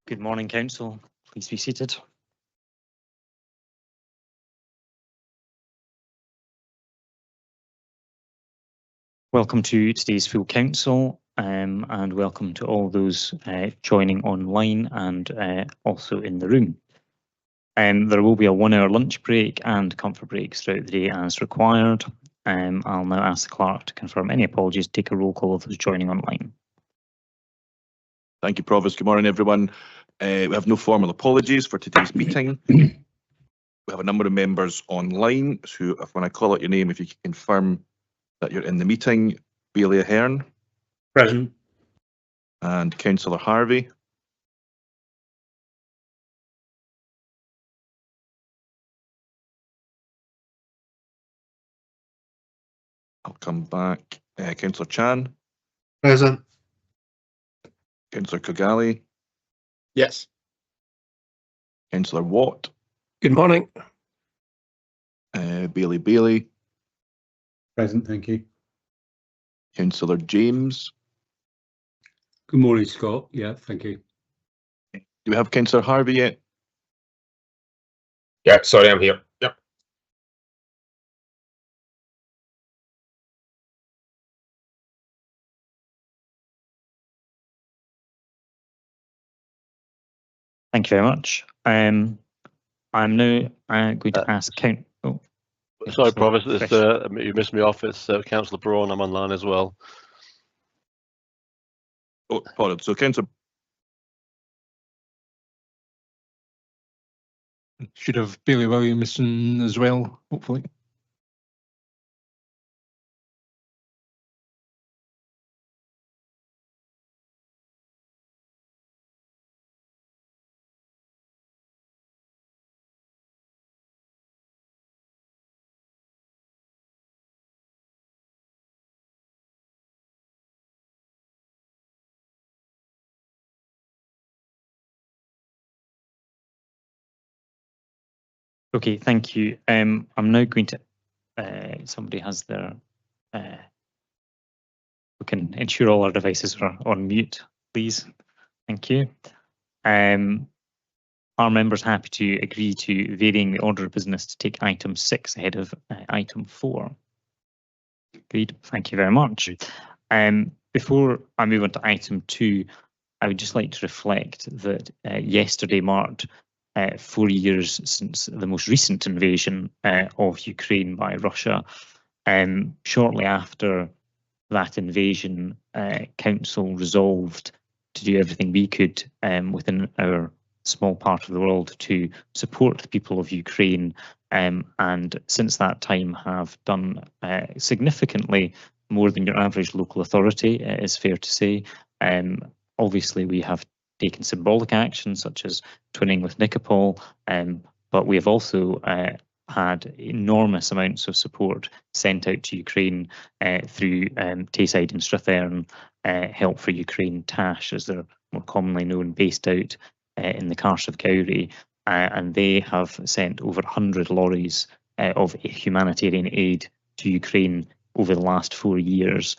Good morning, Council. Please be seated. Welcome to today's full Council, and welcome to all those joining online and also in the room. There will be a 1 hour lunch break and comfort breaks throughout the day as required. I'll now ask the clerk to confirm any apologies, take a roll call of those joining online. Thank you, Provost. Good morning, everyone. We have no formal apologies for today's meeting. We have a number of members online, so when I call out your name, if you can confirm that you're in the meeting. Bailey Ahern. Present. And Councillor Harvey. I'll come back. Councillor Chan. Present. Councillor Kogali. Yes. Councillor Watt. Good morning. Bailey. Present, thank you. Councillor James. Good morning, Scott. Yeah, thank you. Do we have Councillor Harvey yet? Yeah, sorry, I'm here. Yep. Thank you very much. I'm now going to ask Count. Oh, sorry, Provost, you missed me off. It's Councillor Braun. I'm online as well. Oh, pardon. So Councillor. Should have Bailey Williamson as well, hopefully. Okay, thank you. I'm now going to, somebody has their, we can ensure all our devices are on mute, please. Thank you. Are members happy to agree to varying the order of business to take item 6 ahead of item 4? Agreed. Thank you very much. Before I move on to item 2, I would just like to reflect that yesterday marked 4 years since the most recent invasion of Ukraine by Russia. Shortly after that invasion, Council resolved to do everything we could within our small part of the world to support the people of Ukraine, and since that time have done significantly more than your average local authority, it is fair to say. Obviously, we have taken symbolic action such as twinning with Nikopol, but we have also had enormous amounts of support sent out to Ukraine through Tayside and Strathearn, Help for Ukraine, TASH as they're more commonly known, based out in the Carse of Gowrie, and they have sent over 100 lorries of humanitarian aid to Ukraine over the last 4 years,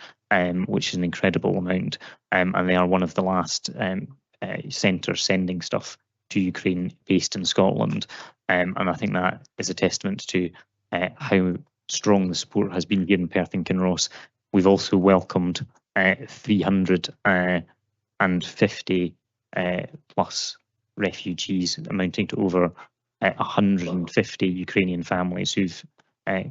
which is an incredible amount, and they are one of the last centres sending stuff to Ukraine based in Scotland, and I think that is a testament to how strong the support has been here in Perth and Kinross. We've also welcomed 350 plus refugees, amounting to over 150 Ukrainian families who've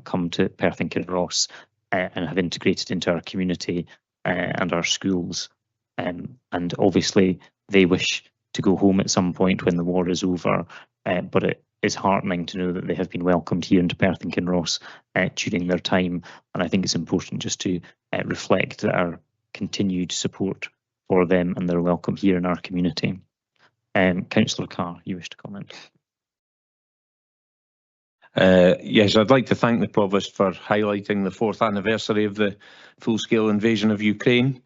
come to Perth and Kinross and have integrated into our community and our schools. And obviously they wish to go home at some point when the war is over, but it is heartening to know that they have been welcomed here into Perth and Kinross during their time. And I think it's important just to reflect our continued support for them and their welcome here in our community. Councillor Carr, you wish to comment? Yes, I'd like to thank the Provost for highlighting the 4th anniversary of the full-scale invasion of Ukraine.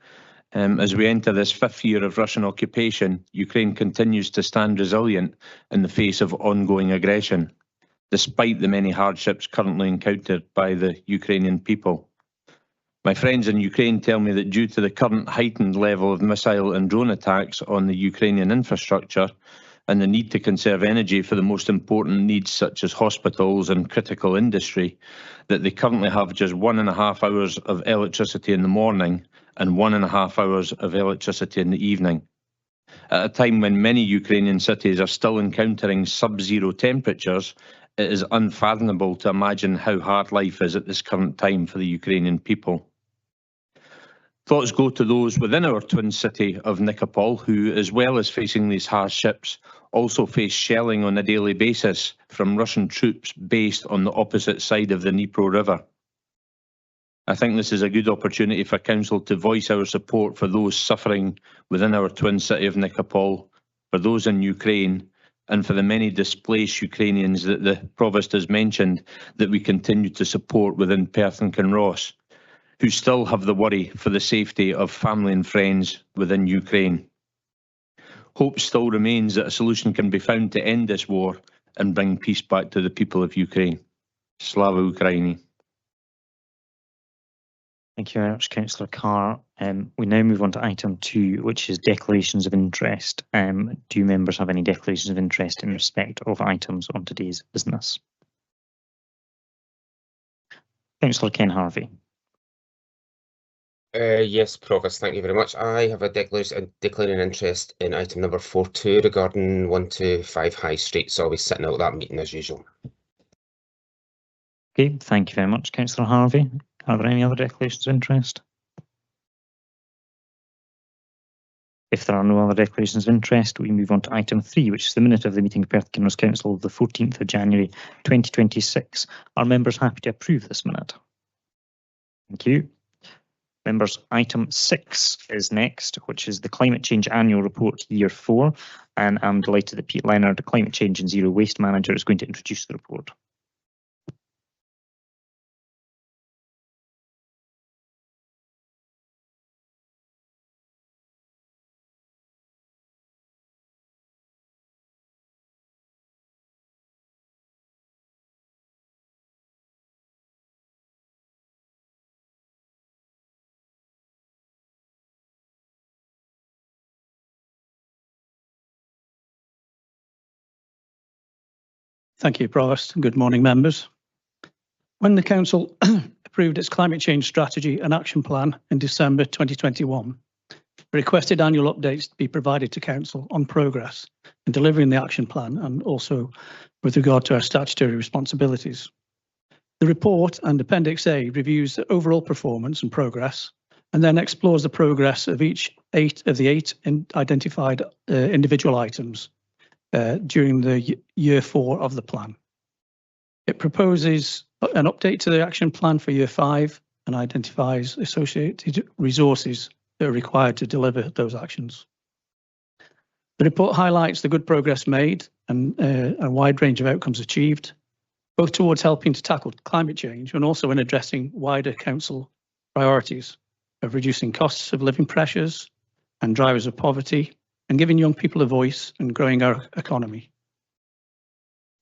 As we enter this 5th year of Russian occupation, Ukraine continues to stand resilient in the face of ongoing aggression, despite the many hardships currently encountered by the Ukrainian people. My friends in Ukraine tell me that due to the current heightened level of missile and drone attacks on the Ukrainian infrastructure and the need to conserve energy for the most important needs such as hospitals and critical industry, that they currently have just 1.5 hours of electricity in the morning and 1.5 hours of electricity in the evening. At a time when many Ukrainian cities are still encountering sub-zero temperatures, it is unfathomable to imagine how hard life is at this current time for the Ukrainian people. Thoughts go to those within our twin city of Nikopol who, as well as facing these hardships, also face shelling on a daily basis from Russian troops based on the opposite side of the Dnipro River. I think this is a good opportunity for Council to voice our support for those suffering within our twin city of Nikopol, for those in Ukraine, and for the many displaced Ukrainians that the Provost has mentioned that we continue to support within Perth and Kinross, who still have the worry for the safety of family and friends within Ukraine. Hope still remains that a solution can be found to end this war and bring peace back to the people of Ukraine. Slava Ukraini. Thank you very much, Councillor Carr. We now move on to item 2, which is declarations of interest. Do members have any declarations of interest in respect of items on today's business? Councillor Ken Harvey. Yes, Provost, thank you very much. I have a declaring interest in item number 4.2 regarding 125 High Street, so I'll be sitting out that meeting as usual. Okay, thank you very much, Councillor Harvey. Are there any other declarations of interest? If there are no other declarations of interest, we move on to item 3, which is the minute of the meeting of Perth and Kinross Council of the 14th of January 2026. Are members happy to approve this minute? Thank you. Members, item 6 is next, which is the Climate Change Annual Report Year 4, and I'm delighted that Pete Leonard, the Climate Change and Zero Waste Manager, is going to introduce the report. Thank you, Provost. Good morning, members. When the Council approved its climate change strategy and action plan in December 2021, it requested annual updates to be provided to Council on progress in delivering the action plan and also with regard to our statutory responsibilities. The report and Appendix A reviews the overall performance and progress and then explores the progress of each of the eight identified individual items during the year 4 of the plan. It proposes an update to the action plan for year 5 and identifies associated resources that are required to deliver those actions. The report highlights the good progress made and a wide range of outcomes achieved, both towards helping to tackle climate change and also in addressing wider Council priorities of reducing costs of living pressures and drivers of poverty, and giving young people a voice and growing our economy.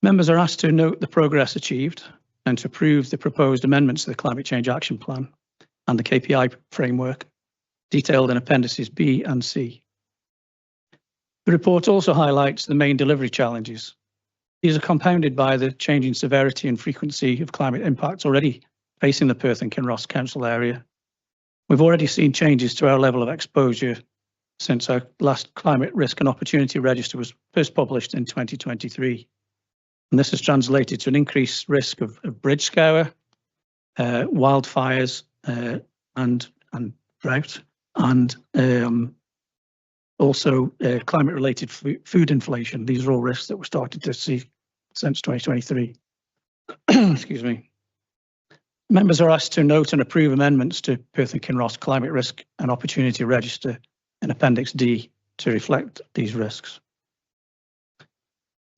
Members are asked to note the progress achieved and to approve the proposed amendments to the Climate Change Action Plan and the KPI framework detailed in Appendices B and C. The report also highlights the main delivery challenges. These are compounded by the changing severity and frequency of climate impacts already facing the Perth and Kinross Council area. We've already seen changes to our level of exposure since our last Climate Risk and Opportunity Register was first published in 2023. And this has translated to an increased risk of bridge scour, wildfires and drought, and also climate-related food inflation. These are all risks that we're starting to see since 2023. Excuse me. Members are asked to note and approve amendments to Perth and Kinross Climate Risk and Opportunity Register in Appendix D to reflect these risks.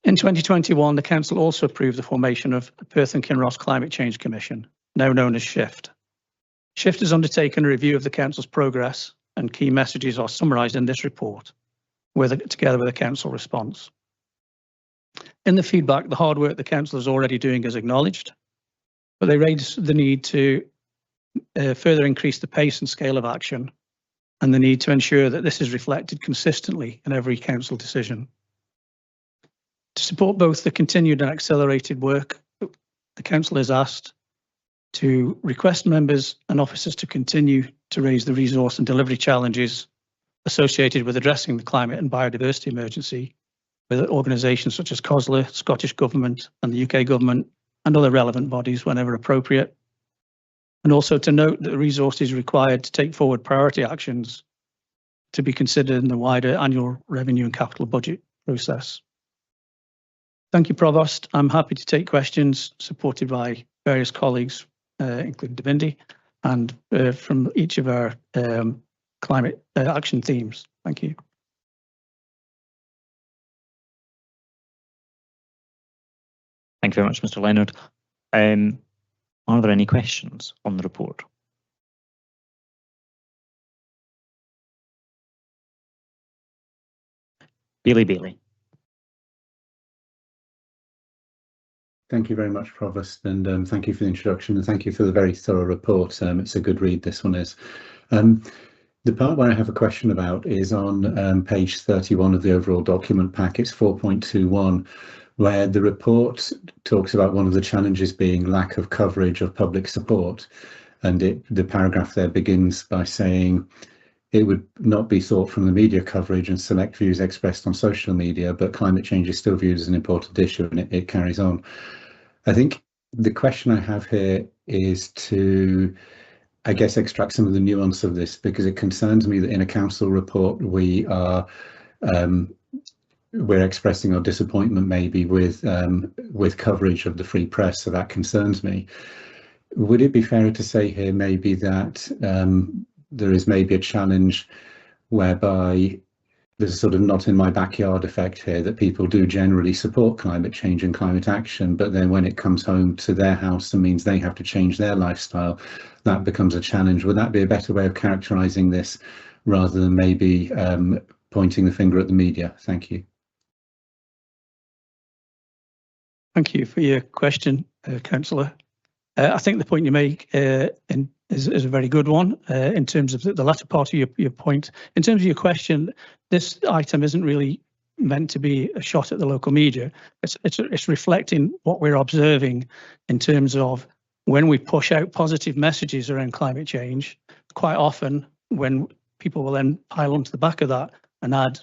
In 2021, the Council also approved the formation of the Perth and Kinross Climate Change Commission, now known as SHIFT. SHIFT has undertaken a review of the Council's progress, and key messages are summarised in this report, together with a Council response. In the feedback, the hard work the Council is already doing is acknowledged, but they raise the need to further increase the pace and scale of action, and the need to ensure that this is reflected consistently in every council decision. To support both the continued and accelerated work, the council is asked to request members and officers to continue to raise the resource and delivery challenges associated with addressing the climate and biodiversity emergency with organisations such as COSLA, Scottish Government and the UK Government and other relevant bodies whenever appropriate. And also to note that the resource is required to take forward priority actions to be considered in the wider annual revenue and capital budget process. Thank you, Provost. I'm happy to take questions supported by various colleagues, including Davindi, and from each of our climate action themes. Thank you. Thank you very much, Mr. Leonard. Are there any questions on the report? Bailey. Thank you very much, Provost, and thank you for the introduction, and thank you for the very thorough report. It's a good read, this one is. The part where I have a question about is on page 31 of the overall document pack. It's 4.21, where the report talks about one of the challenges being lack of coverage of public support. And the paragraph there begins by saying, it would not be thought from the media coverage and select views expressed on social media, but climate change is still viewed as an important issue, and it carries on. I think the question I have here is to, I guess, extract some of the nuance of this, because it concerns me that in a council report we're expressing our disappointment maybe with coverage of the free press, so that concerns me. Would it be fairer to say here maybe that there is maybe a challenge whereby there's a sort of not in my backyard effect here, that people do generally support climate change and climate action, but then when it comes home to their house and means they have to change their lifestyle, that becomes a challenge? Would that be a better way of characterising this rather than maybe pointing the finger at the media? Thank you. Thank you for your question, Councillor. I think the point you make is a very good one in terms of the latter part of your point. In terms of your question, this item isn't really meant to be a shot at the local media. It's reflecting what we're observing in terms of when we push out positive messages around climate change. Quite often, when people will then pile onto the back of that and add,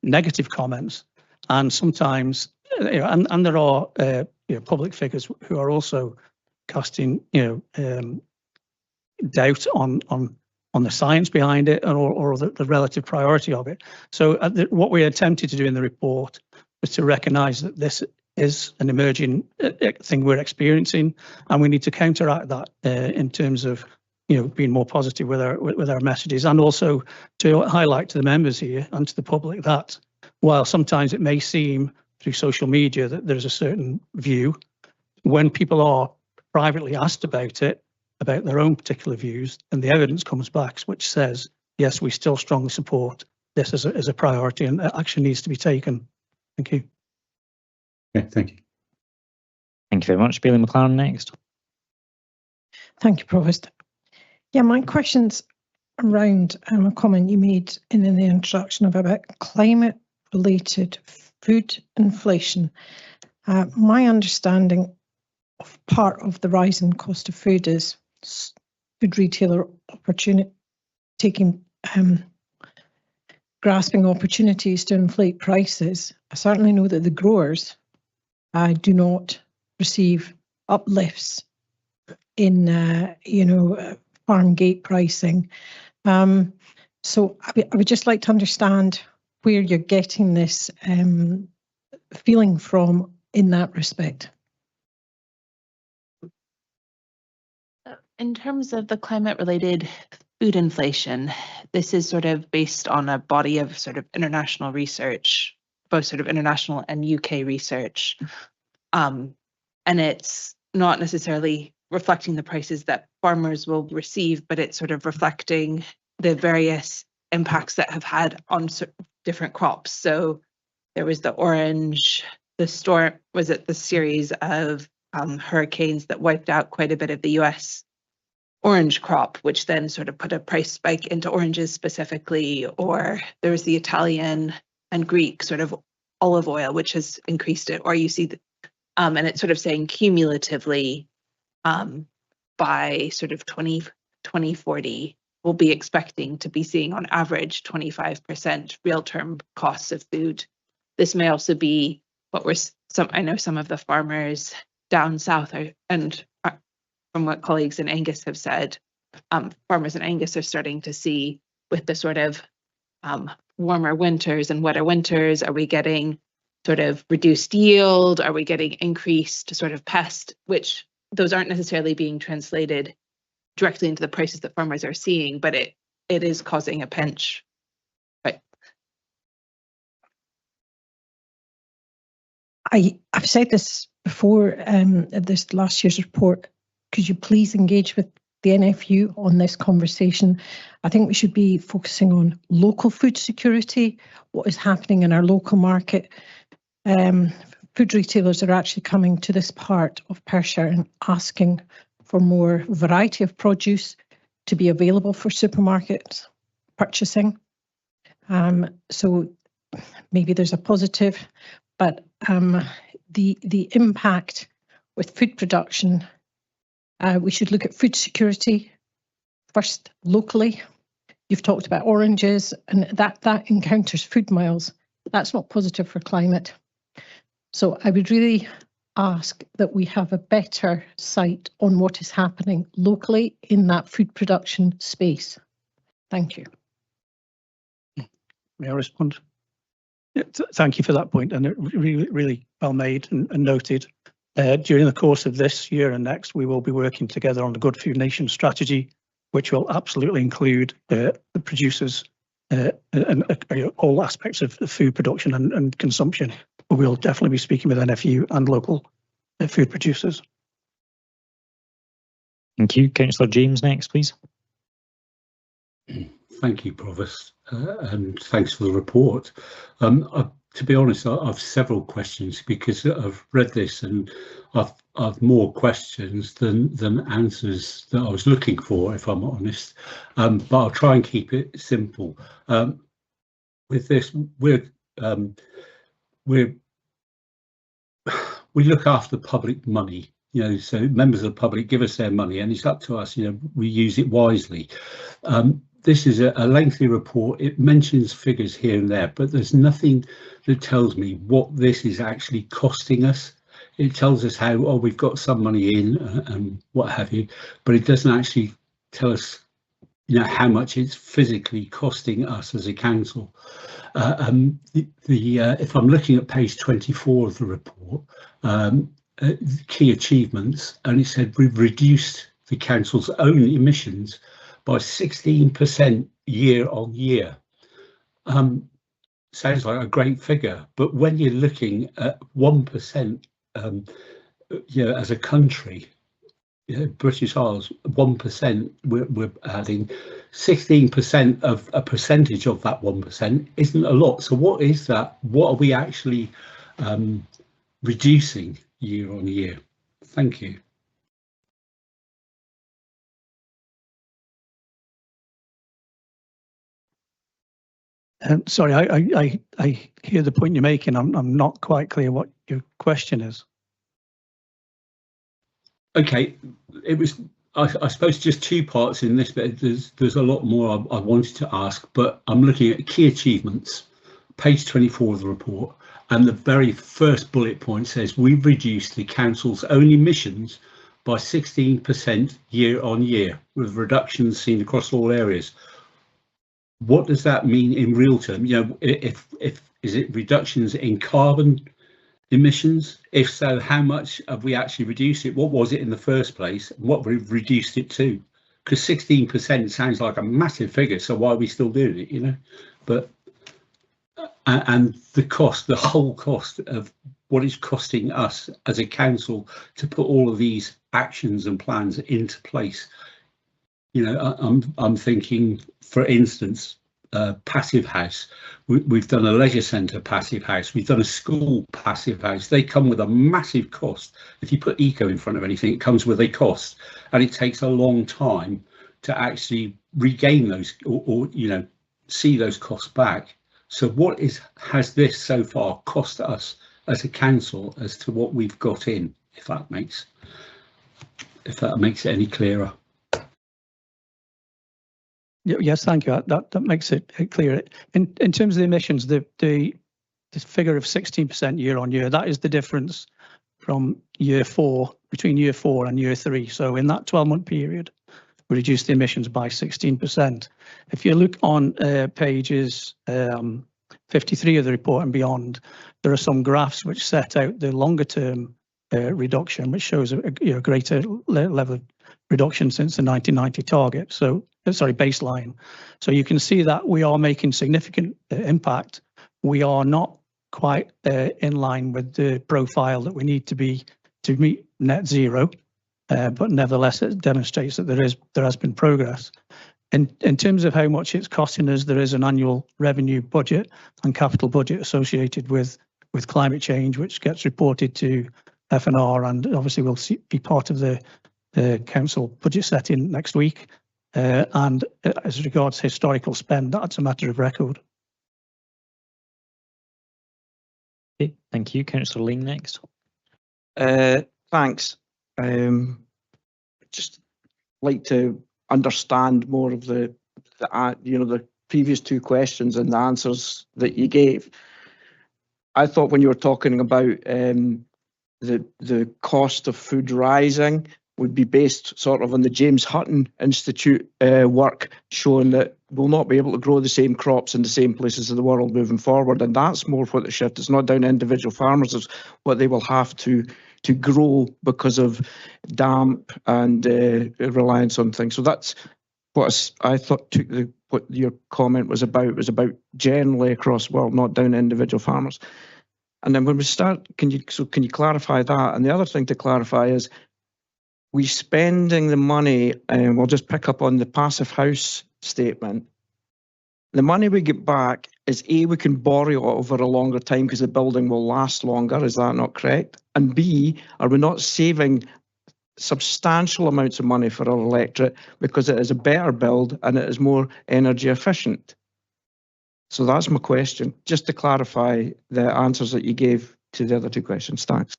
negative comments, and sometimes, and there are public figures who are also casting, doubt on the science behind it or the relative priority of it. So what we attempted to do in the report was to recognise that this is an emerging thing we're experiencing, and we need to counteract that in terms of being more positive with our messages, and also to highlight to the members here and to the public that while sometimes it may seem through social media that there's a certain view, when people are privately asked about it, about their own particular views, and the evidence comes back which says, yes, we still strongly support this as a priority and action needs to be taken. Thank you. Okay, thank you. Thank you very much. Bailey McLaren next. Thank you, Provost. Yeah, my question's around a comment you made in the introduction about climate-related food inflation. My understanding of part of the rising cost of food is food retailer grasping opportunities to inflate prices. I certainly know that the growers do not receive uplifts in farm gate pricing. So I would just like to understand where you're getting this feeling from in that respect. In terms of the climate-related food inflation, this is sort of based on a body of sort of international research, both sort of international and UK research. And it's not necessarily reflecting the prices that farmers will receive, but it's sort of reflecting the various impacts that have had on different crops. So there was the orange, the storm, the series of hurricanes that wiped out quite a bit of the US orange crop, which then sort of put a price spike into oranges specifically, or there was the Italian and Greek sort of olive oil, which has increased it, or you see, and it's sort of saying cumulatively by sort of 2040, we'll be expecting to be seeing on average 25% real term costs of food. This may also be what I know some of the farmers down south and from what colleagues in Angus have said, farmers in Angus are starting to see with the sort of warmer winters and wetter winters, are we getting sort of reduced yield? Are we getting increased sort of pest, which those aren't necessarily being translated directly into the prices that farmers are seeing, but it is causing a pinch. Right. I've said this before at this last year's report. Could you please engage with the NFU on this conversation? I think we should be focusing on local food security, what is happening in our local market. Food retailers are actually coming to this part of Perthshire and asking for more variety of produce to be available for supermarkets purchasing. So maybe there's a positive, but the impact with food production, we should look at food security first locally. You've talked about oranges, and that encounters food miles. That's not positive for climate. So I would really ask that we have a better sight on what is happening locally in that food production space. Thank you. May I respond? Yeah, thank you for that point, and it really well made and noted. During the course of this year and next, we will be working together on the Good Food Nation strategy, which will absolutely include the producers and all aspects of food production and consumption. But we'll definitely be speaking with NFU and local food producers. Thank you. Councillor James next, please. Thank you, Provost, and thanks for the report. To be honest, I've several questions because I've read this and I've more questions than answers that I was looking for, if I'm honest. But I'll try and keep it simple. With this, we look after public money, so members of the public give us their money, and it's up to us, we use it wisely. This is a lengthy report. It mentions figures here and there, but there's nothing that tells me what this is actually costing us. It tells us how, we've got some money in and what have you, but it doesn't actually tell us, how much it's physically costing us as a council. If I'm looking at page 24 of the report, key achievements, and it said we've reduced the council's own emissions by 16% year on year. Sounds like a great figure, but when you're looking at 1%, as a country, British Isles, 1%, we're adding 16% of a percentage of that 1% isn't a lot. So what is that? What are we actually reducing year on year? Thank you. Sorry, I hear the point you're making. I'm not quite clear what your question is. Okay, it was, I suppose, just two parts in this, but there's a lot more I wanted to ask, but I'm looking at key achievements, page 24 of the report, and the very first bullet point says we've reduced the council's own emissions by 16% year on year, with reductions seen across all areas. What does that mean in real terms? If is it reductions in carbon emissions? If so, how much have we actually reduced it? What was it in the first place? And what we've reduced it to? Because 16% sounds like a massive figure. So why are we still doing it? But and the cost, the whole cost of what it's costing us as a council to put all of these actions and plans into place. I'm thinking, for instance, passive house. We've done a leisure centre passive house. We've done a school passive house. They come with a massive cost. If you put eco in front of anything, it comes with a cost, and it takes a long time to actually regain those or see those costs back. So what has this so far cost us as a council as to what we've got in, if that makes it any clearer? Yes, thank you. That makes it clear. In terms of the emissions, the figure of 16% year on year, that is the difference from between year 4 and year 3. So in that 12-month period, we reduced the emissions by 16%. If you look on pages 53 of the report and beyond, there are some graphs which set out the longer term reduction, which shows a greater level of reduction since the 1990 target. So, baseline. So you can see that we are making significant impact. We are not quite in line with the profile that we need to be to meet net zero, but nevertheless it demonstrates that there has been progress. In terms of how much it's costing us, there is an annual revenue budget and capital budget associated with climate change, which gets reported to FNR, and obviously will be part of the council budget setting next week. And as regards historical spend, that's a matter of record. Okay, thank you. Councillor Ling next. Thanks. Just like to understand more of the previous two questions and the answers that you gave. I thought when you were talking about the cost of food rising would be based sort of on the James Hutton Institute work showing that we'll not be able to grow the same crops in the same places of the world moving forward, and that's more what the shift. It's not down to individual farmers, it's what they will have to grow because of damp and reliance on things. So that's what I thought what your comment was about generally across the world, not down to individual farmers. And then when we start, can you clarify that? And the other thing to clarify is we spending the money, and we'll just pick up on the passive house statement. The money we get back is A, we can borrow it over a longer time because the building will last longer. Is that not correct? And B, are we not saving substantial amounts of money for our electorate because it is a better build and it is more energy efficient? So that's my question, just to clarify the answers that you gave to the other two questions. Thanks.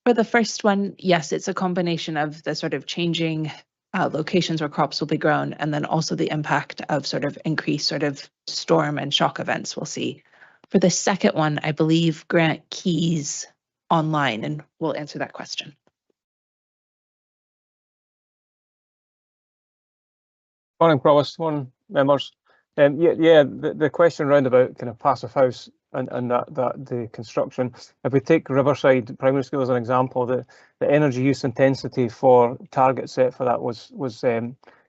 For the first one, yes, it's a combination of the sort of changing locations where crops will be grown, and then also the impact of sort of increased sort of storm and shock events we'll see. For the second one, I believe Grant Key's online and we'll answer that question. Morning, Provost. Morning, members. The question around about kind of passive house and that the construction. If we take Riverside Primary School as an example, the energy use intensity for target set for that was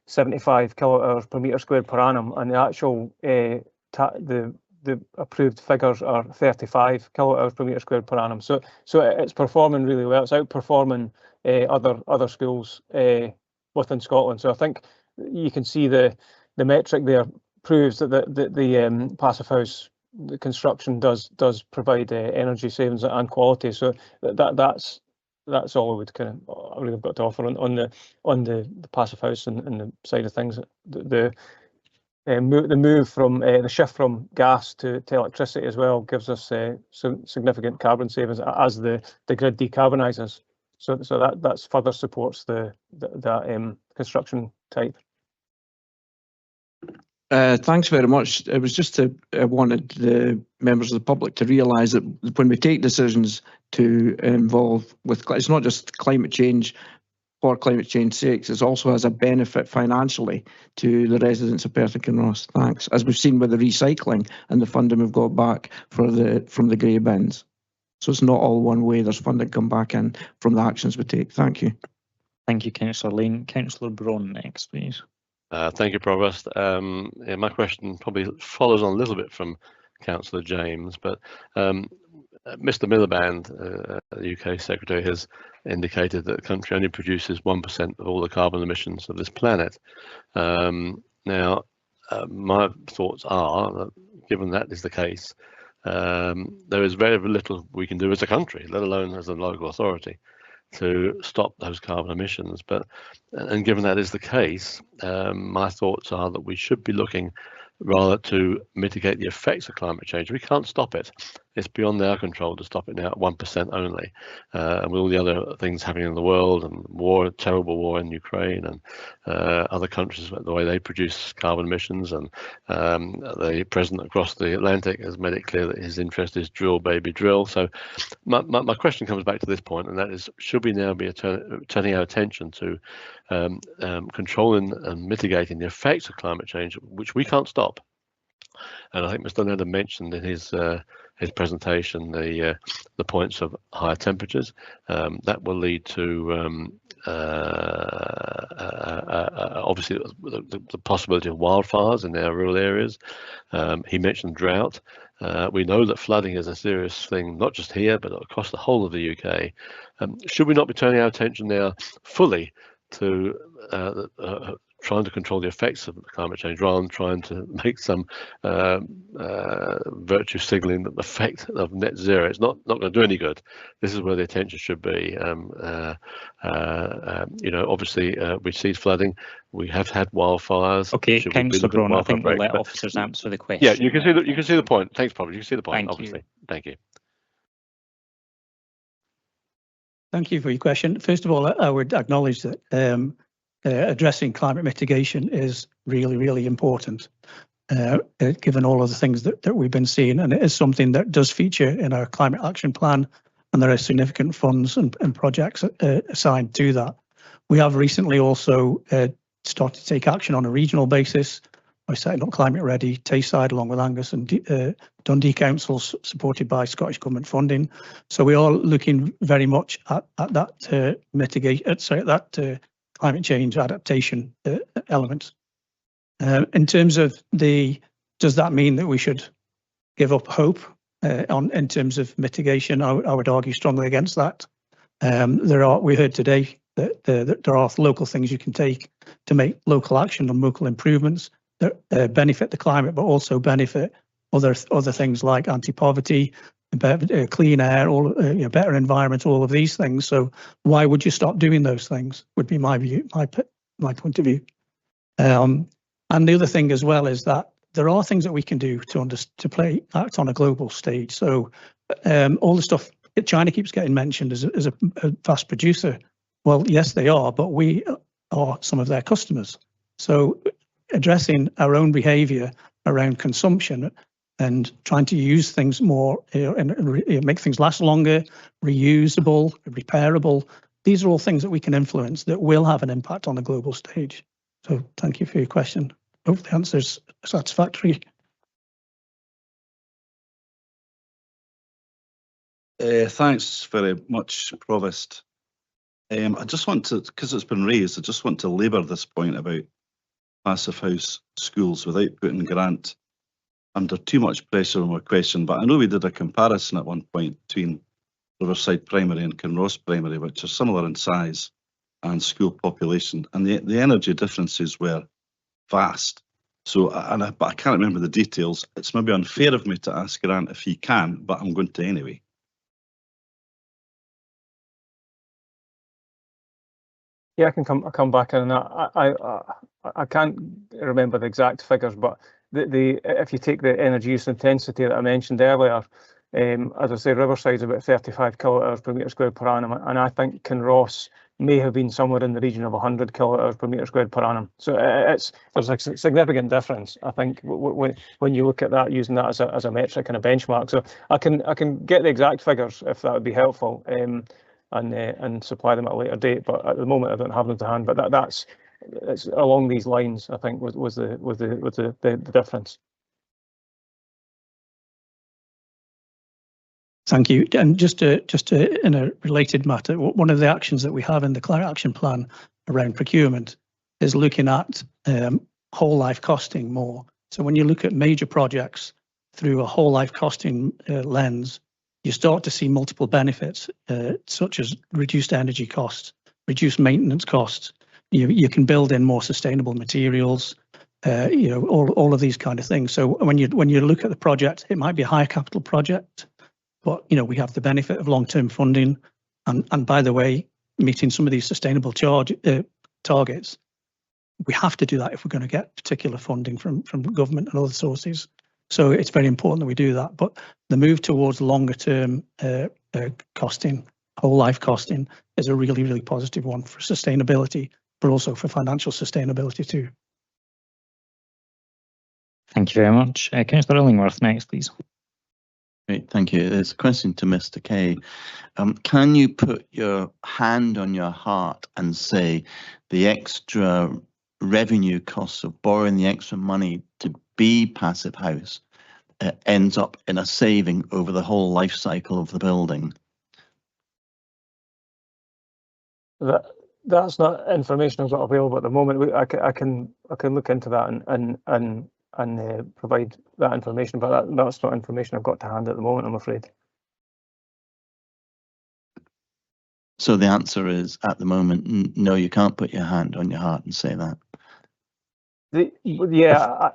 75 kilowatt hours per metre squared per annum, and the actual the approved figures are 35 kilowatt hours per metre squared per annum. So it's performing really well. It's outperforming other schools within Scotland. So I think you can see the metric there proves that the passive house construction does provide energy savings and quality. So that's all I would kind of really got to offer on the passive house and the side of things. The move from the shift from gas to electricity as well gives us some significant carbon savings as the grid decarbonises. So that further supports that construction type. Thanks very much. It was just I wanted the members of the public to realise that when we take decisions to involve with, it's not just climate change for climate change sakes, it also has a benefit financially to the residents of Perth and Kinross. Thanks. As we've seen with the recycling and the funding we've got back from the grey bins. So it's not all one way. There's funding come back in from the actions we take. Thank you. Thank you, Councillor Lane. Councillor Braun next, please. Thank you, Provost. My question probably follows on a little bit from Councillor James, but Mr. Miliband, the UK Secretary, has indicated that the country only produces 1% of all the carbon emissions of this planet. Now, my thoughts are that given that is the case, there is very little we can do as a country, let alone as a local authority, to stop those carbon emissions. And given that is the case, my thoughts are that we should be looking rather to mitigate the effects of climate change. We can't stop it. It's beyond our control to stop it now at 1% only. And with all the other things happening in the world, and war, terrible war in Ukraine, and other countries, the way they produce carbon emissions, and the president across the Atlantic has made it clear that his interest is drill, baby, drill. So my question comes back to this point, and that is, should we now be turning our attention to controlling and mitigating the effects of climate change, which we can't stop? And I think Mr. Nedder mentioned in his presentation the points of higher temperatures that will lead to obviously the possibility of wildfires in our rural areas. He mentioned drought. We know that flooding is a serious thing, not just here, but across the whole of the UK. Should we not be turning our attention now fully to trying to control the effects of climate change, rather than trying to make some virtue signaling that the effect of net zero is not going to do any good? This is where the attention should be. Obviously we see flooding. We have had wildfires. Okay, Councillor Braun, I think we'll let officers answer the question. Yeah, you can see the point. Thanks, Prof. You can see the point. Obviously. Thank you. Thank you for your question. First of all, I would acknowledge that addressing climate mitigation is really, really important, given all of the things that we've been seeing, and it is something that does feature in our climate action plan, and there are significant funds and projects assigned to that. We have recently also started to take action on a regional basis by setting up Climate Ready Tayside, along with Angus and Dundee councils, supported by Scottish Government funding. So we are looking very much at that climate change adaptation element. In terms of does that mean that we should give up hope in terms of mitigation? I would argue strongly against that. We heard today that there are local things you can take to make local action and local improvements that benefit the climate, but also benefit other things like anti-poverty, clean air, better environment, all of these things. So why would you stop doing those things? Would be my view, my point of view. And the other thing as well is that there are things that we can do to act on a global stage. So all the stuff China keeps getting mentioned as a fast producer. Well, yes, they are, but we are some of their customers. So addressing our own behaviour around consumption and trying to use things more, and make things last longer, reusable, repairable. These are all things that we can influence that will have an impact on the global stage. So thank you for your question. Hope the answer is satisfactory. Thanks very much, Provost. I just want to, because it's been raised, I just want to labour this point about passive house schools without putting Grant under too much pressure on my question. But I know we did a comparison at one point between Riverside Primary and Kinross Primary, which are similar in size and school population, and the energy differences were vast. So, but I can't remember the details. It's maybe unfair of me to ask Grant if he can, but I'm going to anyway. Yeah, I can come back in. I can't remember the exact figures, but if you take the energy use intensity that I mentioned earlier, as I say, Riverside's about 35 kilowatt-hours per metre squared per annum, and I think Kinross may have been somewhere in the region of 100 kilowatt-hours per metre squared per annum. So there's a significant difference, I think, when you look at that, using that as a metric and a benchmark. So I can get the exact figures if that would be helpful, and supply them at a later date. But at the moment, I don't have them to hand. But it's along these lines, I think, was the difference. Thank you. And just to in a related matter, one of the actions that we have in the Climate Action Plan around procurement is looking at whole life costing more. So when you look at major projects through a whole life costing lens, you start to see multiple benefits, such as reduced energy costs, reduced maintenance costs. You can build in more sustainable materials, you know, all of these kind of things. So when you look at the project, it might be a higher capital project, but you know, we have the benefit of long-term funding, and by the way, meeting some of these sustainable targets. We have to do that if we're going to get particular funding from government and other sources. So it's very important that we do that. But the move towards longer term costing, whole life costing, is a really, really positive one for sustainability, but also for financial sustainability too. Thank you very much. Councillor Illingworth next, please. Great, thank you. There's a question to Mr. Kay. Can you put your hand on your heart and say the extra revenue costs of borrowing the extra money to be passive house ends up in a saving over the whole life cycle of the building? That's not information I've got available at the moment. I can look into that and provide that information, but that's not information I've got to hand at the moment, I'm afraid. So the answer is, at the moment, no, you can't put your hand on your heart and say that. Yeah,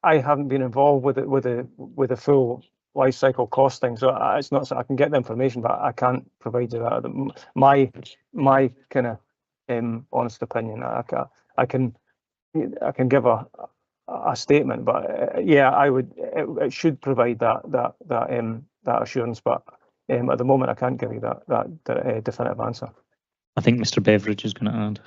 I haven't been involved with the full life cycle costing, so it's not. So I can get the information, but I can't provide you that. My kind of honest opinion. I can give a statement, but yeah, I would. It should provide that assurance, but at the moment I can't give you that definitive answer. I think Mr. Beveridge is going to add.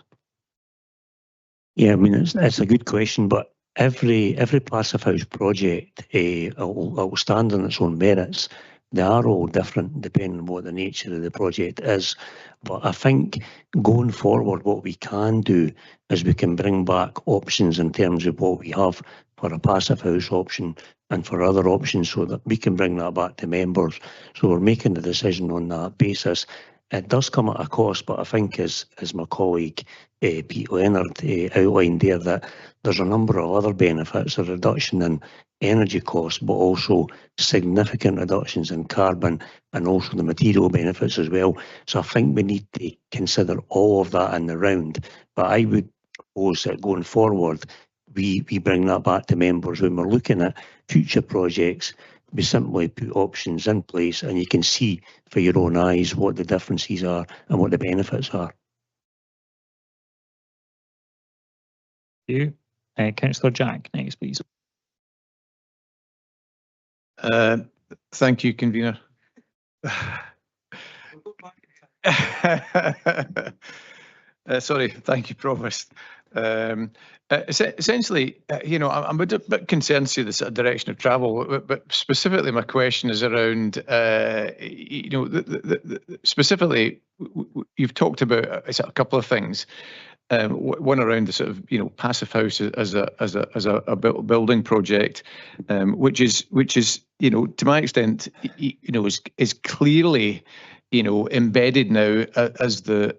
Yeah, I mean, it's a good question, but every passive house project will stand on its own merits. They are all different depending on what the nature of the project is. But I think going forward, what we can do is we can bring back options in terms of what we have for a passive house option and for other options, so that we can bring that back to members. So we're making the decision on that basis. It does come at a cost, but I think as my colleague Pete Leonard outlined there, that there's a number of other benefits, a reduction in energy costs, but also significant reductions in carbon and also the material benefits as well. So I think we need to consider all of that in the round. But I would propose that going forward, we bring that back to members when we're looking at future projects. We simply put options in place and you can see for your own eyes what the differences are and what the benefits are. Thank you. Councillor Jack next, please. Thank you, convener. Sorry, thank you, Provost. Essentially, you know, I'm a bit concerned to the sort of direction of travel, but specifically my question is around, you know, specifically, you've talked about a couple of things. One around the sort of, you know, passive house as a building project, which is, you know, to my extent, you know, is clearly, you know, embedded now as the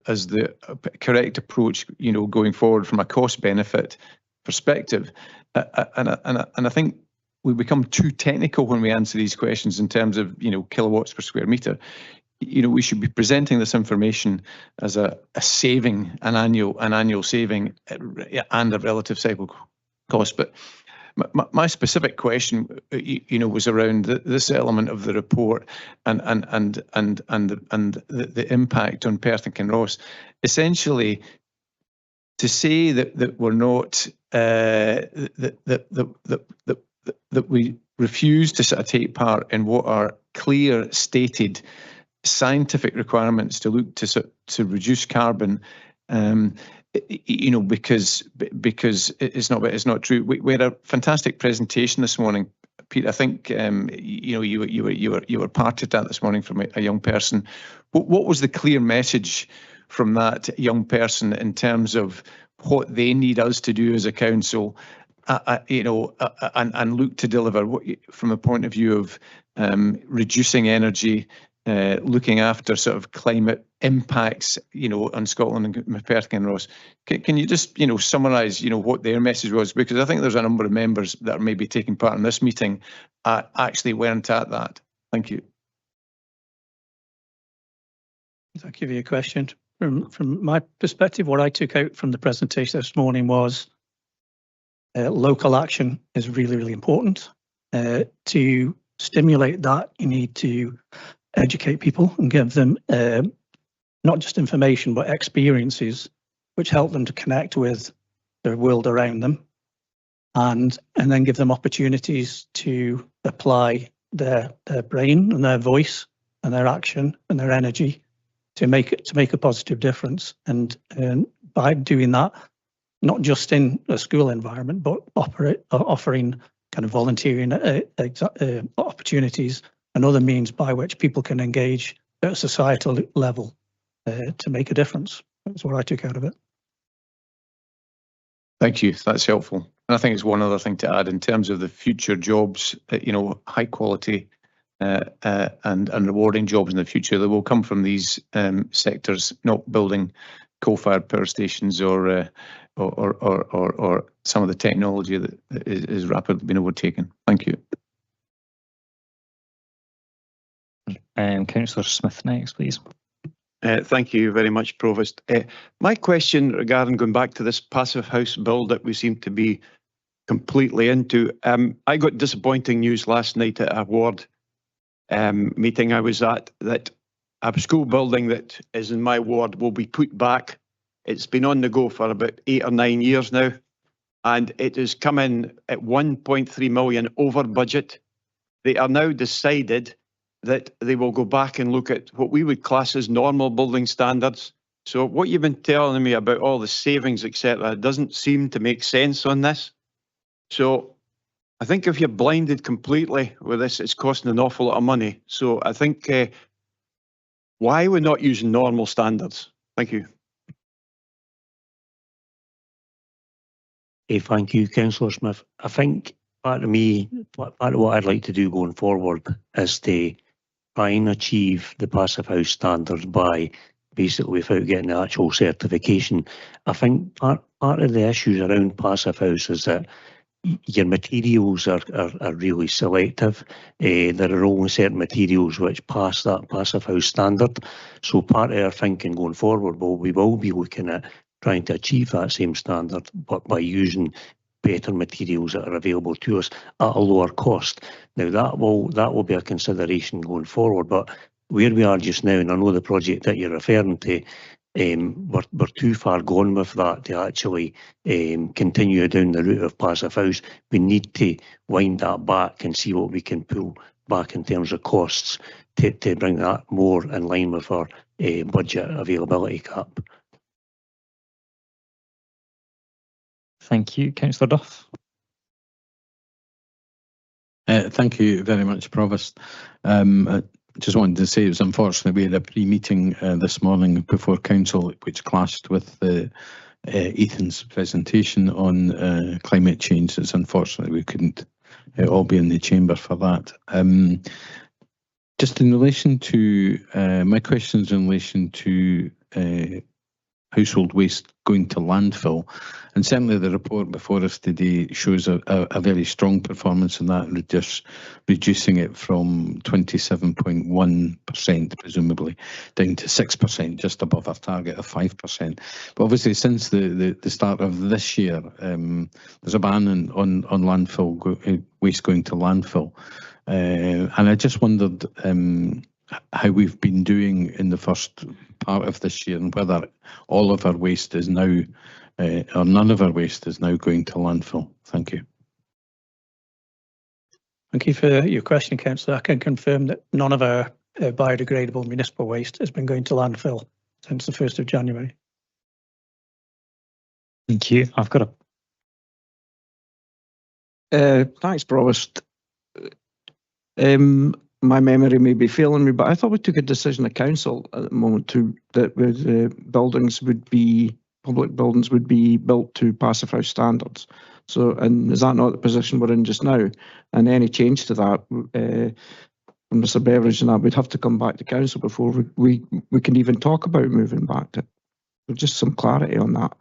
correct approach, you know, going forward from a cost benefit perspective. And I think we become too technical when we answer these questions in terms of, you know, kilowatts per square meter. You know, we should be presenting this information as a saving, an annual saving and a relative cycle cost. But my specific question, you know, was around this element of the report and the impact on Perth and Kinross. Essentially, to say that we're not that we refuse to sort of take part in what are clear stated scientific requirements to look to reduce carbon, you know, because it's not true. We had a fantastic presentation this morning, Pete. I think you know, you were part of that this morning from a young person. What was the clear message from that young person in terms of what they need us to do as a council, you know, and look to deliver from a point of view of reducing energy, looking after sort of climate impacts, you know, on Scotland and Perth and Kinross. Can you just, you know, summarise, you know, what their message was? Because I think there's a number of members that are maybe taking part in this meeting actually weren't at that. Thank you. Thank you for your question. From my perspective, what I took out from the presentation this morning was local action is really, really important. To stimulate that, you need to educate people and give them not just information, but experiences which help them to connect with the world around them, and then give them opportunities to apply their brain and their voice and their action and their energy to make a positive difference. And by doing that, not just in a school environment, but offering kind of volunteering opportunities and other means by which people can engage at a societal level to make a difference. That's what I took out of it. Thank you. That's helpful. And I think it's one other thing to add in terms of the future jobs, high quality and rewarding jobs in the future that will come from these sectors, not building coal-fired power stations or some of the technology that is rapidly being overtaken. Thank you. Councillor Smith next, please. Thank you very much, Provost. My question regarding going back to this passive house bill that we seem to be completely into. I got disappointing news last night at a ward meeting I was at that a school building that is in my ward will be put back. It's been on the go for about 8 or 9 years now, and it has come in at 1.3 million over budget. They are now decided that they will go back and look at what we would class as normal building standards. So what you've been telling me about all the savings, etc., doesn't seem to make sense on this. So I think if you're blinded completely with this, it's costing an awful lot of money. So I think, why are we not using normal standards? Thank you. Thank you, Councillor Smith. I think part of what I'd like to do going forward is to try and achieve the passive house standards by basically without getting the actual certification. I think part of the issues around passive house is that your materials are really selective. There are only certain materials which pass that passive house standard. So part of our thinking going forward, we will be looking at trying to achieve that same standard, but by using better materials that are available to us at a lower cost. Now that will be a consideration going forward, but where we are just now, and I know the project that you're referring to, we're too far gone with that to actually continue down the route of passive house. We need to wind that back and see what we can pull back in terms of costs to bring that more in line with our budget availability cap. Thank you. Councillor Duff. Thank you very much, Provost. I just wanted to say it was unfortunate we had a pre-meeting this morning before Council which clashed with Ethan's presentation on climate change. It's unfortunate we couldn't all be in the chamber for that. Just in relation to, my question is in relation to household waste going to landfill, and certainly the report before us today shows a very strong performance in that, reducing it from 27.1% presumably down to 6%, just above our target of 5%. But obviously since the start of this year, there's a ban on landfill waste going to landfill, and I just wondered how we've been doing in the first part of this year and whether all of our waste is now, or none of our waste is now going to landfill. Thank you. Thank you for your question, Councillor. I can confirm that none of our biodegradable municipal waste has been going to landfill since the 1st of January. Thank you. I've got Thanks, Provost. My memory may be failing me, but I thought we took a decision at Council at the moment that public buildings would be built to passive house standards. So, and is that not the position we're in just now? And any change to that, from Mr. Beveridge and that, we'd have to come back to Council before we can even talk about moving back to it. So just some clarity on that.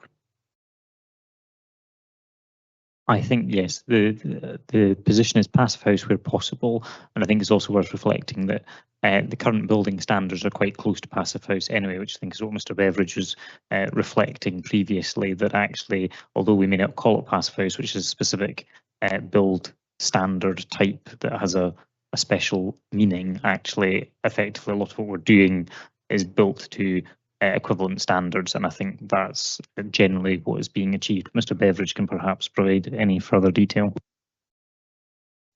I think, yes, the position is passive house where possible, and I think it's also worth reflecting that The current building standards are quite close to Passive House anyway, which I think is what Mr Beveridge was reflecting previously, that actually, although we may not call it Passive House, which is a specific build standard type that has a special meaning, actually, effectively, a lot of what we're doing is built to equivalent standards, and I think that's generally what is being achieved. Mr Beveridge can perhaps provide any further detail.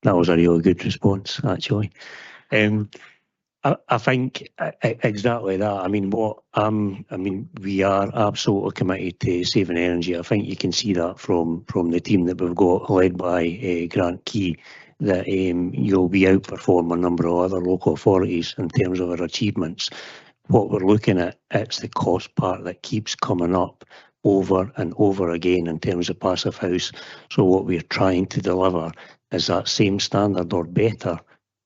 That was a really good response, actually. I think exactly that. I mean, we are absolutely committed to saving energy. I think you can see that from the team that we've got, led by Grant Key, that you'll be outperform a number of other local authorities in terms of our achievements. What we're looking at, it's the cost part that keeps coming up over and over again in terms of Passive House. So what we're trying to deliver is that same standard or better,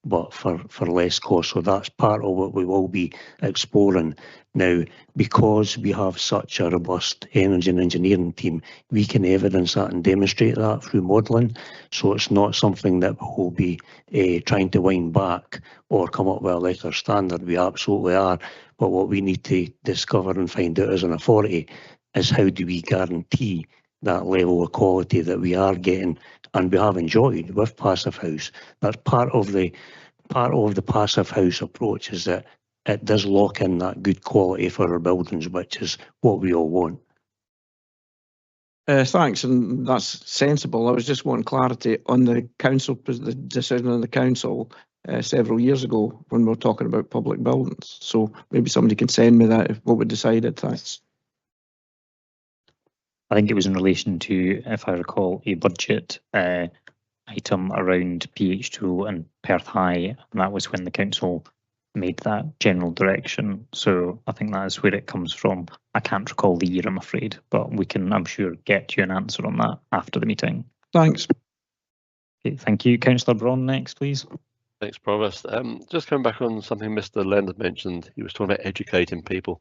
but for less cost. So that's part of what we will be exploring. Now, because we have such a robust energy and engineering team, we can evidence that and demonstrate that through modelling. So it's not something that we'll be trying to wind back or come up with a lesser standard. We absolutely are. But what we need to discover and find out as an authority is how do we guarantee that level of quality that we are getting and we have enjoyed with Passive House. That's part of the Passive House approach, is that it does lock in that good quality for our buildings, which is what we all want. Thanks, and that's sensible. I was just wanting clarity on the council, the decision on the council several years ago when we were talking about public buildings. So maybe somebody can send me that, what we decided. Thanks. I think it was in relation to, if I recall, a budget item around PH2 and Perth High, and that was when the council made that general direction. So I think that is where it comes from. I can't recall the year, I'm afraid, but we can, I'm sure, get you an answer on that after the meeting. Thanks. Okay, thank you. Councillor Braun next, please. Thanks, Provost. Just coming back on something Mr. Leonard mentioned, he was talking about educating people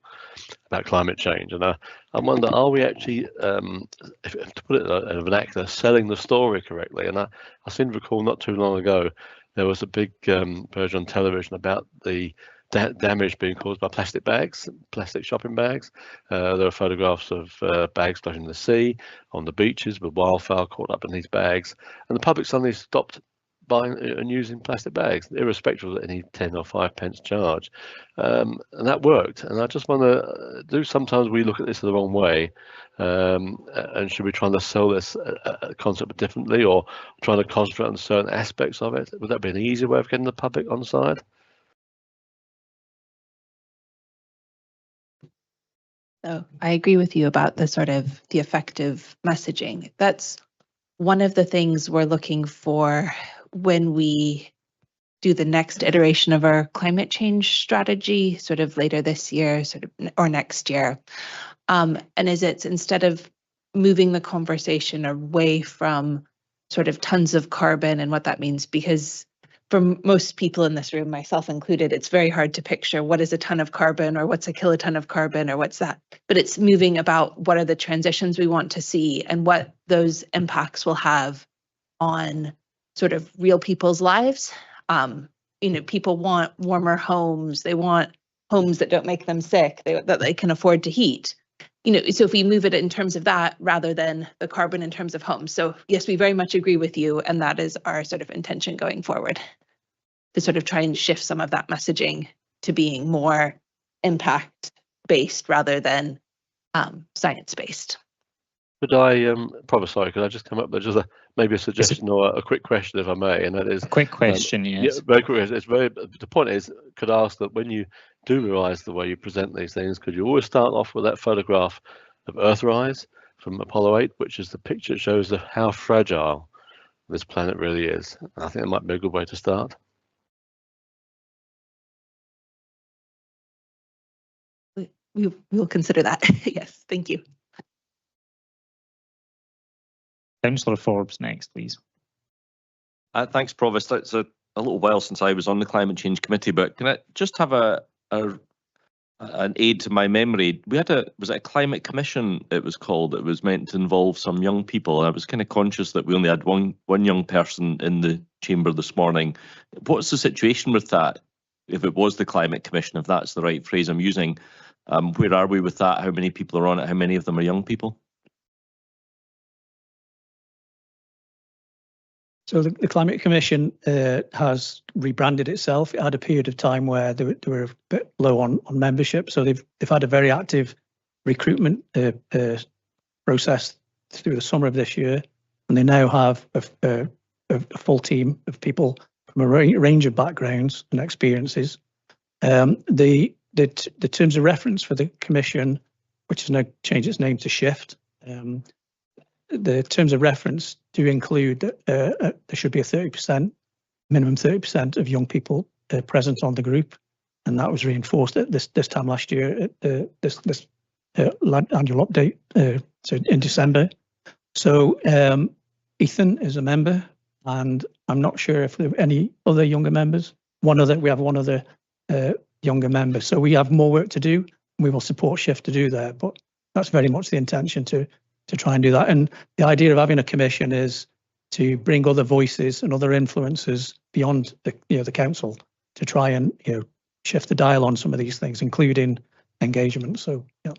about climate change, and I wonder, are we actually, to put it in a vernacular, selling the story correctly? And I seem to recall not too long ago there was a big version on television about the damage being caused by plastic bags, plastic shopping bags. There are photographs of bags splashing in the sea, on the beaches with wildfowl caught up in these bags, and the public suddenly stopped buying and using plastic bags, irrespective of any 10 or 5 pence charge, and that worked. And I just wonder, do sometimes we look at this the wrong way, and should we try to sell this concept differently, or trying to concentrate on certain aspects of it? Would that be an easier way of getting the public on side? So I agree with you about the sort of the effective messaging. That's one of the things we're looking for when we do the next iteration of our climate change strategy, sort of later this year, or next year. And is it's instead of moving the conversation away from sort of tons of carbon and what that means, because for most people in this room, myself included, it's very hard to picture what is a ton of carbon or what's a kiloton of carbon or what's that. But it's moving about what are the transitions we want to see and what those impacts will have on sort of real people's lives. People want warmer homes. They want homes that don't make them sick, that they can afford to heat. So if we move it in terms of that rather than the carbon in terms of homes. So yes, we very much agree with you, and that is our sort of intention going forward, to sort of try and shift some of that messaging to being more impact-based rather than science-based. Could I, Provost, sorry, could I just come up with just maybe a suggestion or a quick question, if I may? And that is a quick question, yes. Yeah, very quick. The point is, could I ask that when you do revise the way you present these things, could you always start off with that photograph of Earthrise from Apollo 8, which is the picture that shows how fragile this planet really is? And I think that might be a good way to start. We will consider that. Yes, thank you. Councillor Forbes next, please. Thanks, Provost. It's a little while since I was on the Climate Change Committee, but can I just have an aid to my memory? We had was it a Climate Commission, it was called? It was meant to involve some young people. I was kind of conscious that we only had one young person in the chamber this morning. What's the situation with that? if it was the Climate Commission, if that's the right phrase I'm using. Where are we with that? How many people are on it? How many of them are young people? So the Climate Commission has rebranded itself. It had a period of time where they were a bit low on membership, so they've had a very active recruitment process through the summer of this year, and they now have a full team of people from a range of backgrounds and experiences. The terms of reference for the Commission, which has now changed its name to Shift, the terms of reference do include that there should be a 30%, minimum 30% of young people present on the group, and that was reinforced at this time last year at this annual update, so in December. So Ethan is a member, and I'm not sure if there are any other younger members. We have one other younger member, so we have more work to do. We will support Shift to do that, but that's very much the intention to try and do that. And the idea of having a commission is to bring other voices and other influences beyond the council to try and shift the dial on some of these things, including engagement. So yeah.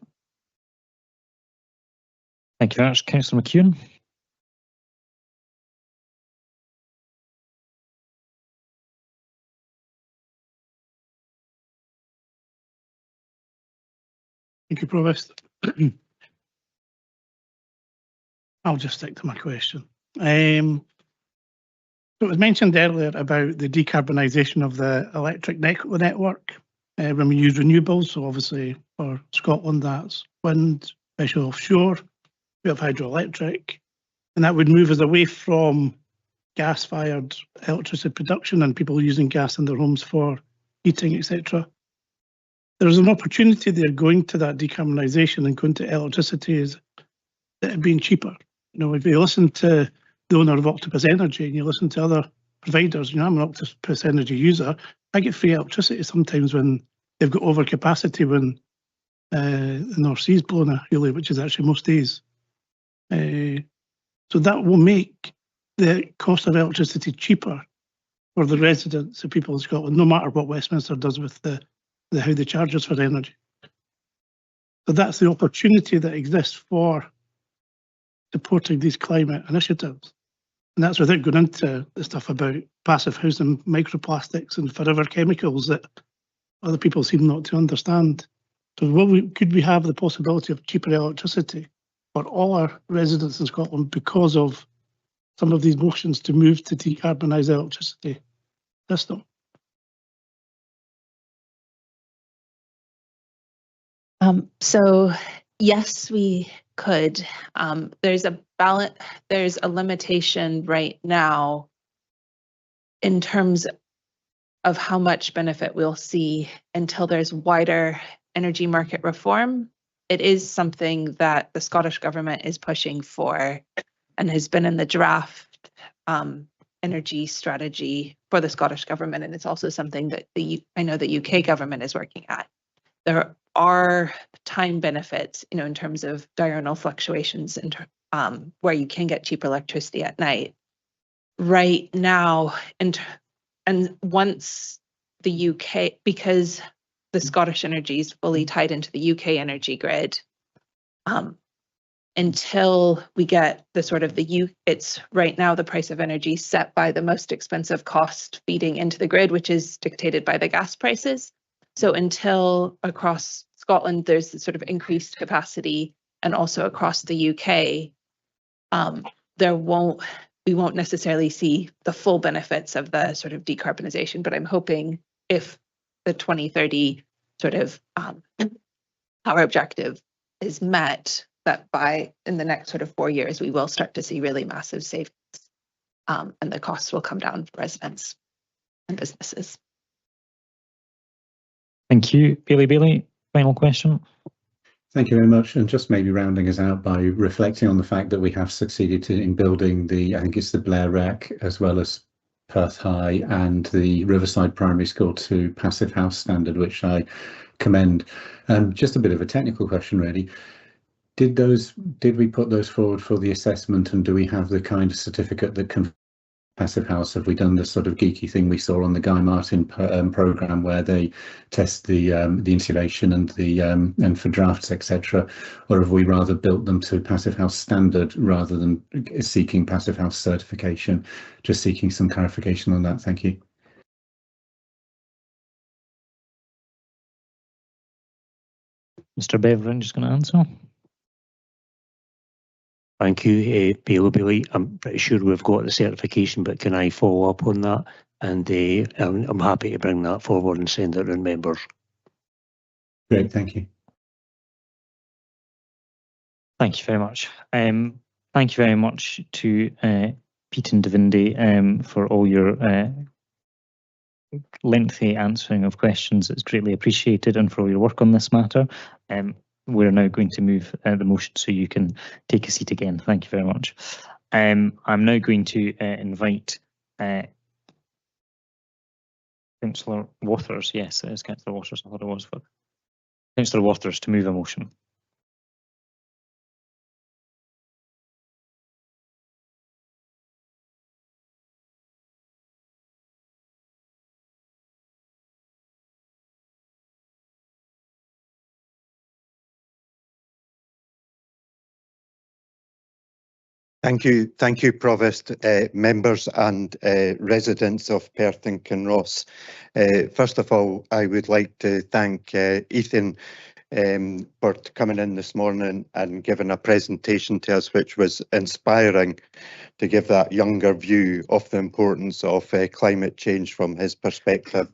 Thank you very much, Councillor McEwen. Thank you, Provost. I'll just stick to my question. So it was mentioned earlier about the decarbonisation of the electric network when we use renewables. So obviously for Scotland, that's wind, especially offshore. We have hydroelectric, and that would move us away from gas-fired electricity production and people using gas in their homes for heating, etc. There's an opportunity there going to that decarbonisation and going to electricity is that it being cheaper. If you listen to the owner of Octopus Energy and you listen to other providers, I'm an Octopus Energy user, I get free electricity sometimes when they've got overcapacity when the North Sea's blown really, which is actually most days. So that will make the cost of electricity cheaper for the residents of people in Scotland, no matter what Westminster does with how they charge us for energy. So that's the opportunity that exists for supporting these climate initiatives. And that's without going into the stuff about passive housing, microplastics and forever chemicals that other people seem not to understand. So could we have the possibility of cheaper electricity for all our residents in Scotland because of some of these motions to move to decarbonise electricity system? So yes, we could. There's a limitation right now in terms of how much benefit we'll see until there's wider energy market reform. It is something that the Scottish Government is pushing for and has been in the draft energy strategy for the Scottish Government, and it's also something that I know the UK Government is working at. There are time benefits, in terms of diurnal fluctuations and where you can get cheaper electricity at night. Right now, and once the UK, because the Scottish energy is fully tied into the UK energy grid, until we get it's right now the price of energy set by the most expensive cost feeding into the grid, which is dictated by the gas prices. So until across Scotland there's the sort of increased capacity, and also across the UK, we won't necessarily see the full benefits of the sort of decarbonisation. But I'm hoping if the 2030 sort of power objective is met, that in the next sort of 4 years, we will start to see really massive savings, and the costs will come down for residents and businesses. Thank you. Bailey, final question. Thank you very much. And just maybe rounding us out by reflecting on the fact that we have succeeded in building I think it's the Blair Rec, as well as Perth High and the Riverside Primary School to Passive House standard, which I commend. Just a bit of a technical question, really. Did we put those forward for the assessment, and do we have the kind of certificate that passive house? Have we done the sort of geeky thing we saw on the Guy Martin programme where they test the insulation and the and for drafts, etc., or have we rather built them to passive house standard rather than seeking passive house certification? Just seeking some clarification on that. Thank you. Mr. Beveridge is going to answer. Thank you, Bailey. I'm pretty sure we've got the certification, but can I follow up on that? And I'm happy to bring that forward and send it around members. Great, thank you. Thank you very much. Thank you very much to Pete and Davinde for all your lengthy answering of questions. It's greatly appreciated, and for all your work on this matter. We're now going to move the motion so you can take a seat again. Thank you very much. I'm now going to invite Councillor Waters. Yes, it is Councillor Waters. I thought it was, but Councillor Waters to move a motion. Thank you, Provost, members and residents of Perth and Kinross. First of all, I would like to thank Ethan for coming in this morning and giving a presentation to us, which was inspiring to give that younger view of the importance of climate change from his perspective.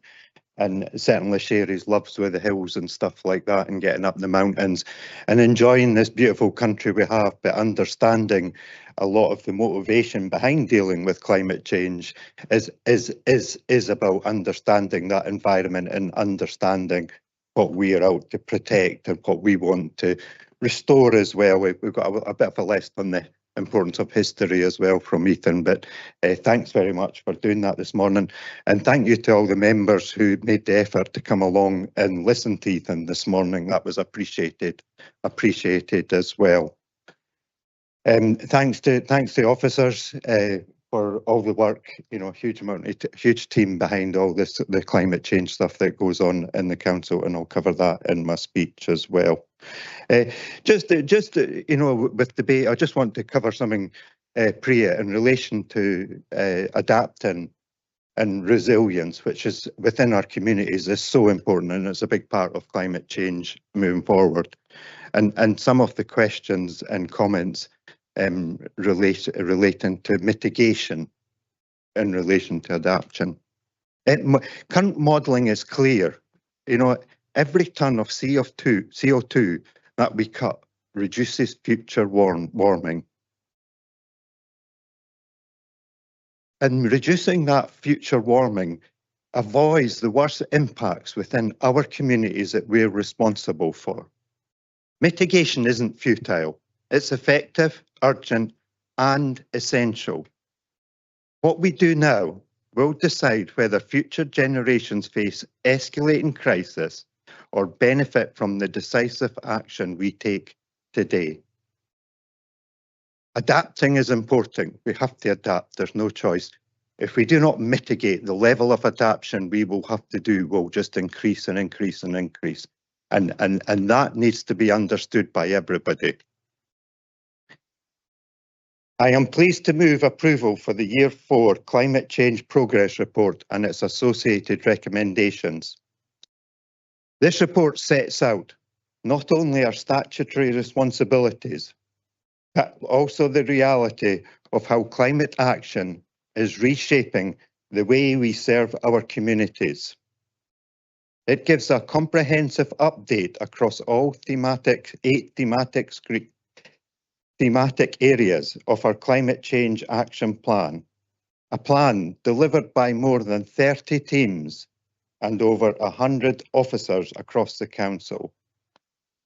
And certainly share his loves with the hills and stuff like that, and getting up the mountains and enjoying this beautiful country we have, but understanding a lot of the motivation behind dealing with climate change is about understanding that environment and understanding what we are out to protect and what we want to restore as well. We've got a bit of a list on the importance of history as well from Ethan, but thanks very much for doing that this morning, and thank you to all the members who made the effort to come along and listen to Ethan this morning. That was appreciated as well. Thanks to officers for all the work. You know, huge team behind all this, the climate change stuff that goes on in the council, and I'll cover that in my speech as well. Just you know, with debate, I just want to cover something, Priya, in relation to adapting and resilience, which is within our communities, is so important, and it's a big part of climate change moving forward. And some of the questions and comments relating to mitigation in relation to adaptation. Current modelling is clear. You know, every tonne of CO2 that we cut reduces future warming. And reducing that future warming avoids the worst impacts within our communities that we're responsible for. Mitigation isn't futile. It's effective, urgent, and essential. What we do now will decide whether future generations face escalating crisis or benefit from the decisive action we take today. Adapting is important. We have to adapt. There's no choice. If we do not mitigate, the level of adaptation we will have to do will just increase and increase and increase. And that needs to be understood by everybody. I am pleased to move approval for the Year 4 Climate Change Progress Report and its associated recommendations. This report sets out not only our statutory responsibilities, but also the reality of how climate action is reshaping the way we serve our communities. It gives a comprehensive update across all 8 thematic areas of our climate change action plan, a plan delivered by more than 30 teams and over 100 officers across the council,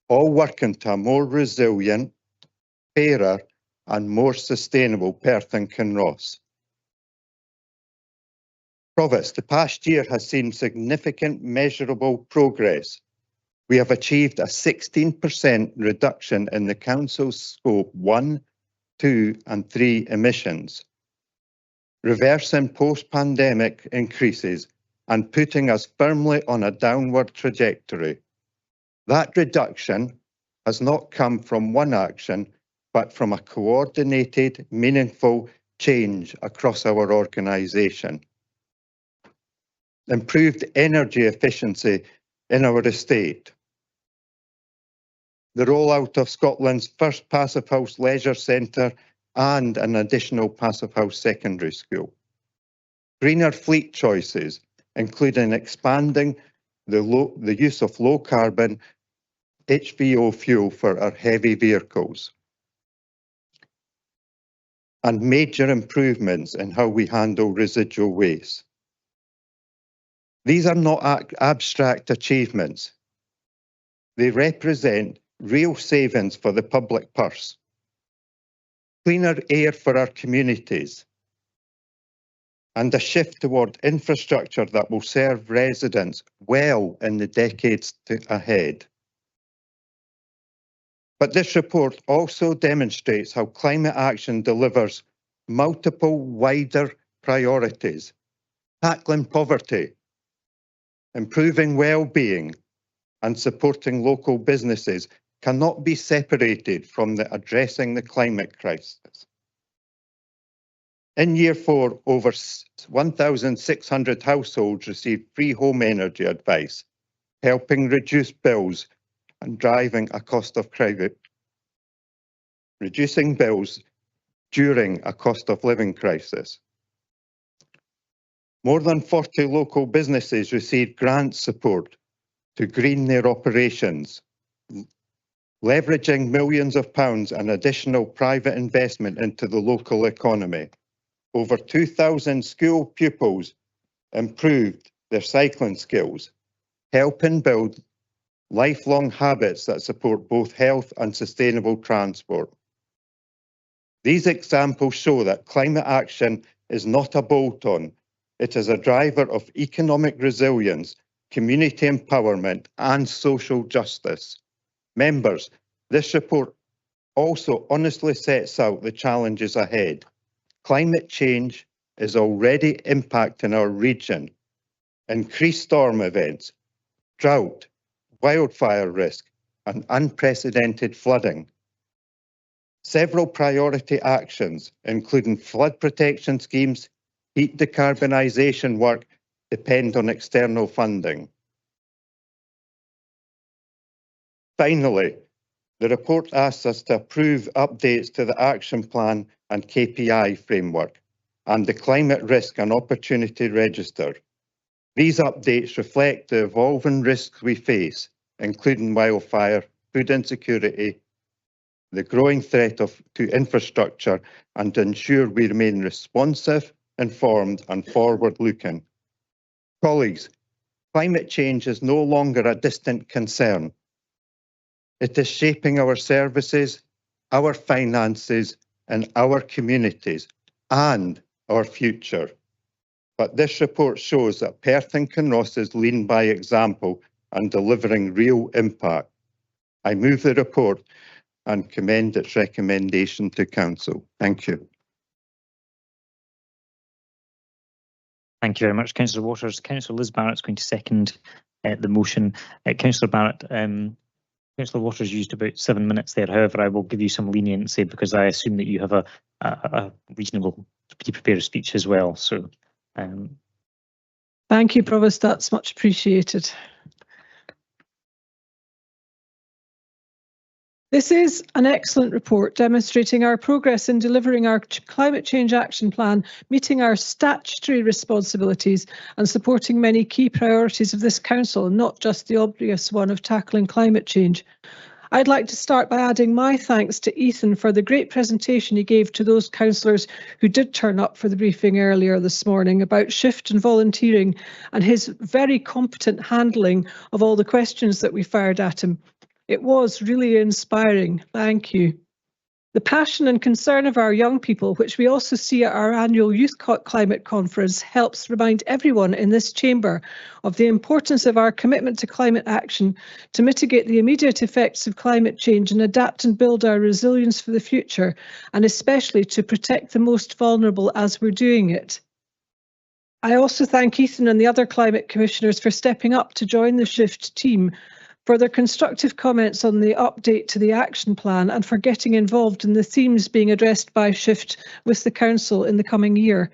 all working to a more resilient, fairer and more sustainable Perth and Kinross. Provost, the past year has seen significant measurable progress. We have achieved a 16% reduction in the council's scope 1, 2 and 3 emissions, reversing post-pandemic increases and putting us firmly on a downward trajectory. That reduction has not come from one action, but from a coordinated, meaningful change across our organisation. Improved energy efficiency in our estate. The rollout of Scotland's first Passive House Leisure Centre and an additional Passive House secondary school. Greener fleet choices, including expanding the use of low-carbon HVO fuel for our heavy vehicles. And major improvements in how we handle residual waste. These are not abstract achievements. They represent real savings for the public purse, cleaner air for our communities, and a shift toward infrastructure that will serve residents well in the decades ahead. But this report also demonstrates how climate action delivers multiple wider priorities, tackling poverty, improving well-being, and supporting local businesses cannot be separated from addressing the climate crisis. In year 4, over 1,600 households received free home energy advice, helping reduce bills and driving a cost of credit, reducing bills during a cost of living crisis. More than 40 local businesses received grant support to green their operations, leveraging millions of pounds and additional private investment into the local economy. Over 2,000 school pupils improved their cycling skills, helping build lifelong habits that support both health and sustainable transport. These examples show that climate action is not a bolt-on. It is a driver of economic resilience, community empowerment, and social justice. Members, this report also honestly sets out the challenges ahead. Climate change is already impacting our region. Increased storm events, drought, wildfire risk, and unprecedented flooding. Several priority actions, including flood protection schemes, heat decarbonisation work, depend on external funding. Finally, the report asks us to approve updates to the action plan and KPI framework and the climate risk and opportunity register. These updates reflect the evolving risks we face, including wildfire, food insecurity, the growing threat to infrastructure, and ensure we remain responsive, informed, and forward-looking. Colleagues, climate change is no longer a distant concern. It is shaping our services, our finances, and our communities, and our future. But this report shows that Perth and Kinross is leading by example and delivering real impact. I move the report and commend its recommendation to Council. Thank you. Thank you very much, Councillor Waters. Councillor Liz Barrett's going to second the motion. Councillor Barrett, Councillor Waters used about 7 minutes there. However, I will give you some leniency because I assume that you have a reasonable to prepare a speech as well. So, thank you, Provost. That's much appreciated. This is an excellent report demonstrating our progress in delivering our climate change action plan, meeting our statutory responsibilities and supporting many key priorities of this council, not just the obvious one of tackling climate change. I'd like to start by adding my thanks to Ethan for the great presentation he gave to those councillors who did turn up for the briefing earlier this morning about shift and volunteering and his very competent handling of all the questions that we fired at him. It was really inspiring. Thank you. The passion and concern of our young people, which we also see at our annual Youth Climate Conference, helps remind everyone in this chamber of the importance of our commitment to climate action to mitigate the immediate effects of climate change and adapt and build our resilience for the future, and especially to protect the most vulnerable as we're doing it. I also thank Ethan and the other climate commissioners for stepping up to join the SHIFT team, for their constructive comments on the update to the action plan, and for getting involved in the themes being addressed by SHIFT with the Council in the coming year.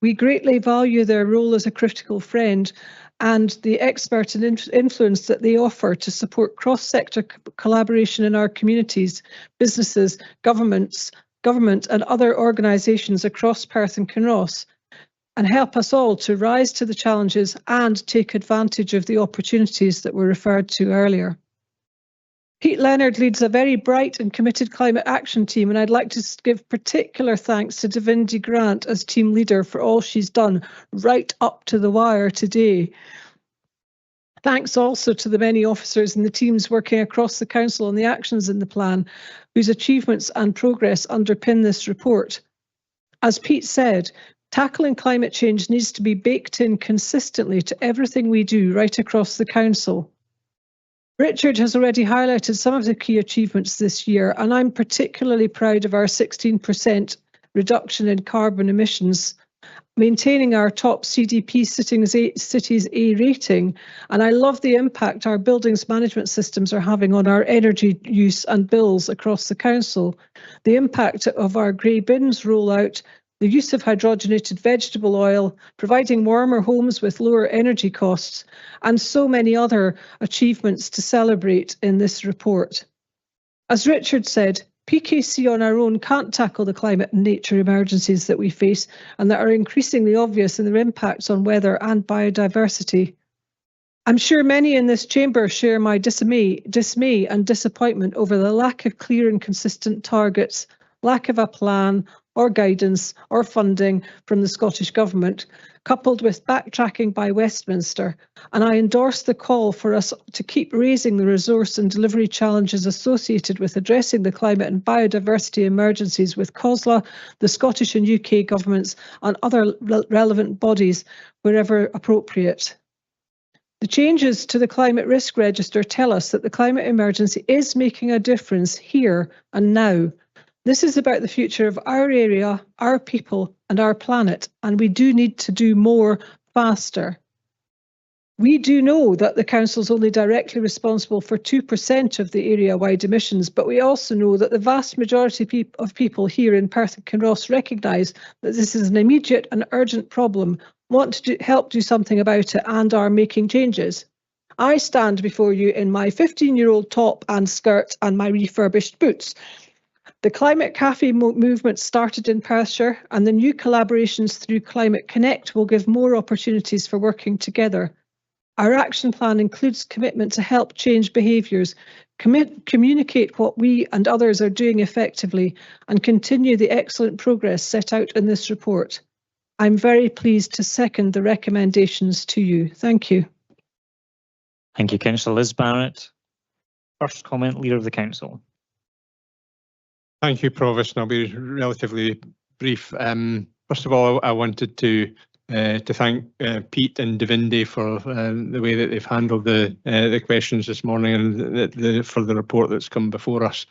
We greatly value their role as a critical friend and the expert and influence that they offer to support cross-sector collaboration in our communities, businesses, government and other organisations across Perth and Kinross, and help us all to rise to the challenges and take advantage of the opportunities that were referred to earlier. Pete Leonard leads a very bright and committed climate action team, and I'd like to give particular thanks to Davindi Grant as team leader for all she's done right up to the wire today. Thanks also to the many officers and the teams working across the Council on the actions in the plan, whose achievements and progress underpin this report. As Pete said, tackling climate change needs to be baked in consistently to everything we do right across the Council. Richard has already highlighted some of the key achievements this year, and I'm particularly proud of our 16% reduction in carbon emissions, maintaining our top CDP cities A rating, and I love the impact our buildings management systems are having on our energy use and bills across the Council, the impact of our grey bins rollout, the use of hydrogenated vegetable oil, providing warmer homes with lower energy costs, and so many other achievements to celebrate in this report. As Richard said, PKC on our own can't tackle the climate and nature emergencies that we face and that are increasingly obvious in their impacts on weather and biodiversity. I'm sure many in this chamber share my dismay and disappointment over the lack of clear and consistent targets, lack of a plan, or guidance or funding from the Scottish Government, coupled with backtracking by Westminster, and I endorse the call for us to keep raising the resource and delivery challenges associated with addressing the climate and biodiversity emergencies with COSLA, the Scottish and UK governments and other relevant bodies wherever appropriate. The changes to the climate risk register tell us that the climate emergency is making a difference here and now. This is about the future of our area, our people and our planet, and we do need to do more faster. We do know that the Council is only directly responsible for 2% of the area-wide emissions, but we also know that the vast majority of people here in Perth and Kinross recognise that this is an immediate and urgent problem, want to help do something about it and are making changes. I stand before you in my 15-year-old top and skirt and my refurbished boots. The Climate Cafe movement started in Perthshire, and the new collaborations through Climate Connect will give more opportunities for working together. Our action plan includes commitment to help change behaviours, communicate what we and others are doing effectively, and continue the excellent progress set out in this report. I'm very pleased to second the recommendations to you. Thank you. Thank you, Councillor Liz Barrett. First comment, Leader of the Council. Thank you, Provost, and I'll be relatively brief. First of all, I wanted to thank Pete and Davindi for the way that they've handled the questions this morning and for the report that's come before us.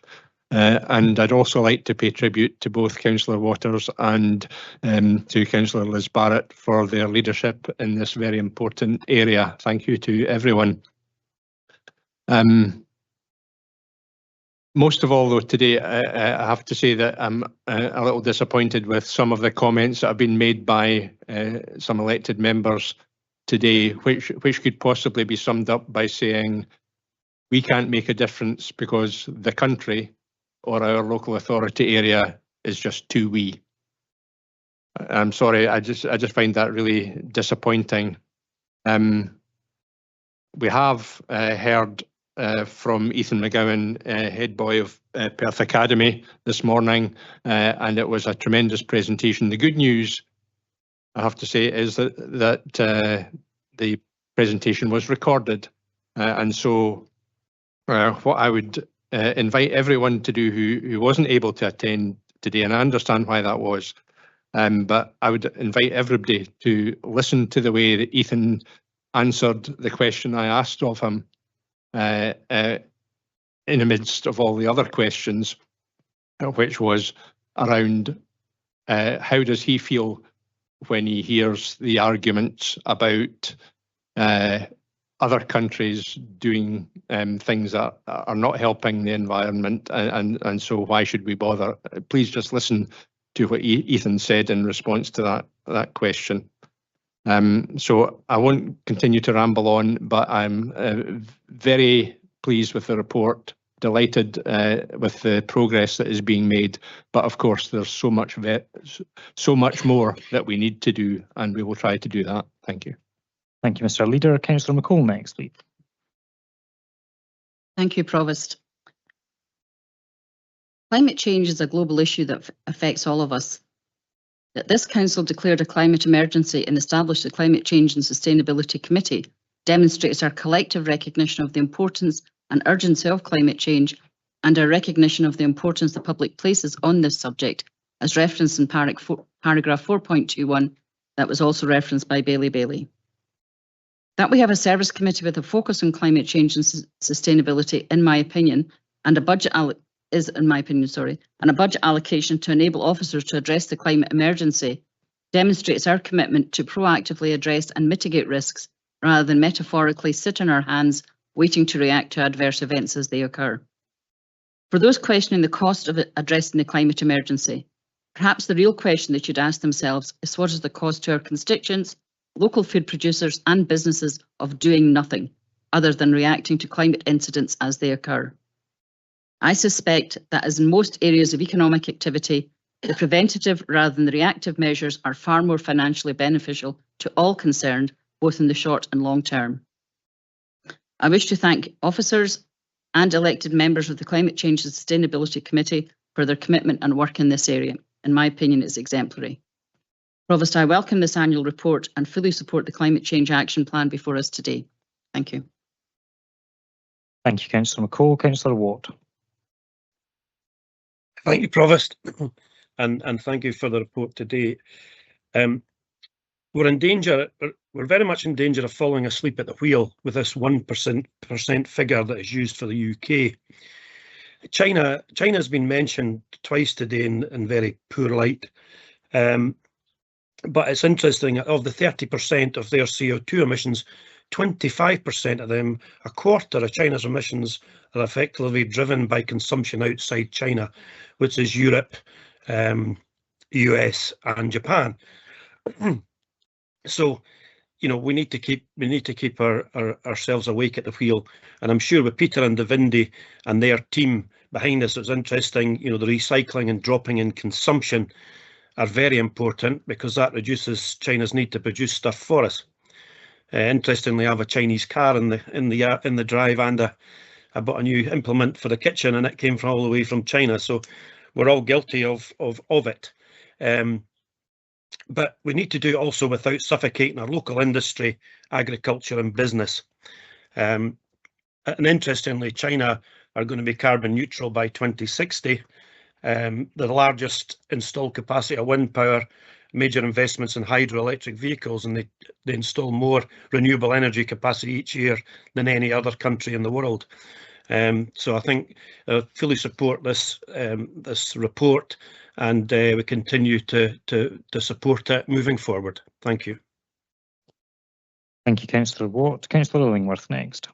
And I'd also like to pay tribute to both Councillor Waters and to Councillor Liz Barrett for their leadership in this very important area. Thank you to everyone. Most of all, though, today, I have to say that I'm a little disappointed with some of the comments that have been made by some elected members today, which could possibly be summed up by saying we can't make a difference because the country or our local authority area is just too wee. I'm sorry, I just find that really disappointing. We have heard from Ethan McGowan, head boy of Perth Academy this morning, and it was a tremendous presentation. The good news, I have to say, is that the presentation was recorded, and so what I would invite everyone to do who wasn't able to attend today, and I understand why that was. But I would invite everybody to listen to the way that Ethan answered the question I asked of him in the midst of all the other questions, which was around how does he feel when he hears the arguments about other countries doing things that are not helping the environment, and so why should we bother? Please just listen to what Ethan said in response to that question. So I won't continue to ramble on, but I'm very pleased with the report, delighted with the progress that is being made, but of course there's so much more that we need to do, and we will try to do that. Thank you. Thank you, Mr. Leader. Councillor McCall next, please. Thank you, Provost. Climate change is a global issue that affects all of us. That this Council declared a climate emergency and established the Climate Change and Sustainability Committee demonstrates our collective recognition of the importance and urgency of climate change and our recognition of the importance the public places on this subject, as referenced in paragraph 4.21 that was also referenced by Bailey. That we have a service committee with a focus on climate change and sustainability, in my opinion, and a budget allocation to enable officers to address the climate emergency demonstrates our commitment to proactively address and mitigate risks rather than metaphorically sit on our hands waiting to react to adverse events as they occur. For those questioning the cost of addressing the climate emergency, perhaps the real question they should ask themselves is what is the cost to our constituents, local food producers and businesses of doing nothing other than reacting to climate incidents as they occur. I suspect that as in most areas of economic activity, the preventative rather than the reactive measures are far more financially beneficial to all concerned, both in the short and long term. I wish to thank officers and elected members of the Climate Change and Sustainability Committee for their commitment and work in this area. In my opinion, it's exemplary. Provost, I welcome this annual report and fully support the Climate Change Action Plan before us today. Thank you. Thank you, Councillor McCall. Councillor Watt. Thank you, Provost, and thank you for the report today. We're in danger. We're very much in danger of falling asleep at the wheel with this 1% figure that is used for the UK. China has been mentioned twice today in very poor light. But it's interesting, of the 30% of their CO2 emissions, 25% of them, a quarter of China's emissions, are effectively driven by consumption outside China, which is Europe, US and Japan. So, you know, we need to keep ourselves awake at the wheel. And I'm sure with Peter and Davindi and their team behind us, it's interesting, you know, the recycling and dropping in consumption are very important because that reduces China's need to produce stuff for us. Interestingly, I have a Chinese car in the drive, and I bought a new implement for the kitchen, and it came from all the way from China. So we're all guilty of it. But we need to do it also without suffocating our local industry, agriculture and business. And interestingly, China are going to be carbon neutral by 2060. The largest installed capacity of wind power, major investments in hydroelectric vehicles, and they install more renewable energy capacity each year than any other country in the world. So I think I fully support this report, and we continue to support it moving forward. Thank you. Thank you, Councillor Watt. Councillor Illingworth next.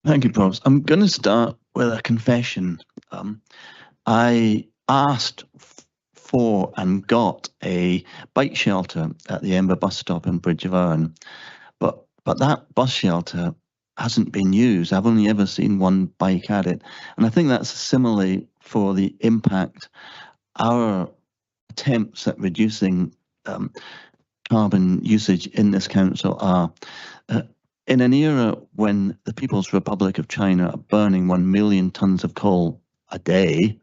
Thank you, Provost. I'm going to start with a confession. I asked for and got a bike shelter at the Ember bus stop in Bridge of Arn, but that bus shelter hasn't been used. I've only ever seen one bike at it, and I think that's similarly for the impact our attempts at reducing carbon usage in this council are. In an era when the People's Republic of China are burning 1 million tons of coal a day,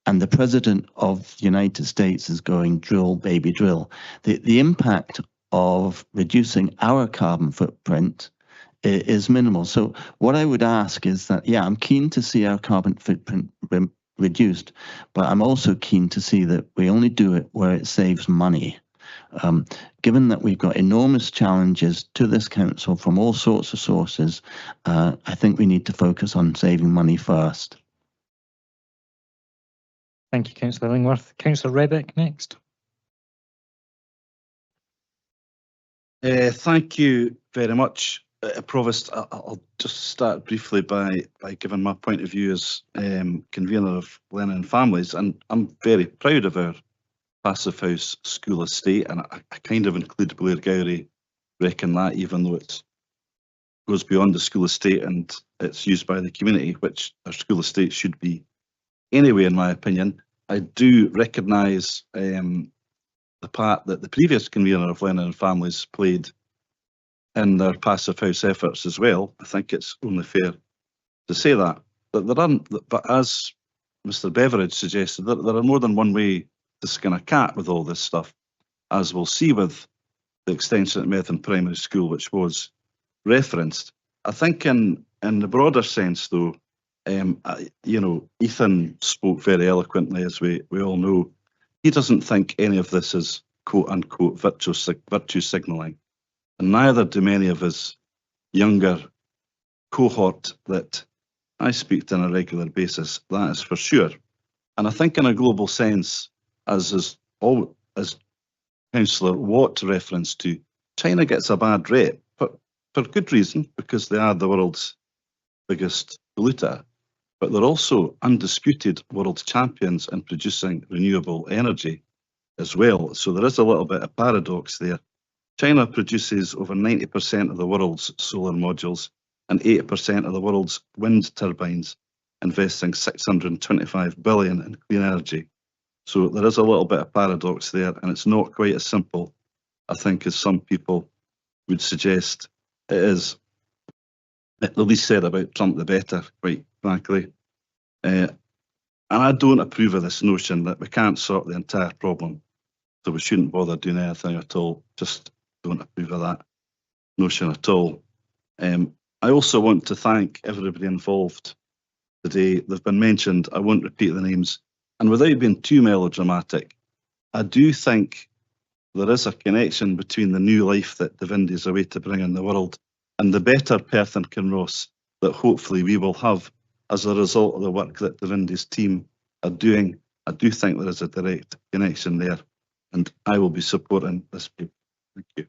and the President of the United States is going drill, baby, drill, the impact of reducing our carbon footprint is minimal. So what I would ask is that, yeah, I'm keen to see our carbon footprint reduced, but I'm also keen to see that we only do it where it saves money. Given that we've got enormous challenges to this council from all sorts of sources, I think we need to focus on saving money first. Thank you, Councillor Illingworth. Councillor Rebeck next. Thank you very much, Provost. I'll just start briefly by giving my point of view as convener of Learning and Families, and I'm very proud of our Passive House school estate, and I kind of include Blairgowrie in that, even though it goes beyond the school estate and it's used by the community, which our school estate should be anyway, in my opinion. I do recognise the part that the previous convener of Learning and Families played in their Passive House efforts as well. I think it's only fair to say that. But as Mr Beveridge suggested, there are more than one way to skin a cat with all this stuff, as we'll see with the extension at Methven Primary School, which was referenced. I think in the broader sense, though, you know, Ethan spoke very eloquently, as we all know. He doesn't think any of this is quote-unquote virtue signalling, and neither do many of his younger cohort that I speak to on a regular basis, that is for sure. And I think in a global sense, as Councillor Watt referenced to, China gets a bad rep, but for good reason, because they are the world's biggest polluter, but they're also undisputed world champions in producing renewable energy as well. So there is a little bit of paradox there. China produces over 90% of the world's solar modules and 80% of the world's wind turbines, investing 625 billion in clean energy. So there is a little bit of paradox there, and it's not quite as simple, I think, as some people would suggest it is. The least said about Trump, the better, quite frankly. And I don't approve of this notion that we can't sort the entire problem, so we shouldn't bother doing anything at all. Just don't approve of that notion at all. I also want to thank everybody involved today. They've been mentioned, I won't repeat the names. And without being too melodramatic, I do think there is a connection between the new life that Davindi is away to bring in the world and the better Perth and Kinross that hopefully we will have as a result of the work that Davindi's team are doing. I do think there is a direct connection there, and I will be supporting this paper. Thank you.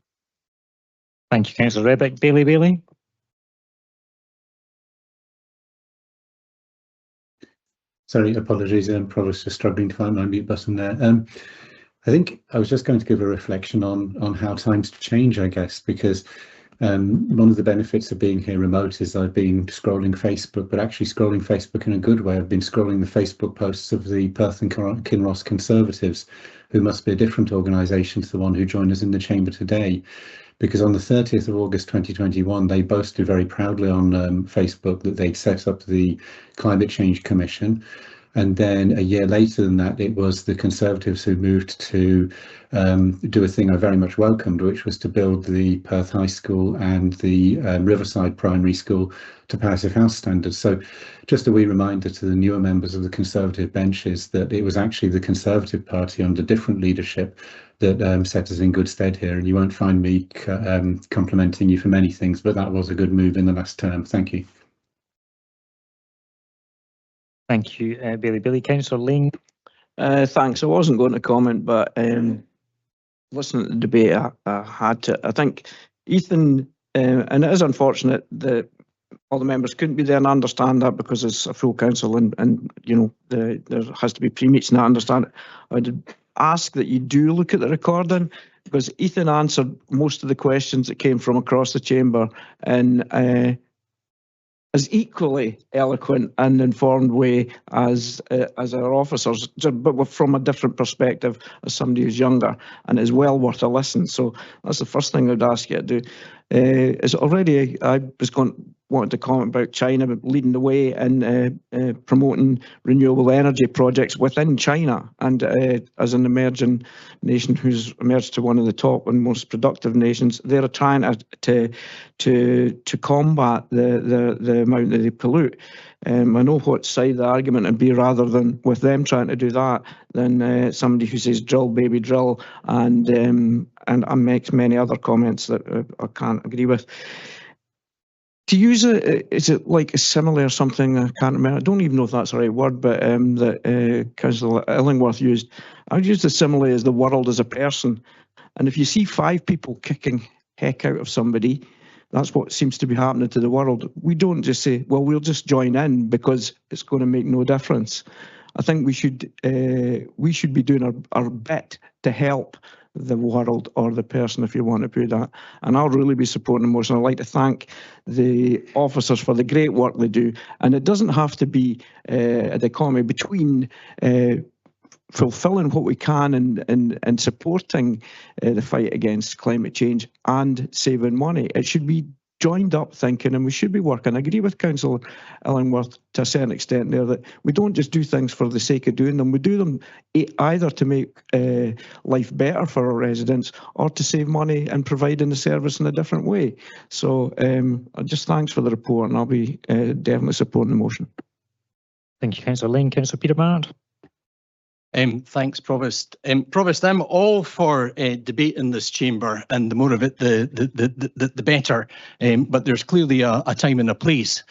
Thank you, Councillor Rebeck. Bailey. Sorry, apologies, Provost, just struggling to find my mute button there. I think I was just going to give a reflection on how times change, I guess, because one of the benefits of being here remote is I've been scrolling Facebook, but actually scrolling Facebook in a good way. I've been scrolling the Facebook posts of the Perth and Kinross Conservatives, who must be a different organisation to the one who joined us in the chamber today. Because on the 30th of August 2021, they boasted very proudly on Facebook that they'd set up the Climate Change Commission. And then a year later than that, it was the Conservatives who moved to do a thing I very much welcomed, which was to build the Perth High School and the Riverside Primary School to Passive House standards. So just a wee reminder to the newer members of the Conservative benches that it was actually the Conservative Party under different leadership that set us in good stead here. And you won't find me complimenting you for many things, but that was a good move in the last term. Thank you. Thank you, Bailey. Councillor Ling. Thanks. I wasn't going to comment, but listening to the debate, I had to. I think Ethan, and it is unfortunate that all the members couldn't be there, and I understand that because it's a full council and you know, there has to be pre-meets, and I understand it. I would ask that you do look at the recording, because Ethan answered most of the questions that came from across the chamber in as equally eloquent and informed way as our officers, but from a different perspective as somebody who's younger, and is well worth a listen. So that's the first thing I'd ask you to do. It's already, I was going wanted to comment about China leading the way in promoting renewable energy projects within China, and as an emerging nation who's emerged to one of the top and most productive nations, they're trying to combat the amount that they pollute. I know what side the argument would be, rather than with them trying to do that, than somebody who says drill baby drill, and makes many other comments that I can't agree with. To use is it like a simile or something? I can't remember. I don't even know if that's the right word, but that Councillor Illingworth used. I would use the simile as the world as a person. And if you see 5 people kicking heck out of somebody, that's what seems to be happening to the world. We don't just say, well, we'll just join in because it's going to make no difference. I think we should be doing our bit to help the world or the person, if you want to put that. And I'll really be supporting the motion. I'd like to thank the officers for the great work they do. And it doesn't have to be a dichotomy between fulfilling what we can and supporting the fight against climate change and saving money. It should be joined up thinking, and we should be working. I agree with Councillor Illingworth to a certain extent there, that we don't just do things for the sake of doing them. We do them either to make life better for our residents or to save money and providing the service in a different way. So just thanks for the report, and I'll be definitely supporting the motion. Thank you, Councillor Lane. Councillor Peter Barrett. Thanks, Provost. Provost, I'm all for debate in this chamber, and the more of it, the better. But there's clearly a time and a place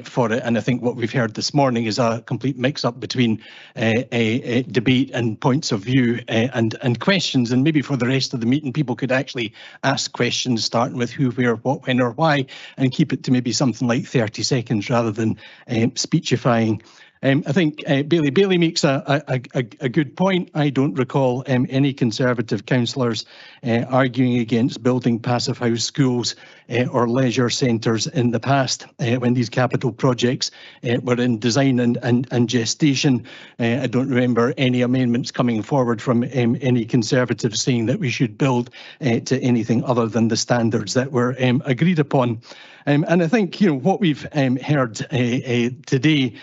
for it, and I think what we've heard this morning is a complete mix-up between a debate and points of view and questions. And maybe for the rest of the meeting, people could actually ask questions, starting with who, where, what, when, or why, and keep it to maybe something like 30 seconds rather than speechifying. I think Bailey makes a good point. I don't recall any Conservative councillors arguing against building passive house schools or leisure centres in the past when these capital projects were in design and gestation. I don't remember any amendments coming forward from any Conservatives saying that we should build to anything other than the standards that were agreed upon. And I think what we've heard today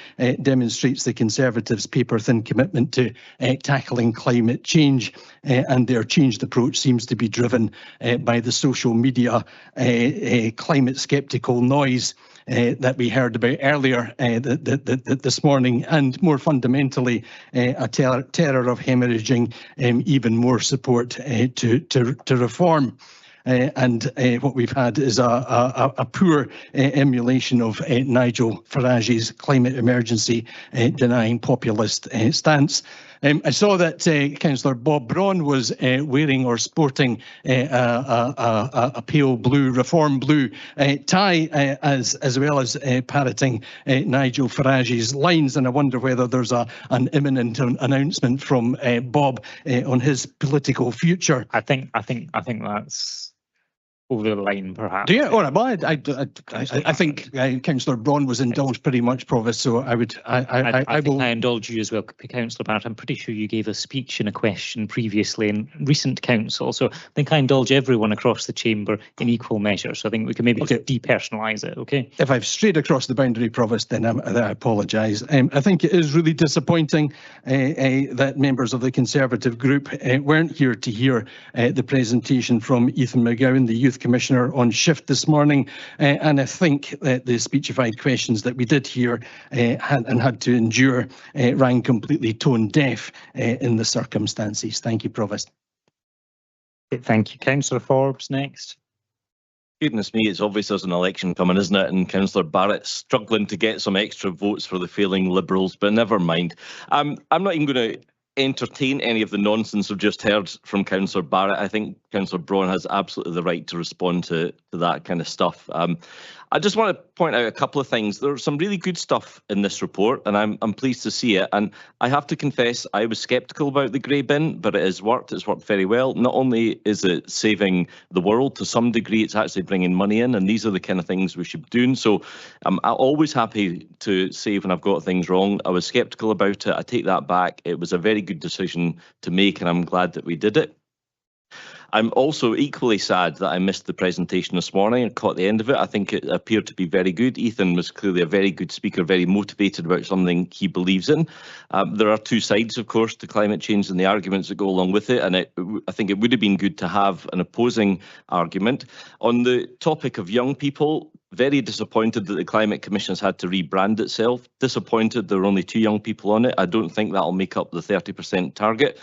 demonstrates the Conservatives' paper-thin commitment to tackling climate change, and their changed approach seems to be driven by the social media climate sceptical noise that we heard about earlier this morning, and more fundamentally a terror of hemorrhaging even more support to reform. And what we've had is a poor emulation of Nigel Farage's climate emergency denying populist stance. I saw that Councillor Bob Braun was wearing or sporting a pale blue, reform blue tie, as well as parroting Nigel Farage's lines, and I wonder whether there's an imminent announcement from Bob on his political future. I think that's over the line, perhaps. Do you? All right. Well, I think Councillor Braun was indulged pretty much, Provost. So I would. I will. I indulge you as well, Councillor Barrett. I'm pretty sure you gave a speech and a question previously in recent council, so I think I indulge everyone across the chamber in equal measure. So I think we can maybe depersonalise it. Okay. If I've strayed across the boundary, Provost, then I apologise. I think it is really disappointing that members of the Conservative group weren't here to hear the presentation from Ethan McGowan, the Youth Commissioner, on shift this morning, and I think that the speechified questions that we did hear had to endure rang completely tone deaf in the circumstances. Thank you, Provost. Thank you. Councillor Forbes next. Goodness me, it's obvious there's an election coming, isn't it? And Councillor Barrett struggling to get some extra votes for the failing Liberals, but never mind. I'm not even going to entertain any of the nonsense we've just heard from Councillor Barrett. I think Councillor Braun has absolutely the right to respond to that kind of stuff. I just want to point out a couple of things. There's some really good stuff in this report, and I'm pleased to see it. And I have to confess, I was sceptical about the grey bin, but it has worked. It's worked very well. Not only is it saving the world to some degree, it's actually bringing money in, and these are the kind of things we should be doing. So I'm always happy to say when I've got things wrong. I was sceptical about it. I take that back. It was a very good decision to make, and I'm glad that we did it. I'm also equally sad that I missed the presentation this morning and caught the end of it. I think it appeared to be very good. Ethan was clearly a very good speaker, very motivated about something he believes in. There are two sides, of course, to climate change and the arguments that go along with it. And I think it would have been good to have an opposing argument. On the topic of young people, very disappointed that the Climate Commission has had to rebrand itself. Disappointed there are only 2 young people on it. I don't think that'll make up the 30% target.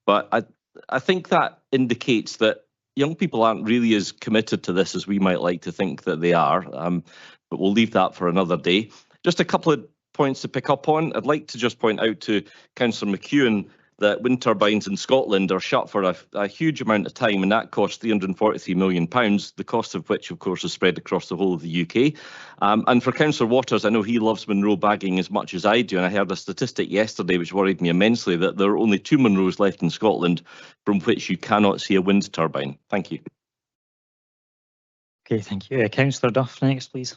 But I think that indicates that young people aren't really as committed to this as we might like to think that they are. But we'll leave that for another day. Just a couple of points to pick up on. I'd like to just point out to Councillor McEwen that wind turbines in Scotland are shut for a huge amount of time, and that costs £343 million, the cost of which, of course, is spread across the whole of the UK. And for Councillor Waters, I know he loves Monroe bagging as much as I do, and I heard a statistic yesterday which worried me immensely, that there are only 2 Monroes left in Scotland from which you cannot see a wind turbine. Thank you. Okay, thank you. Councillor Duff next, please.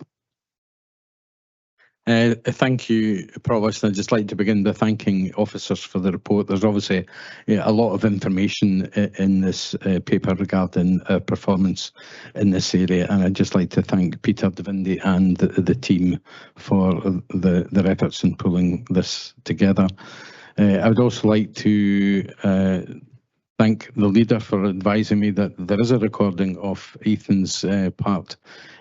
Thank you, Provost. I'd just like to begin by thanking officers for the report. There's obviously a lot of information in this paper regarding performance in this area, and I'd just like to thank Peter Devindi and the team for their efforts in pulling this together. I would also like to thank the leader for advising me that there is a recording of Ethan's part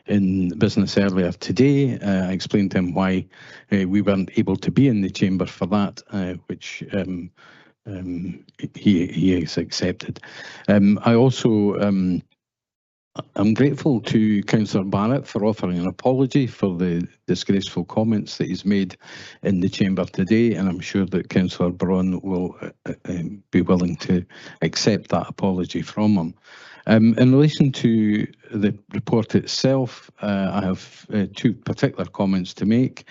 in business earlier today. I explained to him why we weren't able to be in the chamber for that, which he has accepted. I also I'm grateful to Councillor Barrett for offering an apology for the disgraceful comments that he's made in the chamber today, and I'm sure that Councillor Braun will be willing to accept that apology from him. In relation to the report itself, I have 2 particular comments to make.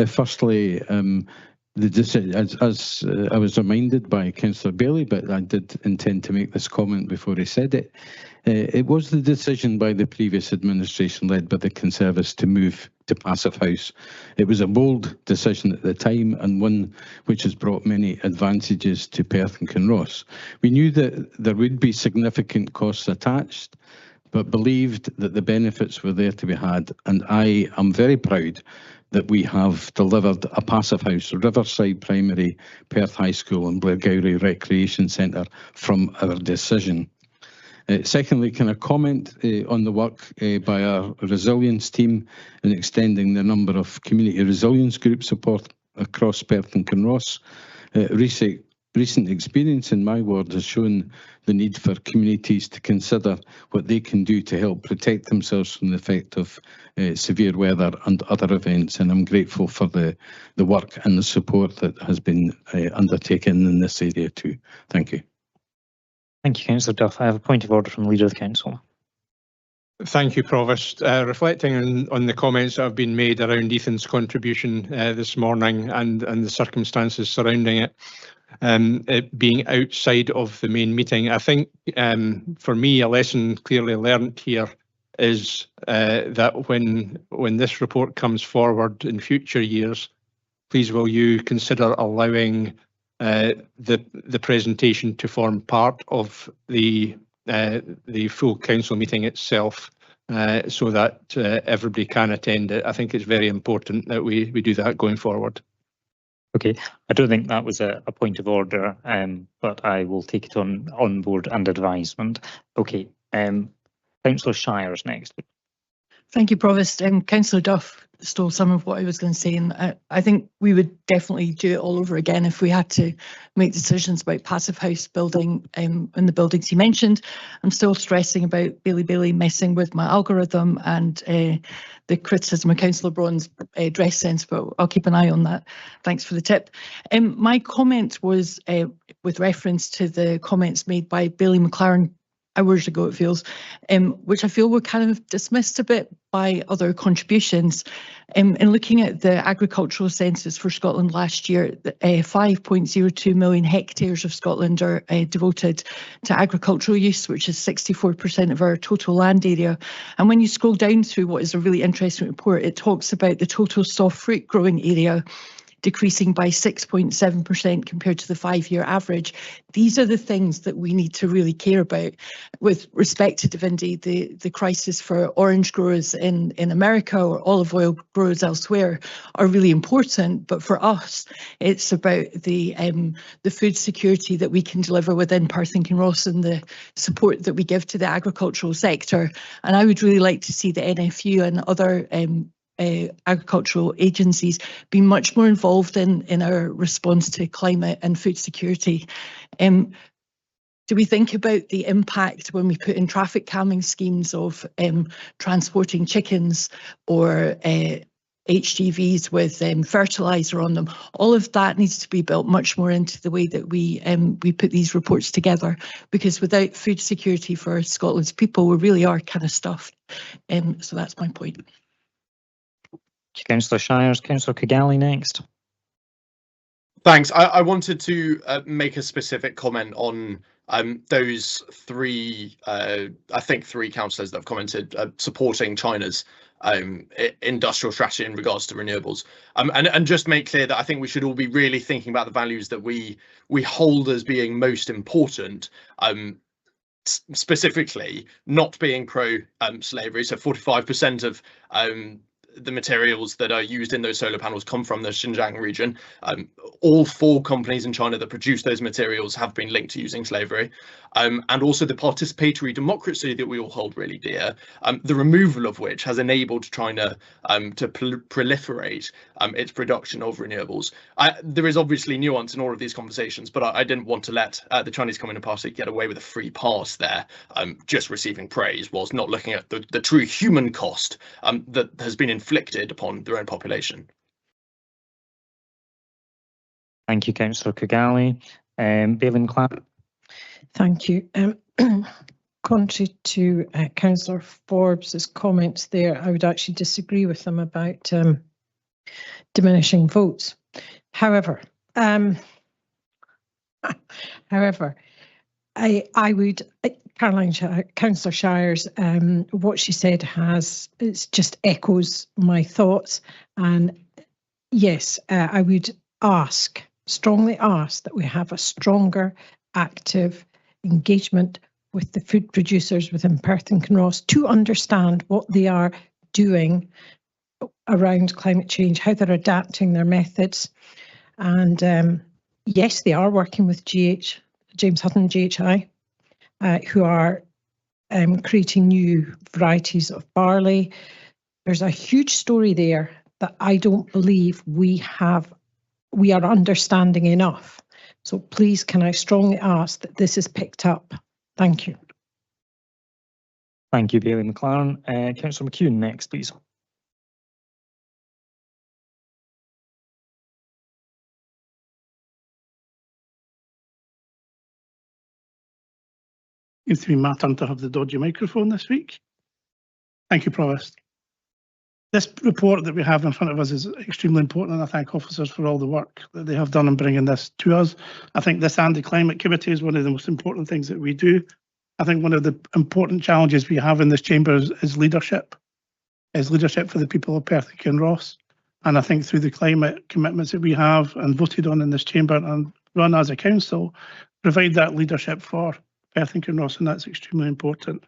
Firstly, as I was reminded by Councillor Bailey, but I did intend to make this comment before he said it, it was the decision by the previous administration led by the Conservatives to move to Passive House. It was a bold decision at the time, and one which has brought many advantages to Perth and Kinross. We knew that there would be significant costs attached, but believed that the benefits were there to be had, and I am very proud that we have delivered a Passive House, Riverside Primary, Perth High School and Blairgowrie Recreation Centre from our decision. Secondly, can I comment on the work by our resilience team in extending the number of community resilience group support across Perth and Kinross? Recent experience in my ward has shown the need for communities to consider what they can do to help protect themselves from the effect of severe weather and other events, and I'm grateful for the work and the support that has been undertaken in this area too. Thank you. Thank you, Councillor Duff. I have a point of order from the Leader of the Council. Thank you, Provost. Reflecting on the comments that have been made around Ethan's contribution this morning and the circumstances surrounding it, it being outside of the main meeting, I think for me a lesson clearly learnt here is that when this report comes forward in future years, please will you consider allowing the presentation to form part of the full council meeting itself, so that everybody can attend it. I think it's very important that we do that going forward. Okay, I don't think that was a point of order, but I will take it on board and advisement. Okay, Councillor Shires next. Thank you, Provost. Councillor Duff stole some of what I was going to say, and I think we would definitely do it all over again if we had to make decisions about Passive House building and the buildings he mentioned. I'm still stressing about Bailey messing with my algorithm and the criticism of Councillor Braun's dress sense, but I'll keep an eye on that. Thanks for the tip. My comment was with reference to the comments made by Bailey McLaren hours ago, it feels, which I feel were kind of dismissed a bit by other contributions. In looking at the agricultural census for Scotland last year, 5.02 million hectares of Scotland are devoted to agricultural use, which is 64% of our total land area. And when you scroll down through what is a really interesting report, it talks about the total soft fruit growing area decreasing by 6.7% compared to the 5-year average. These are the things that we need to really care about. With respect to Davinde, the crisis for orange growers in America or olive oil growers elsewhere are really important, but for us, it's about the food security that we can deliver within Perth and Kinross and the support that we give to the agricultural sector. And I would really like to see the NFU and other agricultural agencies be much more involved in our response to climate and food security. Do we think about the impact when we put in traffic calming schemes of transporting chickens or HGVs with fertiliser on them? All of that needs to be built much more into the way that we put these reports together, because without food security for Scotland's people, we really are kind of stuffed. So that's my point. Councillor Shires. Councillor Kigali next. Thanks. I wanted to make a specific comment on those three, I think three councillors that have commented supporting China's industrial strategy in regards to renewables, and just make clear that I think we should all be really thinking about the values that we hold as being most important. Specifically, not being pro slavery. So 45% of the materials that are used in those solar panels come from the Xinjiang region. All 4 companies in China that produce those materials have been linked to using slavery. And also the participatory democracy that we all hold really dear, the removal of which has enabled China to proliferate its production of renewables. There is obviously nuance in all of these conversations, but I didn't want to let the Chinese Communist Party get away with a free pass there, just receiving praise whilst not looking at the true human cost that has been inflicted upon their own population. Thank you, Councillor Kigali. Bailey McLaren. Thank you. Contrary to Councillor Forbes's comments there, I would actually disagree with them about diminishing votes. However, I would, Councillor Shires, what she said it just echoes my thoughts. And yes, I would strongly ask that we have a stronger, active engagement with the food producers within Perth and Kinross to understand what they are doing around climate change, how they're adapting their methods. And yes, they are working with James Hutton, GHI, who are creating new varieties of barley. There's a huge story there that I don't believe we are understanding enough. So please, can I strongly ask that this is picked up? Thank you. Thank you, Bailey McLaren. Councillor McEwen next, please. Seems to be my turn to have the dodgy microphone this week. Thank you, Provost. This report that we have in front of us is extremely important, and I thank officers for all the work that they have done in bringing this to us. I think this Anti-Climate Committee is one of the most important things that we do. I think one of the important challenges we have in this chamber is leadership for the people of Perth and Kinross. And I think through the climate commitments that we have and voted on in this chamber and run as a council, provide that leadership for Perth and Kinross, and that's extremely important.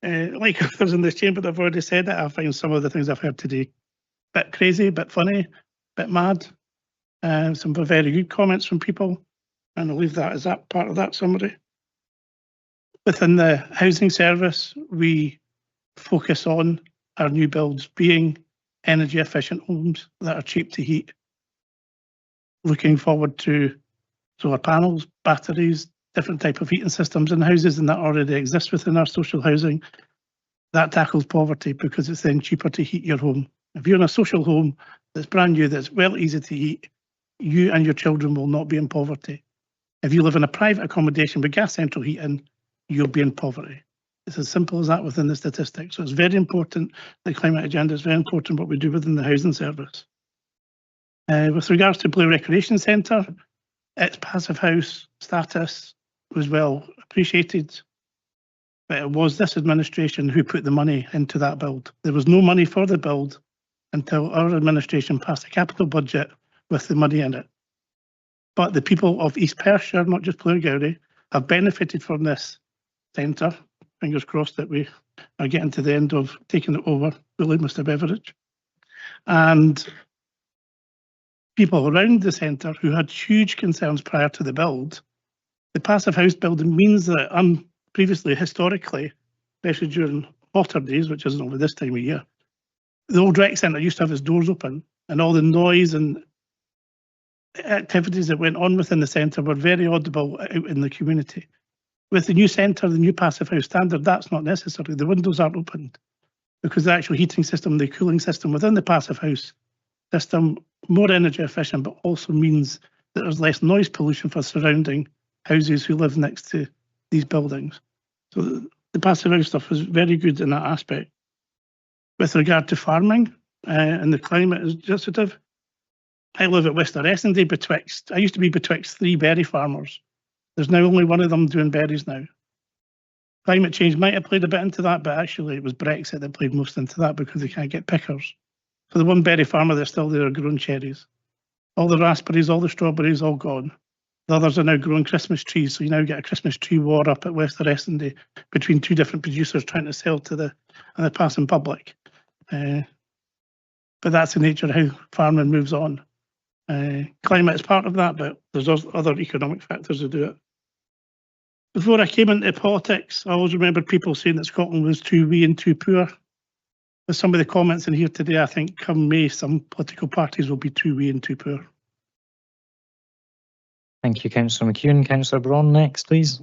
Like others in this chamber that have already said it, I find some of the things I've heard today a bit crazy, a bit funny, a bit mad. Some very good comments from people, and I'll leave that as that part of that summary. Within the housing service, we focus on our new builds being energy efficient homes that are cheap to heat. Looking forward to solar panels, batteries, different type of heating systems in houses, and that already exists within our social housing. That tackles poverty because it's then cheaper to heat your home. If you're in a social home that's brand new, that's well easy to heat, you and your children will not be in poverty. If you live in a private accommodation with gas central heating, you'll be in poverty. It's as simple as that within the statistics. So it's very important, the climate agenda is very important what we do within the housing service. With regards to Blue Recreation Centre, its passive house status was well appreciated, but it was this administration who put the money into that build. There was no money for the build until our administration passed a capital budget with the money in it. But the people of East Perthshire, not just Blairgowrie, have benefited from this centre. Fingers crossed that we are getting to the end of taking it over, really, Mr Beveridge. And people around the centre who had huge concerns prior to the build, the passive house building means that previously, historically, especially during hotter days, which isn't over this time of year, the old rec centre used to have its doors open, and all the noise and activities that went on within the centre were very audible out in the community. With the new centre, the new passive house standard, that's not necessary. The windows aren't opened because the actual heating system, the cooling system within the passive house system, more energy efficient, but also means that there's less noise pollution for surrounding houses who live next to these buildings. So the passive house stuff is very good in that aspect. With regard to farming and the climate adjustative, I live at Wester Essendon I used to be betwixt 3 berry farmers. There's now only one of them doing berries now. Climate change might have played a bit into that, but actually it was Brexit that played most into that because they can't get pickers. So the one berry farmer that's still there are growing cherries. All the raspberries, all the strawberries, all gone. The others are now growing Christmas trees, so you now get a Christmas tree war up at Wester Essendon between 2 different producers trying to sell to the passing public. But that's the nature of how farming moves on. Climate is part of that, but there's other economic factors that do it. Before I came into politics, I always remembered people saying that Scotland was too wee and too poor. With some of the comments in here today, I think come May, some political parties will be too wee and too poor. Thank you, Councillor McEwen. Councillor Braun next, please.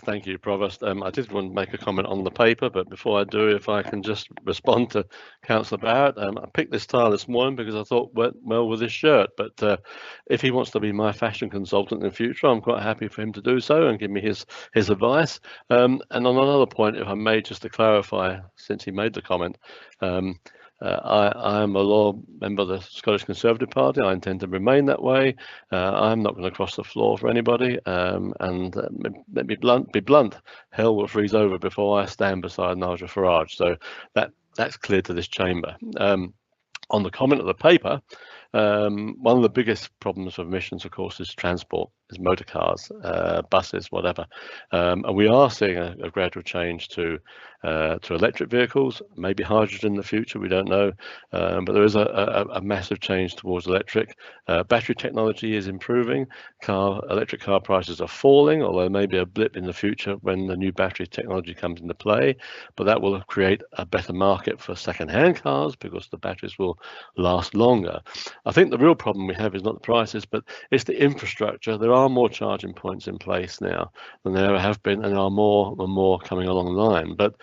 Thank you, Provost. I did want to make a comment on the paper, but before I do, if I can just respond to Councillor Barrett. I picked this tile this morning because I thought went well with this shirt, but if he wants to be my fashion consultant in the future, I'm quite happy for him to do so and give me his advice. And on another point, if I may, just to clarify, since he made the comment, I am a loyal member of the Scottish Conservative Party. I intend to remain that way. I'm not going to cross the floor for anybody. And let me be blunt. Hell will freeze over before I stand beside Nigel Farage. So that's clear to this chamber. On the comment of the paper, one of the biggest problems of emissions, of course, is transport, is motor cars, buses, whatever. And we are seeing a gradual change to electric vehicles, maybe hydrogen in the future, we don't know. But there is a massive change towards electric. Battery technology is improving. Electric car prices are falling, although there may be a blip in the future when the new battery technology comes into play. But that will create a better market for second-hand cars because the batteries will last longer. I think the real problem we have is not the prices, but it's the infrastructure. There are more charging points in place now than there ever have been, and there are more and more coming along the line. But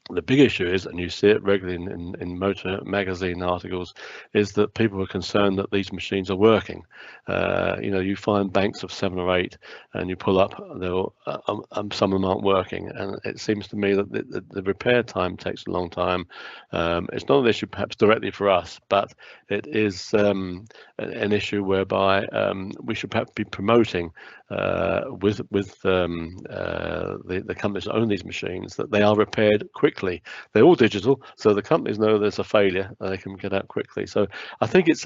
the big issue is, and you see it regularly in motor magazine articles, is that people are concerned that these machines are working. You find banks of 7 or 8 and you pull up, some of them aren't working. And it seems to me that the repair time takes a long time. It's not an issue perhaps directly for us, but it is an issue whereby we should perhaps be promoting with the companies that own these machines that they are repaired quickly. They're all digital, so the companies know there's a failure and they can get out quickly. So I think it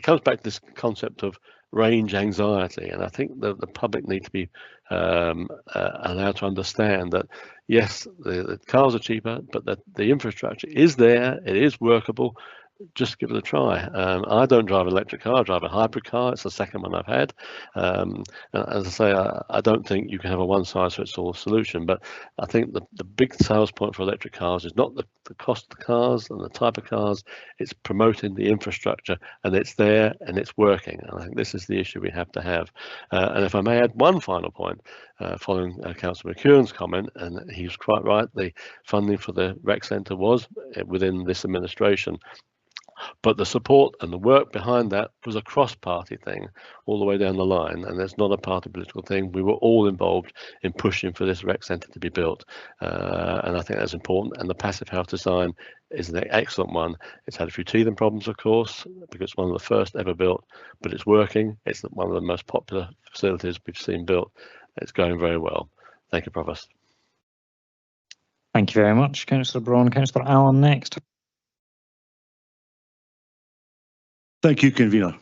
comes back to this concept of range anxiety, and I think the public need to be allowed to understand that yes, the cars are cheaper, but the infrastructure is there, it is workable. Just give it a try. I don't drive an electric car, I drive a hybrid car. It's the second one I've had. And as I say, I don't think you can have a one-size-fits-all solution, but I think the big sales point for electric cars is not the cost of the cars and the type of cars, it's promoting the infrastructure, and it's there and it's working. And I think this is the issue we have to have. And if I may add one final point, following Councillor McEwen's comment, and he was quite right, the funding for the rec centre was within this administration. But the support and the work behind that was a cross-party thing all the way down the line, and it's not a party political thing. We were all involved in pushing for this rec centre to be built, and I think that's important. And the passive house design is an excellent one. It's had a few teething problems, of course, because it's one of the first ever built, but it's working. It's one of the most popular facilities we've seen built. It's going very well. Thank you, Provost. Thank you very much, Councillor Braun. Councillor Allen next. Thank you, Convener.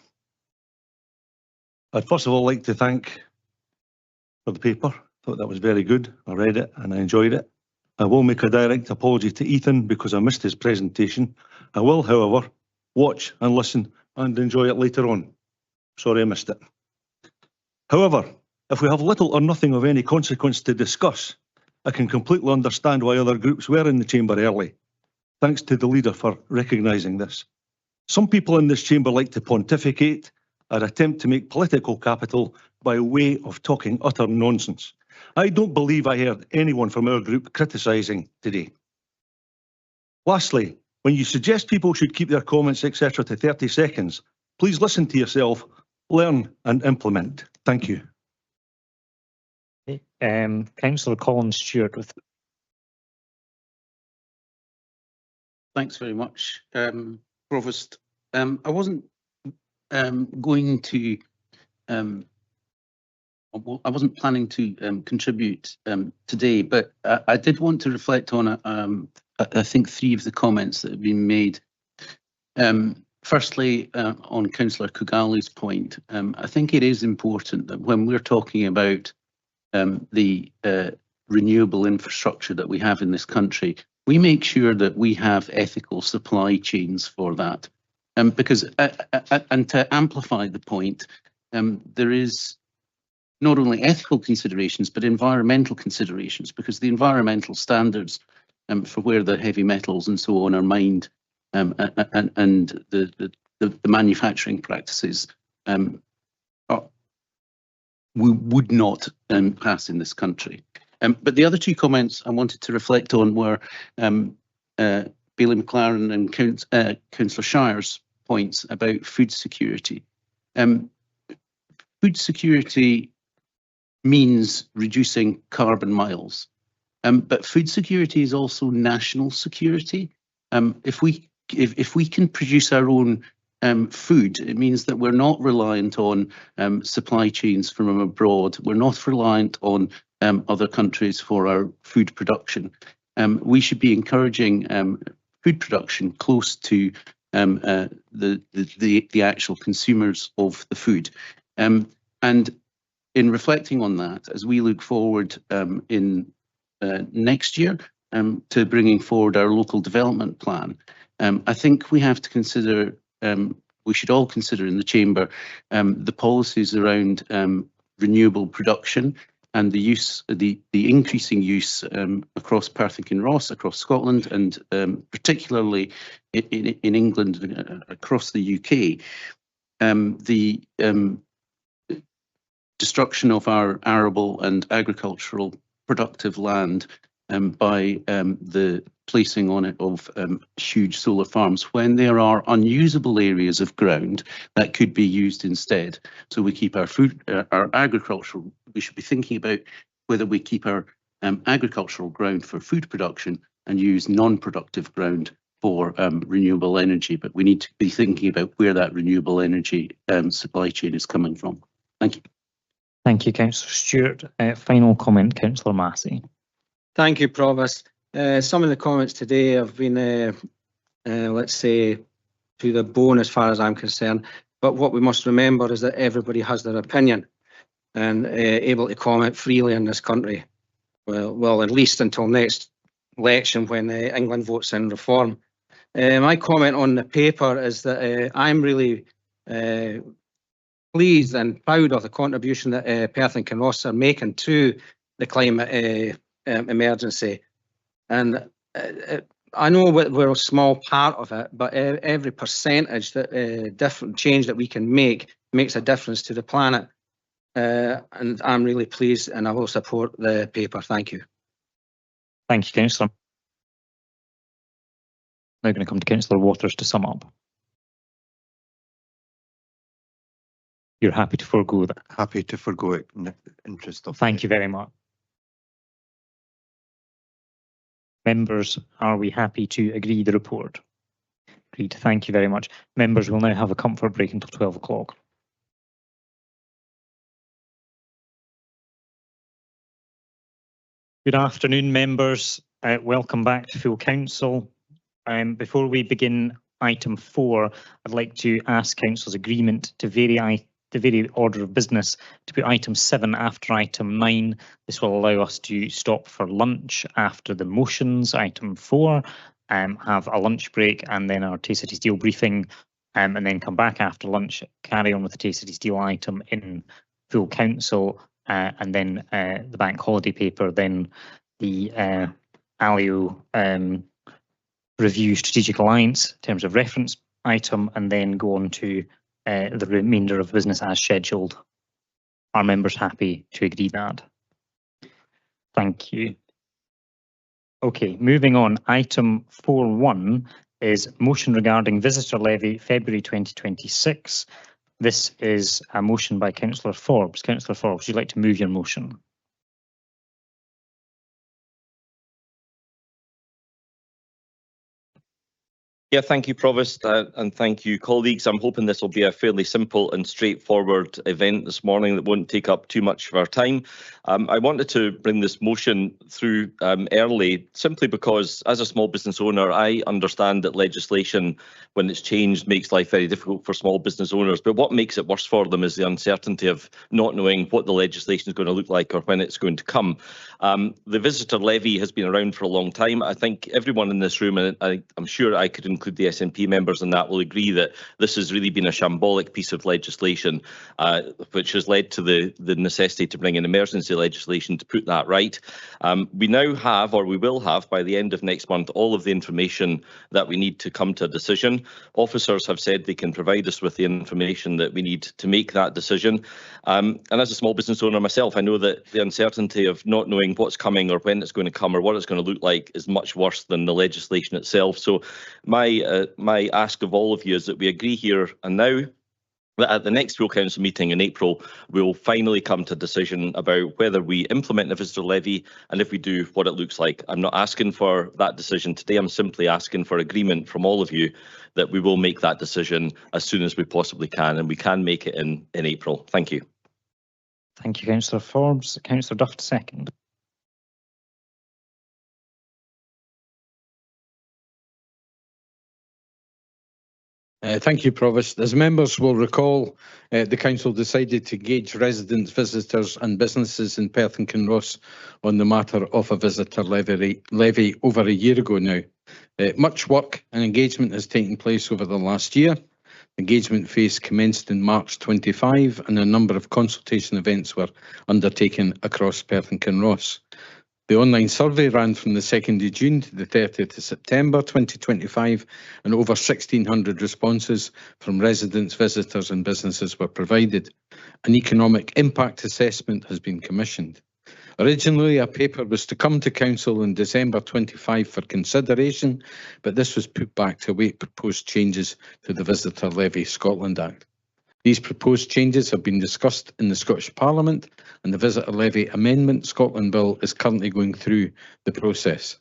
I'd first of all like to thank for the paper. Thought that was very good. I read it and I enjoyed it. I will make a direct apology to Ethan because I missed his presentation. I will, however, watch and listen and enjoy it later on. Sorry I missed it. However, if we have little or nothing of any consequence to discuss, I can completely understand why other groups were in the chamber early. Thanks to the leader for recognising this. Some people in this chamber like to pontificate or attempt to make political capital by way of talking utter nonsense. I don't believe I heard anyone from our group criticising today. Lastly, when you suggest people should keep their comments, etc. to 30 seconds, please listen to yourself, learn and implement. Thank you. Councillor Colin Stewart with. Thanks very much, Provost. I wasn't going to. I wasn't planning to contribute today, but I did want to reflect on I think 3 of the comments that have been made. Firstly, on Councillor Kugali's point, I think it is important that when we're talking about the renewable infrastructure that we have in this country, we make sure that we have ethical supply chains for that. Because, and to amplify the point, there is not only ethical considerations, but environmental considerations, because the environmental standards for where the heavy metals and so on are mined and the manufacturing practices we would not pass in this country. But the other 2 comments I wanted to reflect on were Bailey McLaren and Councillor Shire's points about food security. Food security means reducing carbon miles, but food security is also national security. If we can produce our own food, it means that we're not reliant on supply chains from abroad. We're not reliant on other countries for our food production. We should be encouraging food production close to the actual consumers of the food. And in reflecting on that, as we look forward in next year to bringing forward our local development plan, I think we have to consider, we should all consider in the chamber, the policies around renewable production and the use, the increasing use across Perth and Kinross, across Scotland, and particularly in England, across the UK. The destruction of our arable and agricultural productive land by the placing on it of huge solar farms when there are unusable areas of ground that could be used instead. So we keep our food, our agricultural, we should be thinking about whether we keep our agricultural ground for food production and use non-productive ground for renewable energy. But we need to be thinking about where that renewable energy supply chain is coming from. Thank you. Thank you, Councillor Stewart. Final comment, Councillor Massey. Thank you, Provost. Some of the comments today have been, let's say, to the bone as far as I'm concerned. But what we must remember is that everybody has their opinion and able to comment freely in this country. Well, at least until next election when England votes in reform. My comment on the paper is that I'm really pleased and proud of the contribution that Perth and Kinross are making to the climate emergency. And I know we're a small part of it, but every percentage that different change that we can make makes a difference to the planet. And I'm really pleased, and I will support the paper. Thank you. Thank you, Councillor. Now going to come to Councillor Waters to sum up. You're happy to forego that? Happy to forego it in the interest of... Thank you very much. Members, are we happy to agree the report? Agreed. Thank you very much. Members will now have a comfort break until 12 o'clock. Good afternoon, members. Welcome back to full council. Before we begin item 4, I'd like to ask council's agreement to vary the very order of business to put item 7 after item 9. This will allow us to stop for lunch after the motions, item 4, have a lunch break and then our Tay City Steel briefing, and then come back after lunch, carry on with the Tay City Steel item in full council, and then the bank holiday paper, then the ALIO review strategic alliance in terms of reference item, and then go on to the remainder of business as scheduled. Are members happy to agree that? Thank you. Okay, moving on. Item 4.1 is motion regarding visitor levy February 2026. This is a motion by Councillor Forbes. Councillor Forbes, would you like to move your motion? Yeah, thank you, Provost, and thank you, colleagues. I'm hoping this will be a fairly simple and straightforward event this morning that won't take up too much of our time. I wanted to bring this motion through early simply because, as a small business owner, I understand that legislation, when it's changed, makes life very difficult for small business owners. But what makes it worse for them is the uncertainty of not knowing what the legislation is going to look like or when it's going to come. The visitor levy has been around for a long time. I think everyone in this room, and I'm sure I could include the SNP members in that, will agree that this has really been a shambolic piece of legislation, which has led to the necessity to bring in emergency legislation to put that right. We now have, or we will have by the end of next month, all of the information that we need to come to a decision. Officers have said they can provide us with the information that we need to make that decision. And as a small business owner myself, I know that the uncertainty of not knowing what's coming or when it's going to come or what it's going to look like is much worse than the legislation itself. So my ask of all of you is that we agree here and now that at the next full council meeting in April, we'll finally come to a decision about whether we implement the visitor levy, and if we do, what it looks like. I'm not asking for that decision today. I'm simply asking for agreement from all of you that we will make that decision as soon as we possibly can, and we can make it in April. Thank you. Thank you, Councillor Forbes. Councillor Duff to second. Thank you, Provost. As members will recall, the council decided to engage residents, visitors and businesses in Perth and Kinross on the matter of a visitor levy over a year ago now. Much work and engagement has taken place over the last year. Engagement phase commenced in March 25 and a number of consultation events were undertaken across Perth and Kinross. The online survey ran from the 2nd of June to the 30th of September 2025, and over 1,600 responses from residents, visitors and businesses were provided. An economic impact assessment has been commissioned. Originally, a paper was to come to Council in December 25 for consideration, but this was put back to await proposed changes to the Visitor Levy Scotland Act. These proposed changes have been discussed in the Scottish Parliament, and the Visitor Levy Amendment Scotland Bill is currently going through the process.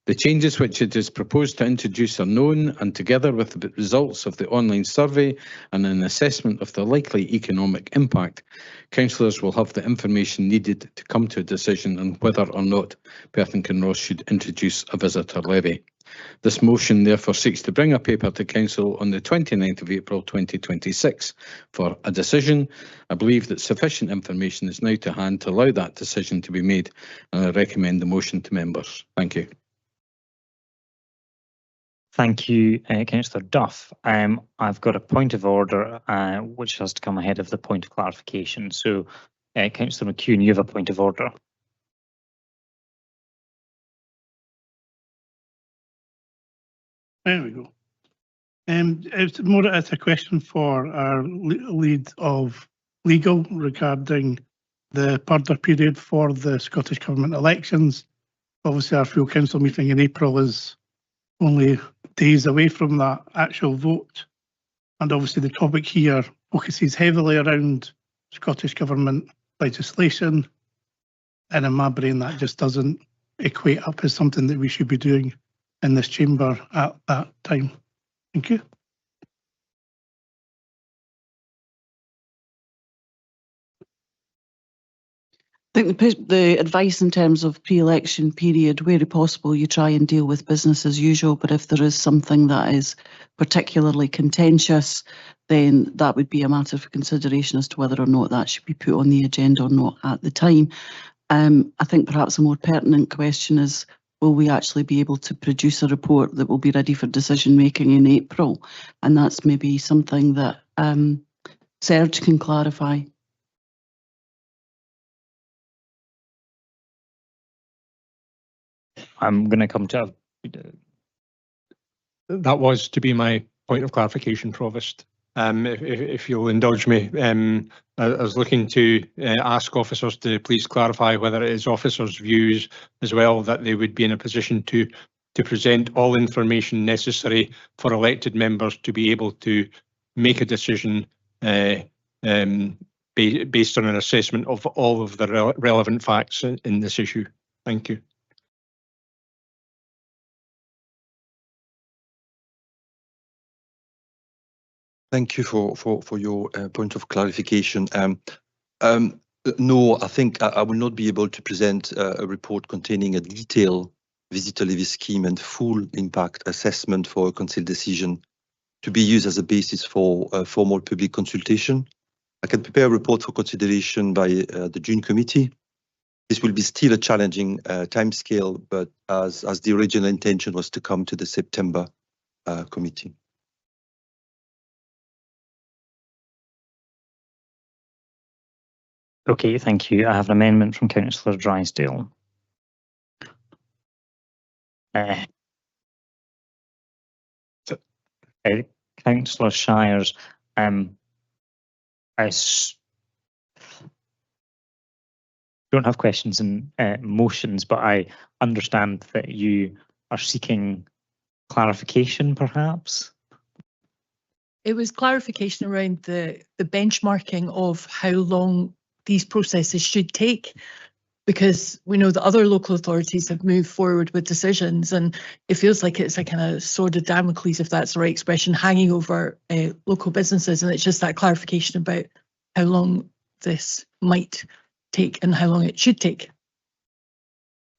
The changes which it is proposed to introduce are known, and together with the results of the online survey and an assessment of the likely economic impact, councillors will have the information needed to come to a decision on whether or not Perth and Kinross should introduce a visitor levy. This motion therefore seeks to bring a paper to Council on the 29th of April 2026 for a decision. I believe that sufficient information is now to hand to allow that decision to be made, and I recommend the motion to members. Thank you. Thank you, Councillor Duff. I've got a point of order which has to come ahead of the point of clarification. So, Councillor McEwen, you have a point of order. There we go. It's a question for our lead of legal regarding the purdah period for the Scottish Government elections. Obviously, our full council meeting in April is only days away from that actual vote. And obviously the topic here focuses heavily around Scottish Government legislation. And in my brain, that just doesn't equate up as something that we should be doing in this chamber at that time. Thank you. think the advice in terms of pre-election period, where possible, you try and deal with business as usual. But if there is something that is particularly contentious, then that would be a matter for consideration as to whether or not that should be put on the agenda or not at the time. I think perhaps a more pertinent question is, will we actually be able to produce a report that will be ready for decision making in April? And that's maybe something that Serge can clarify. I'm going to come to that was to be my point of clarification, Provost. If you'll indulge me, I was looking to ask officers to please clarify whether it is officers' views as well that they would be in a position to present all information necessary for elected members to be able to make a decision based on an assessment of all of the relevant facts in this issue. Thank you. Thank you for your point of clarification. No, I think I will not be able to present a report containing a detailed visitor levy scheme and full impact assessment for a council decision to be used as a basis for a formal public consultation. I can prepare a report for consideration by the June committee. This will be still a challenging timescale, but as the original intention was to come to the September committee. Okay, thank you. I have an amendment from Councillor Drysdale. Councillor Shires, I don't have questions and motions, but I understand that you are seeking clarification, perhaps? It was clarification around the benchmarking of how long these processes should take, because we know that other local authorities have moved forward with decisions, and it feels like it's a kind of sword of Damocles, if that's the right expression, hanging over local businesses, and it's just that clarification about how long this might take and how long it should take.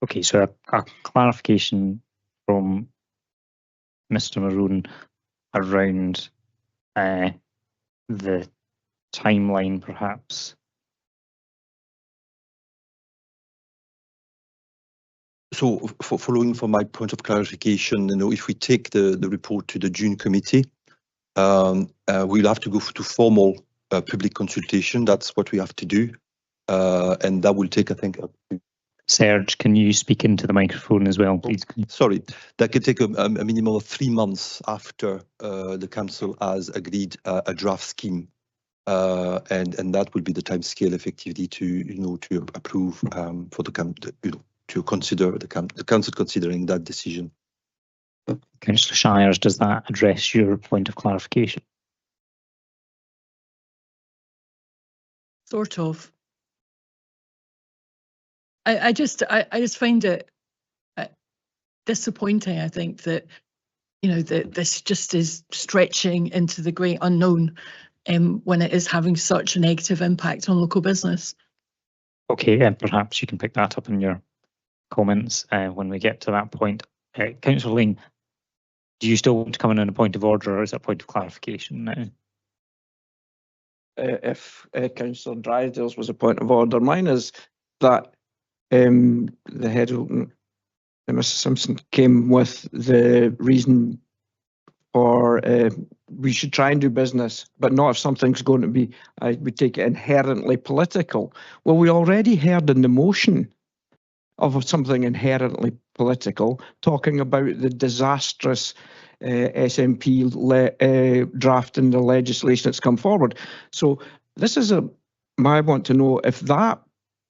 Okay, so a clarification from Mr. Maroon around the timeline, perhaps. So, following from my point of clarification, if we take the report to the June committee, we'll have to go to formal public consultation. That's what we have to do, and that will take, I think. Serge, can you speak into the microphone as well, please? Sorry, that could take a minimum of 3 months after the council has agreed a draft scheme, and that will be the time scale effectively to to approve for the to consider the council considering that decision. Councillor Shires, does that address your point of clarification? Sort of. I just find it disappointing. I think that that this just is stretching into the great unknown when it is having such a negative impact on local business. Okay, and perhaps you can pick that up in your comments when we get to that point. Councillor Ling, do you still want to come in on a point of order, or is it a point of clarification now? If Councillor Drysdale's was a point of order, mine is that the head of Mr. Simpson came with the reason for we should try and do business, but not if something's going to be, we take it inherently political. Well, we already heard in the motion of something inherently political, talking about the disastrous SNP drafting the legislation that's come forward. So this is I want to know if that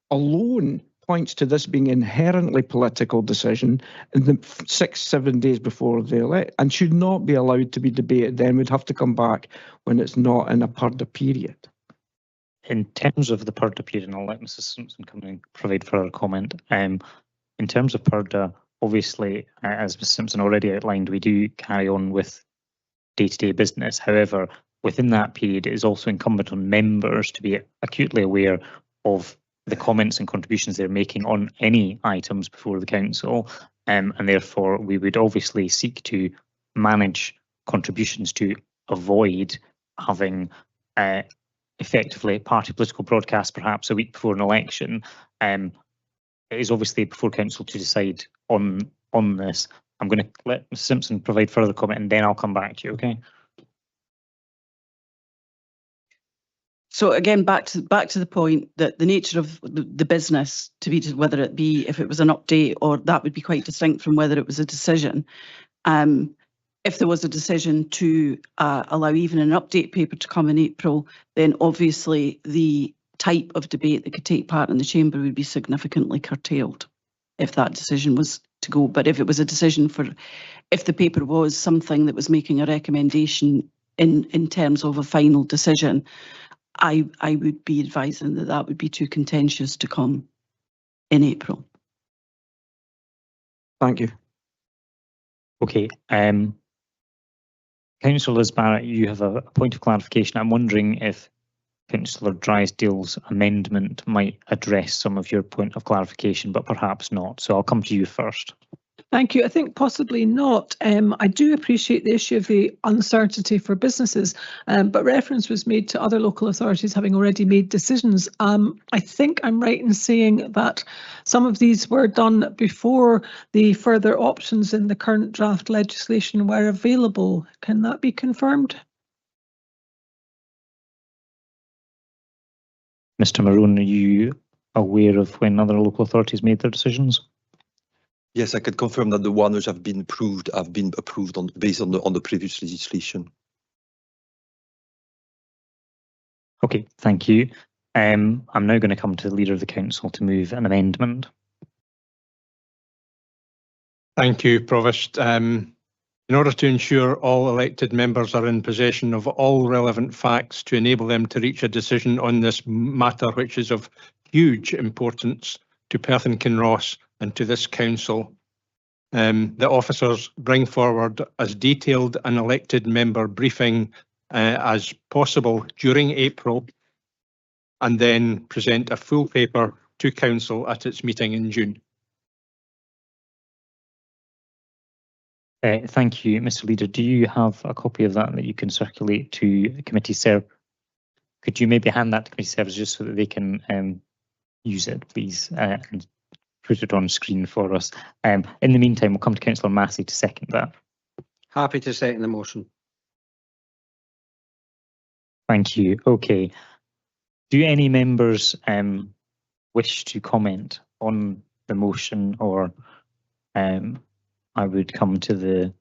alone points to this being inherently political decision in the 6-7 days before the election, and should not be allowed to be debated. Then we'd have to come back when it's not in a purdah period. In terms of the purdah period, and I'll let Mrs. Simpson come in and provide further comment. In terms of purdah, obviously, as Mrs. Simpson already outlined, we do carry on with day-to-day business. However, within that period, it is also incumbent on members to be acutely aware of the comments and contributions they're making on any items before the council, and therefore we would obviously seek to manage contributions to avoid having effectively party political broadcast perhaps a week before an election. It is obviously before council to decide on this. I'm going to let Ms Simpson provide further comment and then I'll come back to you, okay? So again, back to the point that the nature of the business, to be, whether it be if it was an update or that would be quite distinct from whether it was a decision. If there was a decision to allow even an update paper to come in April, then obviously the type of debate that could take part in the chamber would be significantly curtailed if that decision was to go. But if it was a decision if the paper was something that was making a recommendation in terms of a final decision, I would be advising that would be too contentious to come in April. Thank you. Okay. Councillor Liz Barrett, you have a point of clarification. I'm wondering if Councillor Drysdale's amendment might address some of your point of clarification, but perhaps not. So I'll come to you first. Thank you. I think possibly not. I do appreciate the issue of the uncertainty for businesses, but reference was made to other local authorities having already made decisions. I think I'm right in saying that some of these were done before the further options in the current draft legislation were available. Can that be confirmed? Mr. Maroon, are you aware of when other local authorities made their decisions? Yes, I can confirm that the ones which have been approved based on the previous legislation. Okay, thank you. I'm now going to come to the Leader of the Council to move an amendment. Thank you, Provost. In order to ensure all elected members are in possession of all relevant facts to enable them to reach a decision on this matter, which is of huge importance to Perth and Kinross and to this council, the officers bring forward as detailed an elected member briefing as possible during April, and then present a full paper to council at its meeting in June. Thank you, Mr. Leader. Do you have a copy of that you can circulate to committee service? Could you maybe hand that to committee service just so that they can use it, please, and put it on screen for us? In the meantime, we'll come to Councillor Massey to second that. Happy to second the motion. Thank you. Okay. Do any members wish to comment on the motion, or I would come to the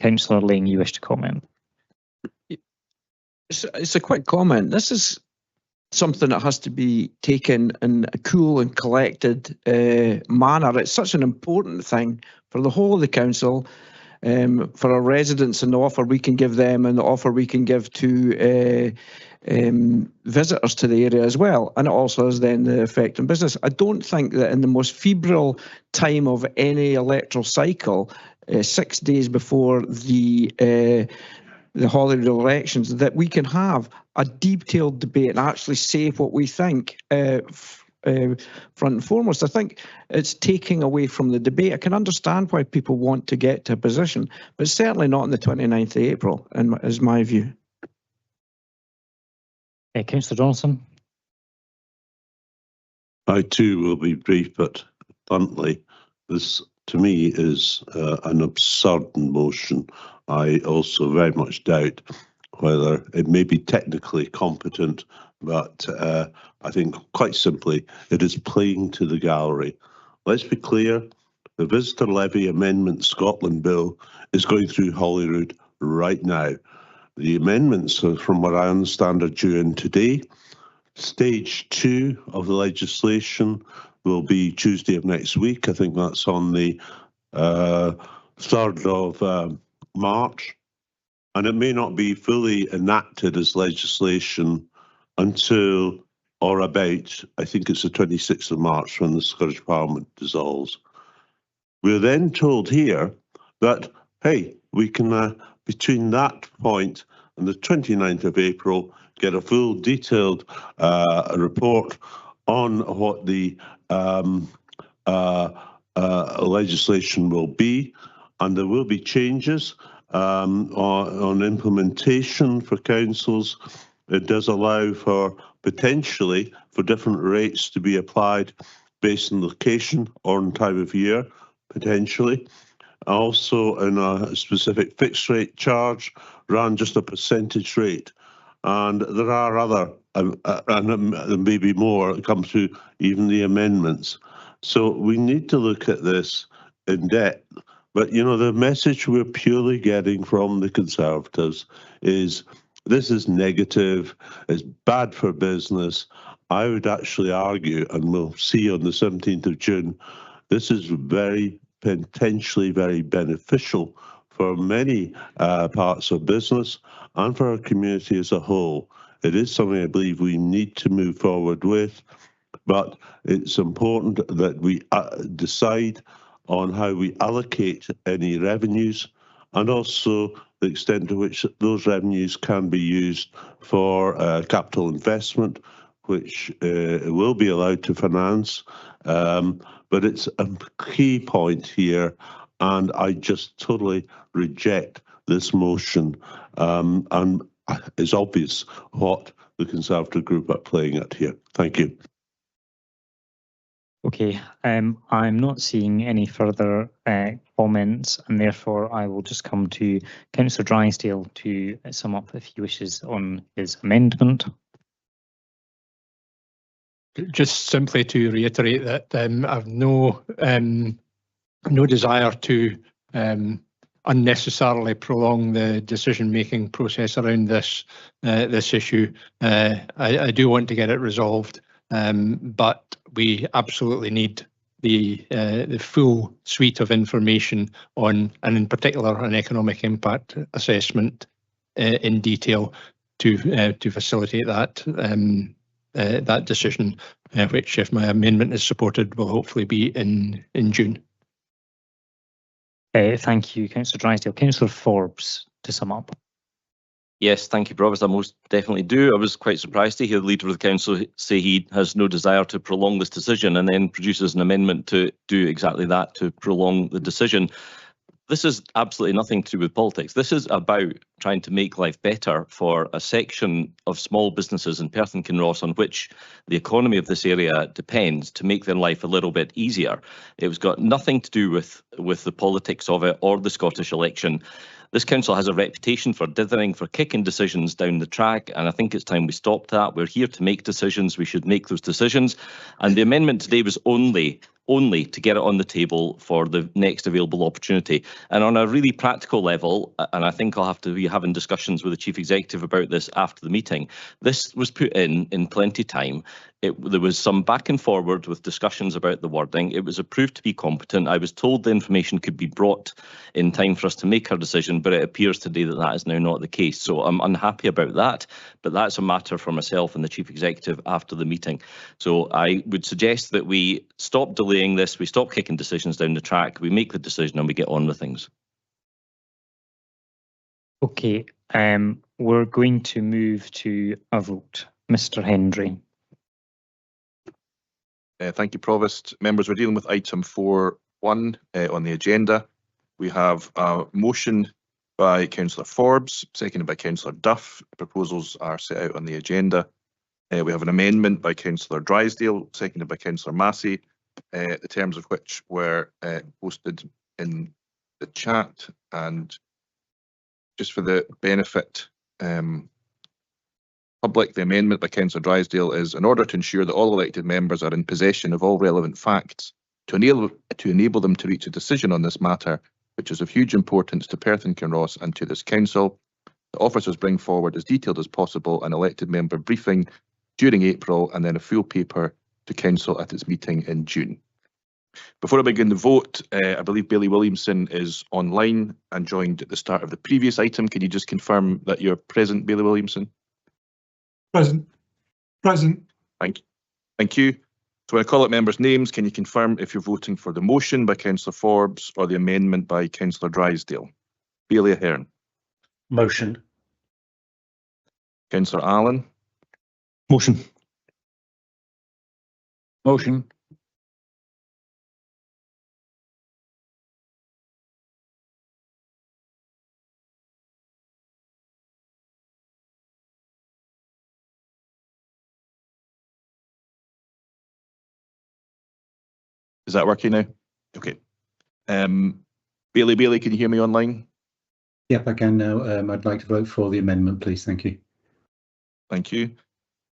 Councillor Lane, you wish to comment? It's a quick comment. This is something that has to be taken in a cool and collected manner. It's such an important thing for the whole of the council, for our residents, and the offer we can give them and the offer we can give to visitors to the area as well. And it also has then the effect on business. I don't think that in the most febrile time of any electoral cycle, 6 days before the Holyrood elections, that we can have a detailed debate and actually say what we think front and foremost. I think it's taking away from the debate. I can understand why people want to get to a position, but certainly not on the 29th of April, is my view. Councillor Johnson. I too will be brief, but bluntly, this to me is an absurd motion. I also very much doubt whether it may be technically competent, but I think quite simply it is playing to the gallery. Let's be clear, the Visitor Levy Amendment Scotland Bill is going through Holyrood right now. The amendments, from what I understand, are due in today. Stage 2 of the legislation will be Tuesday of next week. I think that's on the 3rd of March. And it may not be fully enacted as legislation until or about, I think it's the 26th of March, when the Scottish Parliament dissolves. We're then told here that, hey, we can, between that point on the 29th of April, get a full detailed report on what the legislation will be, and there will be changes on implementation for councils. It does allow for potentially for different rates to be applied based on location or on time of year, potentially. Also in a specific fixed rate charge rather just a percentage rate. And there are other, and maybe more, come through even the amendments. So we need to look at this in depth. But, you know, the message we're purely getting from the Conservatives is this is negative, it's bad for business. I would actually argue, and we'll see on the 17th of June, this is very potentially very beneficial for many parts of business and for our community as a whole. It is something I believe we need to move forward with, but it's important that we decide on how we allocate any revenues and also the extent to which those revenues can be used for capital investment, which will be allowed to finance. But it's a key point here, and I just totally reject this motion. And it's obvious what the Conservative group are playing at here. Thank you. Okay, I'm not seeing any further comments, and therefore I will just come to Councillor Drysdale to sum up if he wishes on his amendment. Just simply to reiterate that I have no desire to unnecessarily prolong the decision-making process around this issue. I do want to get it resolved, but we absolutely need the full suite of information on, and in particular, an economic impact assessment in detail to facilitate that that decision, which, if my amendment is supported, will hopefully be in June. Thank you, Councillor Drysdale. Councillor Forbes, to sum up. Yes, thank you, Provost. I most definitely do. I was quite surprised to hear the Leader of the Council say he has no desire to prolong this decision and then produces an amendment to do exactly that, to prolong the decision. This is absolutely nothing to do with politics. This is about trying to make life better for a section of small businesses in Perth and Kinross on which the economy of this area depends, to make their life a little bit easier. It was got nothing to do with the politics of it or the Scottish election. This council has a reputation for dithering, for kicking decisions down the track, and I think it's time we stopped that. We're here to make decisions. We should make those decisions. And the amendment today was only to get it on the table for the next available opportunity. And on a really practical level, and I think I'll have to be having discussions with the Chief Executive about this after the meeting, this was put in plenty time. There was some back and forward with discussions about the wording. It was approved to be competent. I was told the information could be brought in time for us to make our decision, but it appears today that that is now not the case. So I'm unhappy about that, but that's a matter for myself and the Chief Executive after the meeting. So I would suggest that we stop delaying this, we stop kicking decisions down the track, we make the decision and we get on with things. Okay, we're going to move to a vote. Mr. Hendry. Thank you, Provost. Members, we're dealing with item 4.1 on the agenda. We have a motion by Councillor Forbes, seconded by Councillor Duff. Proposals are set out on the agenda. We have an amendment by Councillor Drysdale, seconded by Councillor Massey, the terms of which were posted in the chat. And just for the benefit public, the amendment by Councillor Drysdale is, in order to ensure that all elected members are in possession of all relevant facts to enable them to reach a decision on this matter, which is of huge importance to Perth and Kinross and to this council, the officers bring forward as detailed as possible an elected member briefing during April and then a full paper to council at its meeting in June. Before I begin the vote, I believe Bailey Williamson is online and joined at the start of the previous item. Can you just confirm that you're present, Bailey Williamson? Present. Thank you. So when I call out members' names, can you confirm if you're voting for the motion by Councillor Forbes or the amendment by Councillor Drysdale? Bailey Ahern. Motion. Councillor Allen. Motion. Motion. Is that working now? Okay. Bailey, can you hear me online? Yep, I can now. I'd like to vote for the amendment, please. Thank you. Thank you.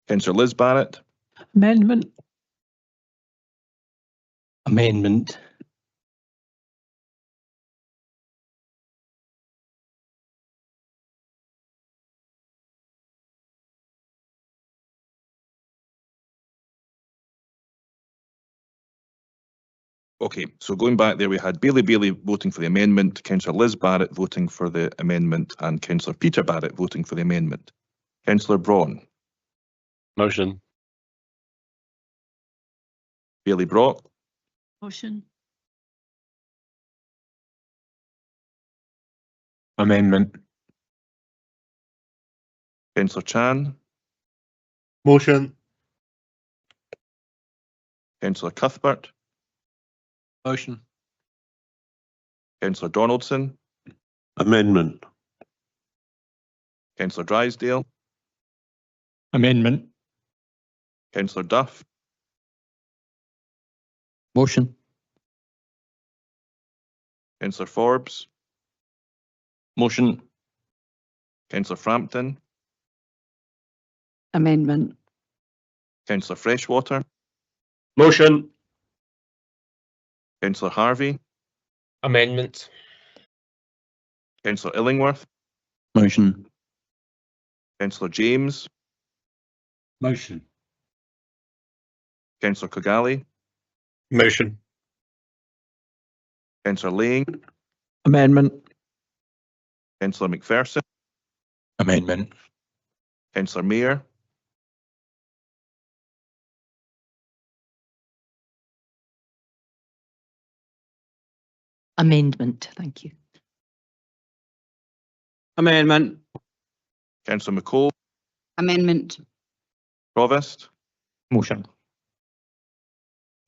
Councillor Liz Barrett. Amendment. Amendment. Okay, so going back there, we had Bailey voting for the amendment, Councillor Liz Barrett voting for the amendment, and Councillor Peter Barrett voting for the amendment. Councillor Braun. Motion. Bailey Brock. Motion. Amendment. Councillor Chan. Motion. Councillor Cuthbert. Motion. Councillor Donaldson. Amendment. Councillor Drysdale. Amendment. Councillor Duff. Motion. Councillor Forbes. Motion. Councillor Frampton. Amendment. Councillor Freshwater. Motion. Councillor Harvey. Amendment. Councillor Illingworth. Motion. Councillor James. Motion. Councillor Kogali. Motion. Councillor Lang. Amendment. Councillor McPherson. Amendment. Councillor Mayor. Amendment. Thank you. Amendment. Councillor McCall. Amendment. Provost. Motion.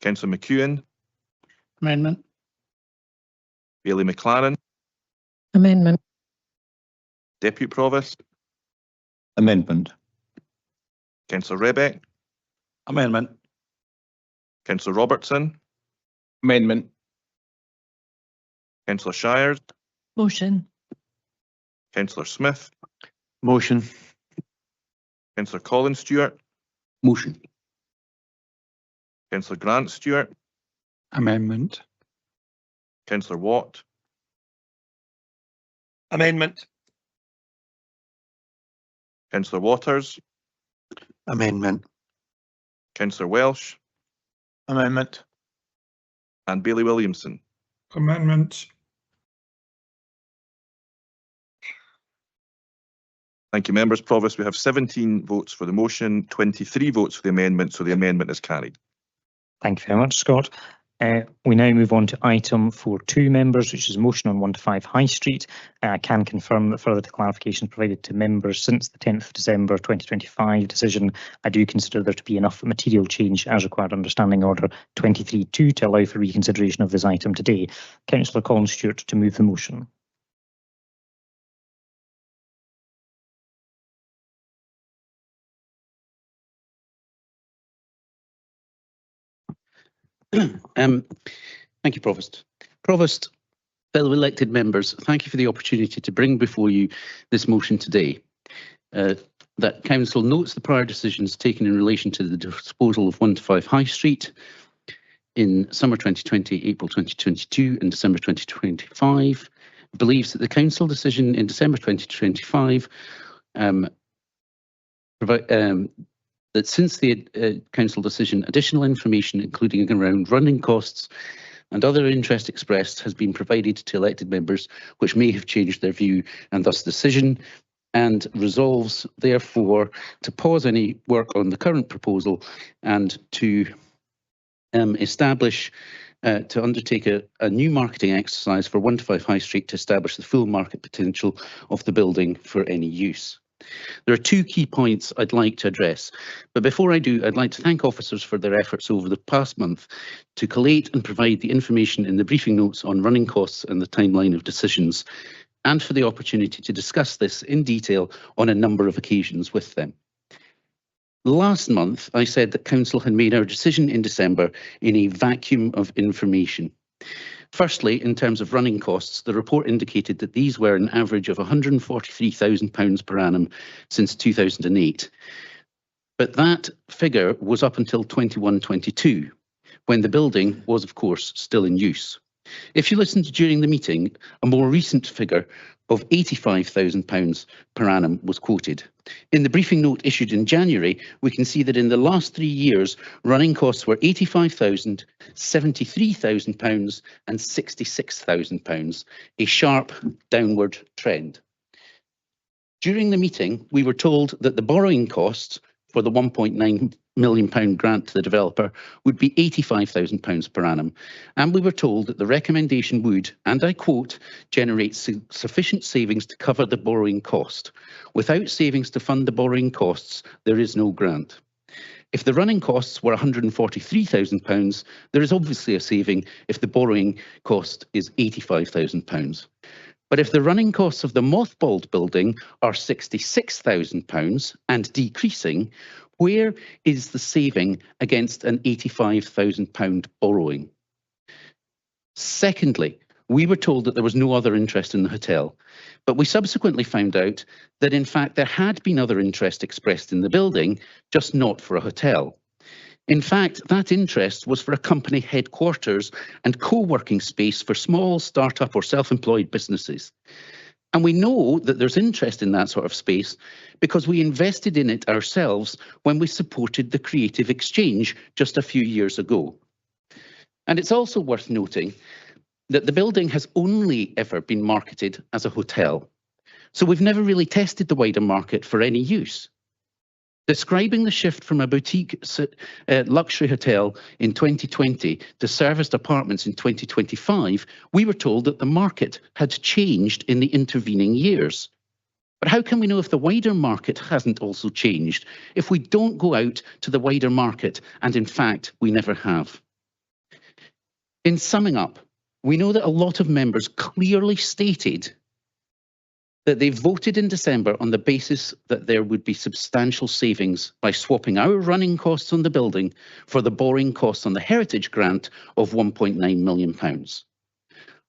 Councillor McEwen. Amendment. Bailey McLaren. Amendment. Deputy Provost. Amendment. Councillor Rebeck. Amendment. Councillor Robertson. Amendment. Councillor Shires. Motion. Councillor Smith. Motion. Councillor Colin Stewart. Motion. Councillor Grant Stewart. Amendment. Councillor Watt. Amendment. Councillor Waters. Amendment. Councillor Welsh. Amendment. And Bailey Williamson. Amendment. Thank you, members. Provost, we have 17 votes for the motion, 23 votes for the amendment, so the amendment is carried. Thank you very much, Scott. We now move on to item 4.2, members, which is motion on 1 to 5 High Street. I can confirm that further to clarifications provided to members since the 10th of December 2025 decision, I do consider there to be enough material change as required under Standing Order 23.2 to allow for reconsideration of this item today. Councillor Colin Stewart to move the motion. Thank you, Provost. Provost, fellow elected members, thank you for the opportunity to bring before you this motion today. That Council notes the prior decisions taken in relation to the disposal of 1 to 5 High Street in summer 2020, April 2022 and December 2025, believes that the Council decision in December 2025 that since the Council decision, additional information, including around running costs and other interest expressed, has been provided to elected members, which may have changed their view and thus decision, and resolves, therefore, to pause any work on the current proposal and to establish, to undertake a new marketing exercise for 1 to 5 High Street to establish the full market potential of the building for any use. There are two key points I'd like to address, but before I do, I'd like to thank officers for their efforts over the past month to collate and provide the information in the briefing notes on running costs and the timeline of decisions, and for the opportunity to discuss this in detail on a number of occasions with them. Last month, I said that Council had made our decision in December in a vacuum of information. Firstly, in terms of running costs, the report indicated that these were an average of £143,000 per annum since 2008. But that figure was up until 21-22, when the building was, of course, still in use. If you listened during the meeting, a more recent figure of £85,000 per annum was quoted. In the briefing note issued in January, we can see that in the last 3 years, running costs were £85,000, £73,000 and £66,000, a sharp downward trend. During the meeting, we were told that the borrowing costs for the £1.9 million grant to the developer would be £85,000 per annum. And we were told that the recommendation would, and I quote, generate sufficient savings to cover the borrowing cost. Without savings to fund the borrowing costs, there is no grant. If the running costs were £143,000, there is obviously a saving if the borrowing cost is £85,000. But if the running costs of the mothballed building are £66,000 and decreasing, where is the saving against an £85,000 borrowing? Secondly, we were told that there was no other interest in the hotel, but we subsequently found out that in fact there had been other interest expressed in the building, just not for a hotel. In fact, that interest was for a company headquarters and co-working space for small startup or self-employed businesses. And we know that there's interest in that sort of space because we invested in it ourselves when we supported the Creative Exchange just a few years ago. And it's also worth noting that the building has only ever been marketed as a hotel. So we've never really tested the wider market for any use. Describing the shift from a boutique luxury hotel in 2020 to serviced apartments in 2025, we were told that the market had changed in the intervening years. But how can we know if the wider market hasn't also changed if we don't go out to the wider market, and in fact, we never have? In summing up, we know that a lot of members clearly stated that they voted in December on the basis that there would be substantial savings by swapping our running costs on the building for the borrowing costs on the heritage grant of £1.9 million.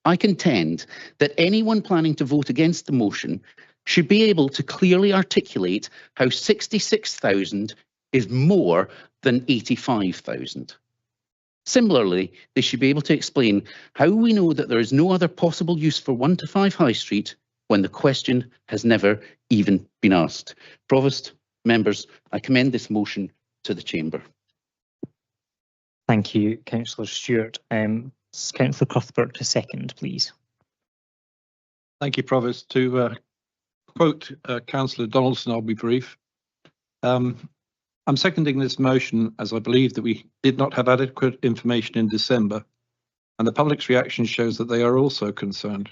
I contend that anyone planning to vote against the motion should be able to clearly articulate how 66,000 is more than 85,000. Similarly, they should be able to explain how we know that there is no other possible use for 1 to 5 High Street when the question has never even been asked. Provost, members, I commend this motion to the Chamber. Thank you, Councillor Stewart. Councillor Cuthbert to second, please. Thank you, Provost. To quote Councillor Donaldson, I'll be brief. I'm seconding this motion as I believe that we did not have adequate information in December, and the public's reaction shows that they are also concerned.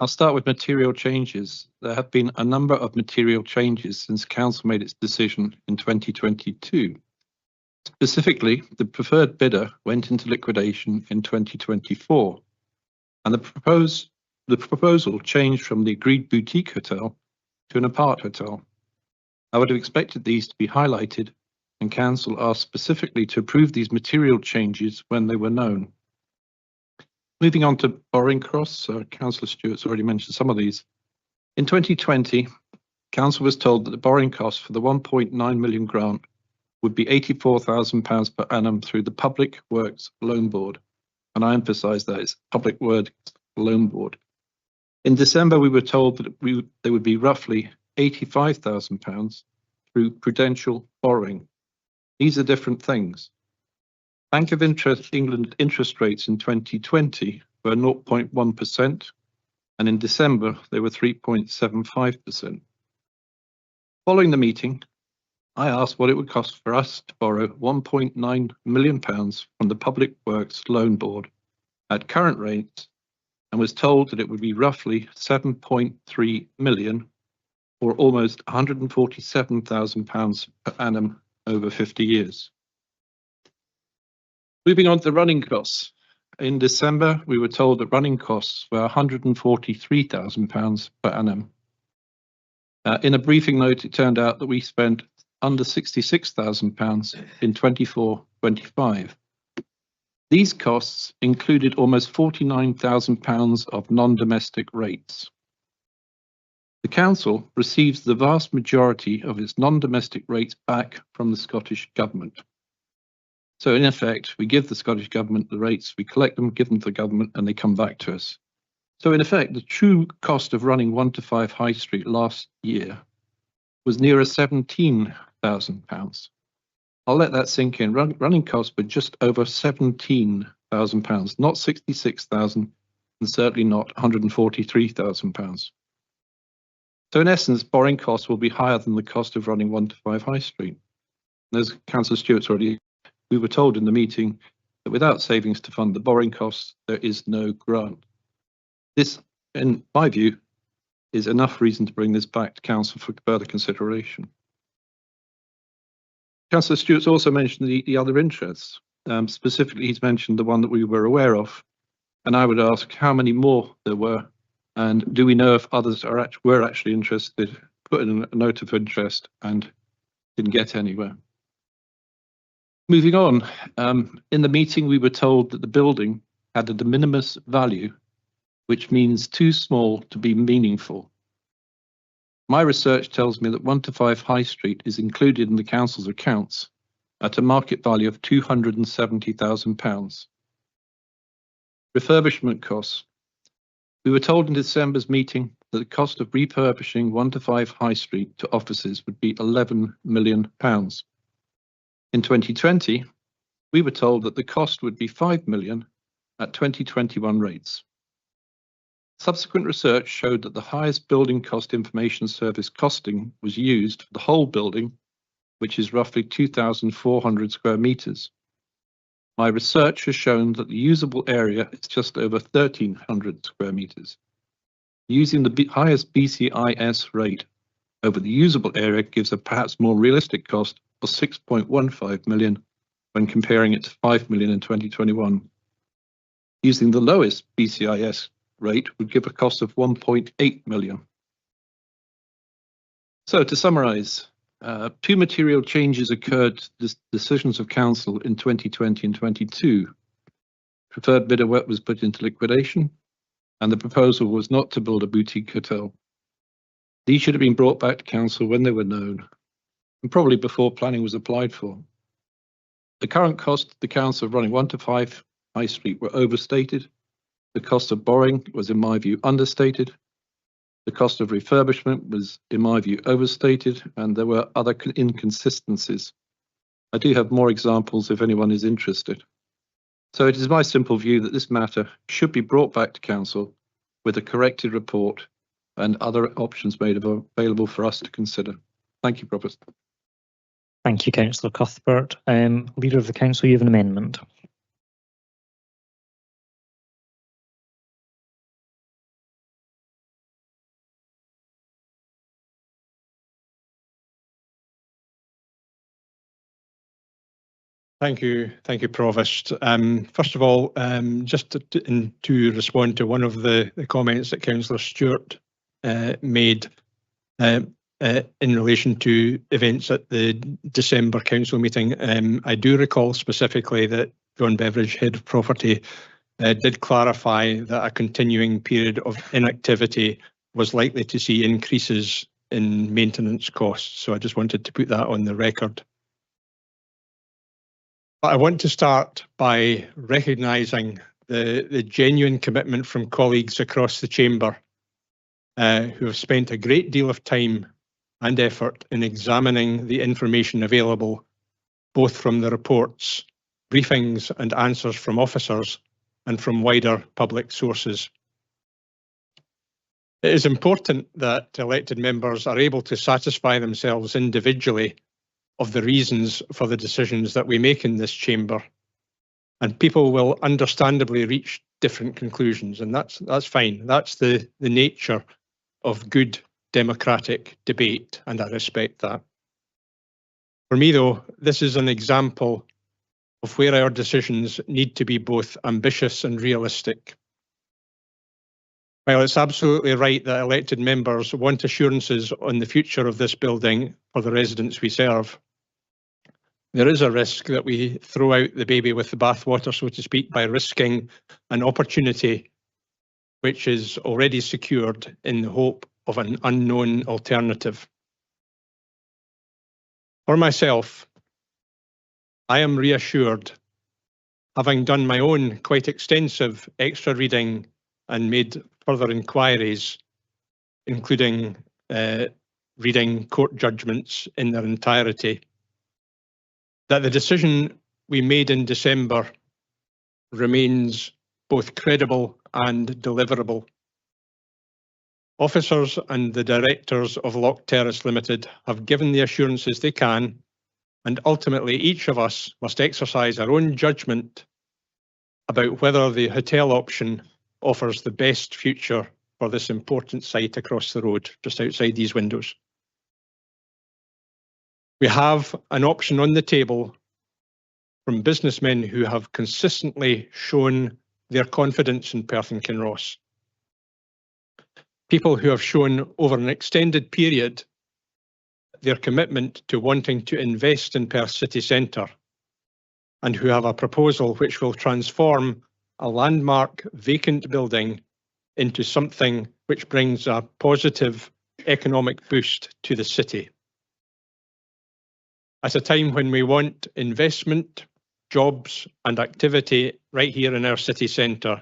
I'll start with material changes. There have been a number of material changes since Council made its decision in 2022. Specifically, the preferred bidder went into liquidation in 2024, and the proposal changed from the agreed boutique hotel to an apart hotel. I would have expected these to be highlighted, and Council asked specifically to approve these material changes when they were known. Moving on to borrowing costs, Councillor Stewart's already mentioned some of these. In 2020, Council was told that the borrowing costs for the £1.9 million grant would be £84,000 per annum through the Public Works Loan Board, and I emphasise that it's Public Works Loan Board. In December, we were told that there would be roughly £85,000 through prudential borrowing. These are different things. Bank of England interest rates in 2020 were 0.1%, and in December they were 3.75%. Following the meeting, I asked what it would cost for us to borrow £1.9 million from the Public Works Loan Board at current rates, and was told that it would be roughly £7.3 million or almost £147,000 per annum over 50 years. Moving on to running costs. In December, we were told that running costs were £143,000 per annum. In a briefing note, it turned out that we spent under £66,000 in 24-25. These costs included almost £49,000 of non-domestic rates. The Council receives the vast majority of its non-domestic rates back from the Scottish Government. So in effect, we give the Scottish Government the rates, we collect them, give them to the Government, and they come back to us. So in effect, the true cost of running 1 to 5 High Street last year was nearer £17,000. I'll let that sink in. Running costs were just over £17,000, not £66,000, and certainly not £143,000. So in essence, borrowing costs will be higher than the cost of running 1 to 5 High Street. And as Councillor Stewart's already, we were told in the meeting that without savings to fund the borrowing costs, there is no grant. This, in my view, is enough reason to bring this back to Council for further consideration. Councillor Stewart's also mentioned the other interests. Specifically, he's mentioned the one that we were aware of. And I would ask how many more there were, and do we know if others were actually interested, put in a note of interest and didn't get anywhere. Moving on, in the meeting we were told that the building had a de minimis value, which means too small to be meaningful. My research tells me that 1 to 5 High Street is included in the Council's accounts at a market value of £270,000. Refurbishment costs. We were told in December's meeting that the cost of refurbishing 1 to 5 High Street to offices would be £11 million. In 2020, we were told that the cost would be £5 million at 2021 rates. Subsequent research showed that the highest building cost information service costing was used for the whole building, which is roughly 2,400 square metres. My research has shown that the usable area is just over 1,300 square metres. Using the highest BCIS rate over the usable area gives a perhaps more realistic cost of 6.15 million when comparing it to 5 million in 2021. Using the lowest BCIS rate would give a cost of 1.8 million. So to summarise, 2 material changes occurred to the decisions of Council in 2020 and 22. Preferred bidder work was put into liquidation, and the proposal was not to build a boutique hotel. These should have been brought back to Council when they were known, and probably before planning was applied for. The current cost of the Council of running 1 to 5 High Street were overstated. The cost of borrowing was, in my view, understated. The cost of refurbishment was, in my view, overstated, and there were other inconsistencies. I do have more examples if anyone is interested. So it is my simple view that this matter should be brought back to Council with a corrected report and other options made available for us to consider. Thank you, Provost. Thank you, Councillor Cuthbert. Leader of the Council, you have an amendment. Thank you, Provost. First of all, just to respond to one of the comments that Councillor Stewart made in relation to events at the December Council meeting, I do recall specifically that John Beveridge, Head of Property, did clarify that a continuing period of inactivity was likely to see increases in maintenance costs. So I just wanted to put that on the record. But I want to start by recognising the genuine commitment from colleagues across the Chamber who have spent a great deal of time and effort in examining the information available, both from the reports, briefings and answers from officers and from wider public sources. It is important that elected members are able to satisfy themselves individually of the reasons for the decisions that we make in this chamber, and people will understandably reach different conclusions, and that's fine. That's the nature of good democratic debate, and I respect that. For me, though, this is an example of where our decisions need to be both ambitious and realistic. While it's absolutely right that elected members want assurances on the future of this building for the residents we serve, there is a risk that we throw out the baby with the bathwater, so to speak, by risking an opportunity which is already secured in the hope of an unknown alternative. For myself, I am reassured, having done my own quite extensive extra reading and made further inquiries, including reading court judgments in their entirety, that the decision we made in December remains both credible and deliverable. Officers and the directors of Loch Terrace Limited have given the assurances they can, and ultimately each of us must exercise our own judgment about whether the hotel option offers the best future for this important site across the road, just outside these windows. We have an option on the table from businessmen who have consistently shown their confidence in Perth and Kinross. People who have shown over an extended period their commitment to wanting to invest in Perth city centre, and who have a proposal which will transform a landmark vacant building into something which brings a positive economic boost to the city. At a time when we want investment, jobs and activity right here in our city centre,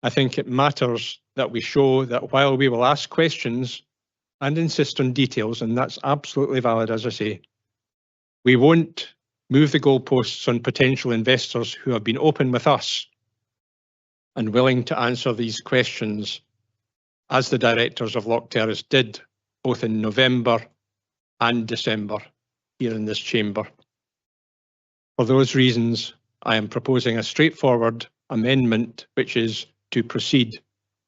I think it matters that we show that while we will ask questions and insist on details, and that's absolutely valid, as I say, we won't move the goalposts on potential investors who have been open with us and willing to answer these questions, as the directors of Loch Terrace did both in November and December here in this chamber. For those reasons, I am proposing a straightforward amendment, which is to proceed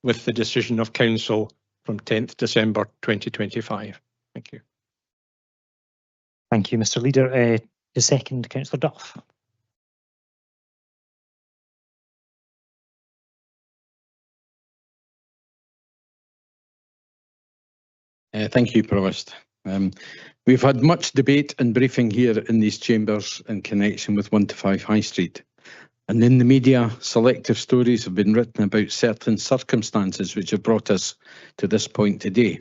with the decision of Council from 10th December 2025. Thank you. Thank you, Mr. Leader. The second, Councillor Duff. Thank you, Provost. We've had much debate and briefing here in these chambers in connection with 1 to 5 High Street. And in the media, selective stories have been written about certain circumstances which have brought us to this point today.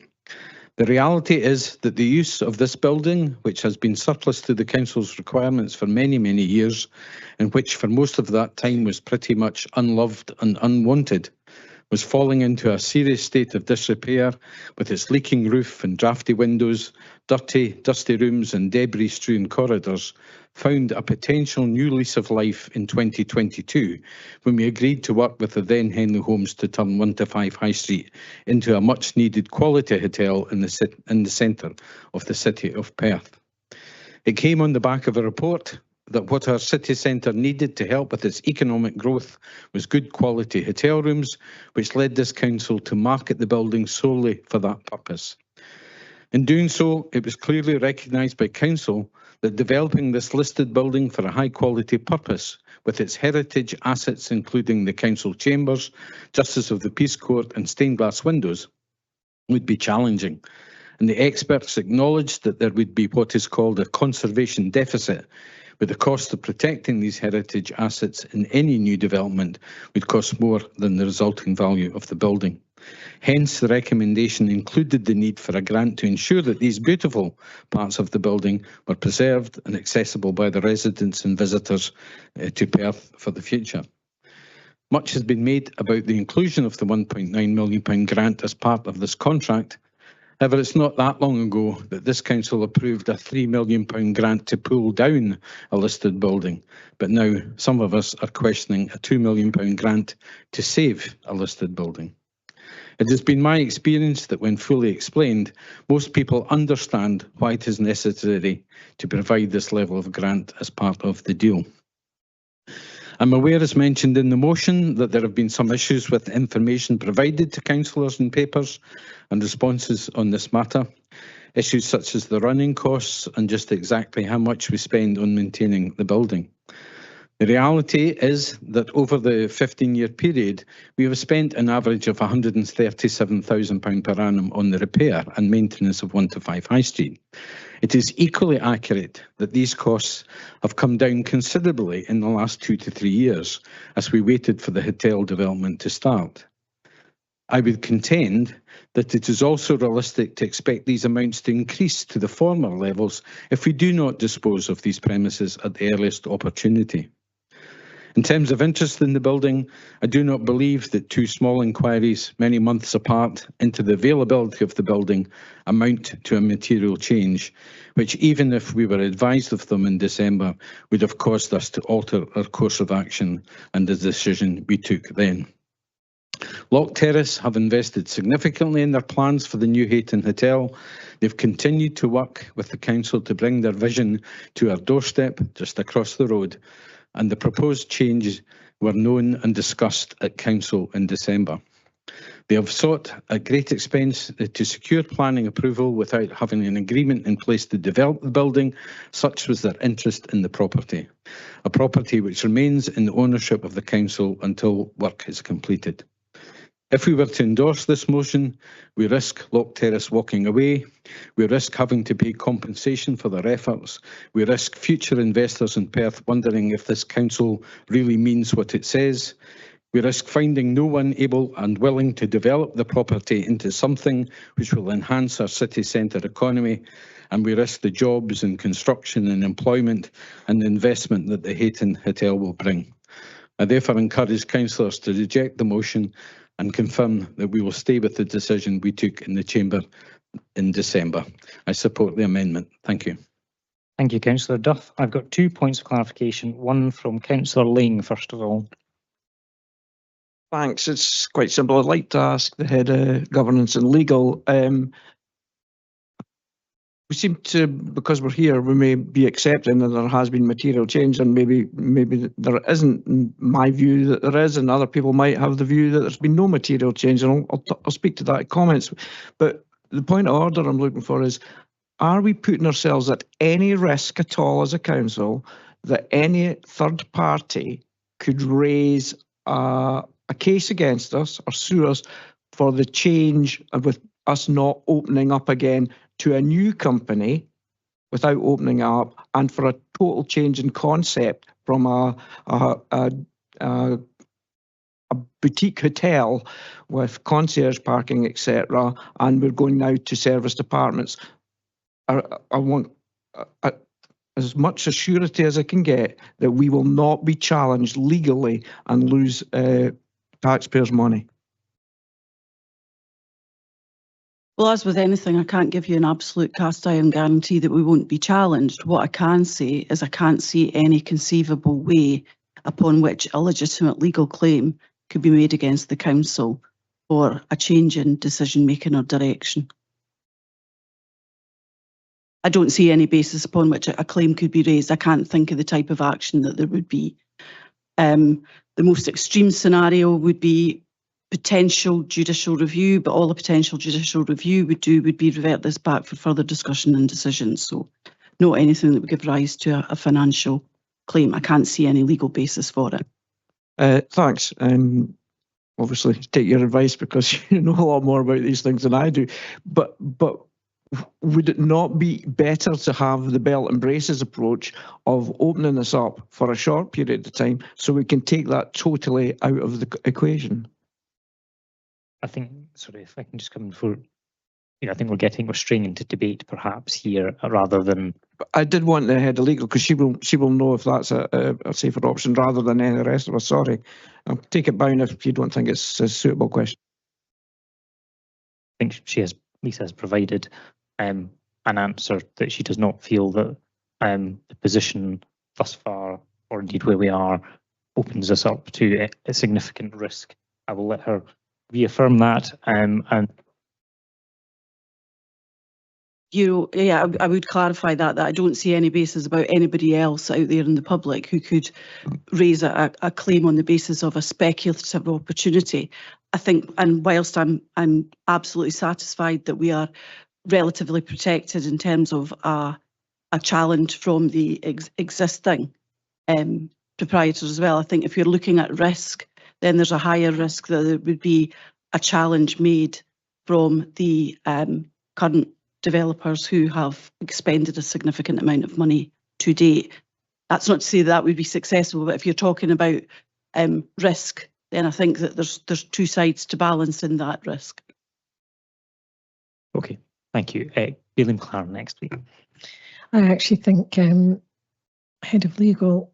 The reality is that the use of this building, which has been surplus to the Council's requirements for many, many years, and which for most of that time was pretty much unloved and unwanted, was falling into a serious state of disrepair, with its leaking roof and drafty windows, dirty, dusty rooms and debris-strewn corridors, found a potential new lease of life in 2022, when we agreed to work with the then Henley Homes to turn 1 to 5 High Street into a much-needed quality hotel in the centre of the city of Perth. It came on the back of a report that what our city centre needed to help with its economic growth was good quality hotel rooms, which led this council to market the building solely for that purpose. In doing so, it was clearly recognised by council that developing this listed building for a high quality purpose, with its heritage assets including the council chambers, Justice of the Peace Court and stained glass windows, would be challenging. And the experts acknowledged that there would be what is called a conservation deficit, with the cost of protecting these heritage assets in any new development would cost more than the resulting value of the building. Hence, the recommendation included the need for a grant to ensure that these beautiful parts of the building were preserved and accessible by the residents and visitors to Perth for the future. Much has been made about the inclusion of the £1.9 million grant as part of this contract. However, it's not that long ago that this council approved a £3 million grant to pull down a listed building, but now some of us are questioning a £2 million grant to save a listed building. It has been my experience that when fully explained, most people understand why it is necessary to provide this level of grant as part of the deal. I'm aware, as mentioned in the motion, that there have been some issues with information provided to councillors and papers and responses on this matter. Issues such as the running costs and just exactly how much we spend on maintaining the building. The reality is that over the 15-year period, we have spent an average of £137,000 per annum on the repair and maintenance of 1-5 High Street. It is equally accurate that these costs have come down considerably in the last 2 to 3 years as we waited for the hotel development to start. I would contend that it is also realistic to expect these amounts to increase to the former levels if we do not dispose of these premises at the earliest opportunity. In terms of interest in the building, I do not believe that 2 small inquiries many months apart into the availability of the building amount to a material change, which even if we were advised of them in December, would have caused us to alter our course of action and the decision we took then. Loch Terrace have invested significantly in their plans for the new Hayton Hotel. They've continued to work with the council to bring their vision to our doorstep just across the road, and the proposed changes were known and discussed at council in December. They have sought at great expense to secure planning approval without having an agreement in place to develop the building. Such was their interest in the property, a property which remains in the ownership of the council until work is completed. If we were to endorse this motion, we risk Loch Terrace walking away, we risk having to pay compensation for their efforts, we risk future investors in Perth wondering if this council really means what it says, we risk finding no one able and willing to develop the property into something which will enhance our city centre economy, and we risk the jobs and construction and employment and the investment that the Hayton Hotel will bring. I therefore encourage councillors to reject the motion and confirm that we will stay with the decision we took in the Chamber in December. I support the amendment. Thank you. Thank you, Councillor Duff. I've got 2 points of clarification, one from Councillor Ling, first of all. Thanks. It's quite simple. I'd like to ask the head of governance and legal. We seem to, because we're here, we may be accepting that there has been material change, and maybe there isn't. In my view, that there is, and other people might have the view that there's been no material change, and I'll speak to that in comments. But the point of order I'm looking for is, are we putting ourselves at any risk at all as a council that any third party could raise a case against us or sue us for the change with us not opening up again to a new company without opening up, and for a total change in concept from a boutique hotel with concierge parking, etc., and we're going now to service departments? I want as much assurity as I can get that we will not be challenged legally and lose taxpayers' money. Well, as with anything, I can't give you an absolute cast iron guarantee that we won't be challenged. What I can say is I can't see any conceivable way upon which a legitimate legal claim could be made against the council for a change in decision making or direction. I don't see any basis upon which a claim could be raised. I can't think of the type of action that there would be. The most extreme scenario would be potential judicial review, but all a potential judicial review would do would be revert this back for further discussion and decisions. So not anything that would give rise to a financial claim. I can't see any legal basis for it. Thanks. Obviously take your advice because you know a lot more about these things than I do. But would it not be better to have the belt and braces approach of opening this up for a short period of time so we can take that totally out of the equation? I think, sorry, if I can just come in for, I think we're straying into debate perhaps here rather than. I did want the head of legal because she will know if that's a safer option rather than any of the rest of us. Sorry, I'll take it down if you don't think it's a suitable question. I think Lisa has provided an answer that she does not feel that the position thus far, or indeed where we are, opens us up to a significant risk. I will let her reaffirm that, and Yeah, I would clarify that I don't see any basis about anybody else out there in the public who could raise a claim on the basis of a speculative opportunity. I think, and whilst I'm absolutely satisfied that we are relatively protected in terms of a challenge from the existing proprietors as well, I think if you're looking at risk, then there's a higher risk that there would be a challenge made from the current developers who have expended a significant amount of money to date. That's not to say that would be successful, but if you're talking about risk, then I think that there's two sides to balance in that risk. Okay, thank you. Bailey McLaren next week. I actually think Head of Legal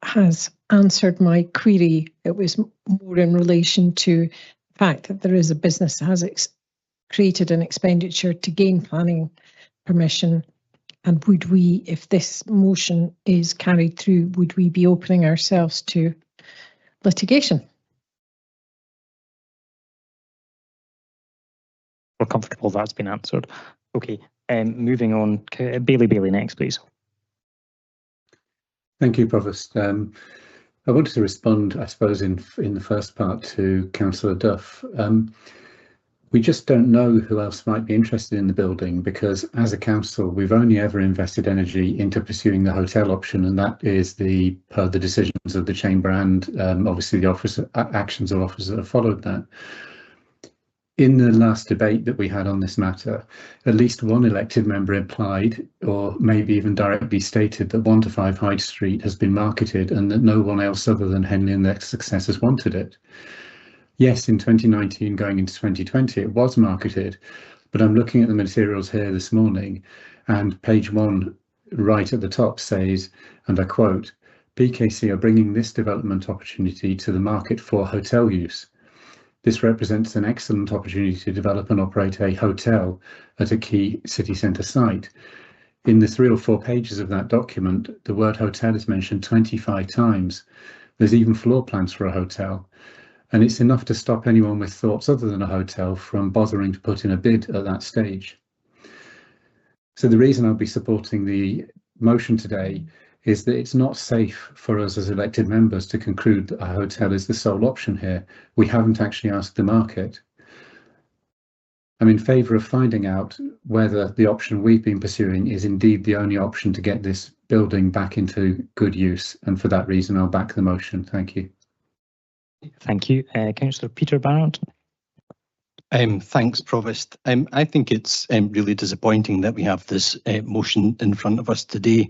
has answered my query. It was more in relation to the fact that there is a business that has created an expenditure to gain planning permission, and would we, if this motion is carried through, would we be opening ourselves to litigation? We're comfortable that's been answered. Okay, moving on. Bailey next, please. Thank you, Provost. I wanted to respond, I suppose, in the first part to Councillor Duff. We just don't know who else might be interested in the building, because as a council, we've only ever invested energy into pursuing the hotel option, and that is per the decisions of the Chamber and obviously the actions of officers that have followed that. In the last debate that we had on this matter, at least one elected member implied, or maybe even directly stated, that 1 to 5 Hyde Street has been marketed and that no one else other than Henley and their successors wanted it. Yes, in 2019 going into 2020, it was marketed, but I'm looking at the materials here this morning, and page 1 right at the top says, and I quote, "BKC are bringing this development opportunity to the market for hotel use. This represents an excellent opportunity to develop and operate a hotel at a key city centre site." In the 3 or 4 pages of that document, the word hotel is mentioned 25 times. There's even floor plans for a hotel. And it's enough to stop anyone with thoughts other than a hotel from bothering to put in a bid at that stage. So the reason I'll be supporting the motion today is that it's not safe for us as elected members to conclude that a hotel is the sole option here. We haven't actually asked the market. I'm in favour of finding out whether the option we've been pursuing is indeed the only option to get this building back into good use. And for that reason, I'll back the motion. Thank you. Thank you. Councillor Peter Barrett. Thanks, Provost. I think it's really disappointing that we have this motion in front of us today.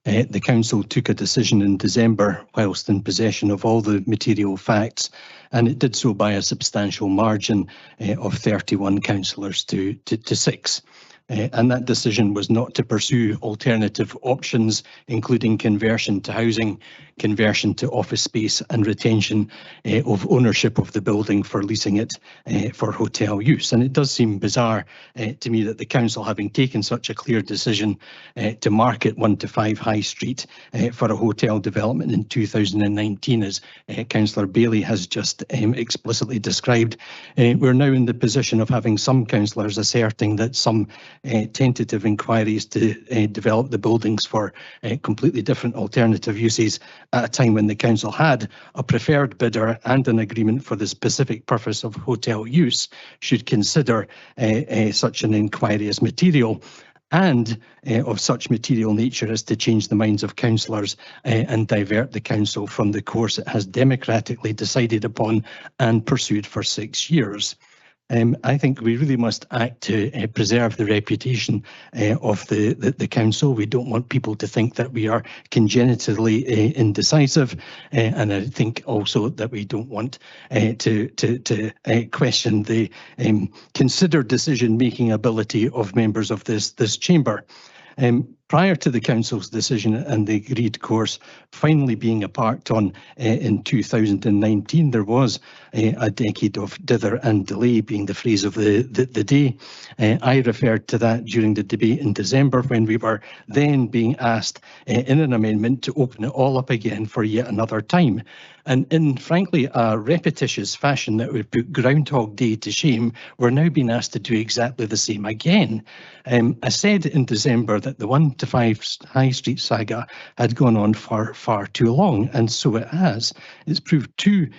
The Council took a decision in December whilst in possession of all the material facts, and it did so by a substantial margin of 31 councillors to 6. And that decision was not to pursue alternative options, including conversion to housing, conversion to office space and retention of ownership of the building for leasing it for hotel use. And it does seem bizarre to me that the council, having taken such a clear decision to market 1 to 5 High Street for a hotel development in 2019, as Councillor Bailey has just explicitly described, we're now in the position of having some councillors asserting that some tentative inquiries to develop the buildings for completely different alternative uses at a time when the council had a preferred bidder and an agreement for the specific purpose of hotel use should consider such an inquiry as material, and of such material nature as to change the minds of councillors and divert the council from the course it has democratically decided upon and pursued for 6 years. I think we really must act to preserve the reputation of the council. We don't want people to think that we are congenitally indecisive, and I think also that we don't want to question the considered decision-making ability of members of this chamber. prior to the council's decision and the agreed course finally being embarked on in 2019, there was a decade of dither and delay, being the phrase of the day. I referred to that during the debate in December, when we were then being asked in an amendment to open it all up again for yet another time. And in, frankly, a repetitious fashion that would put Groundhog Day to shame, we're now being asked to do exactly the same again. I said in December that the 1 to 5 High Street saga had gone on for far too long, and so it has. It's proved too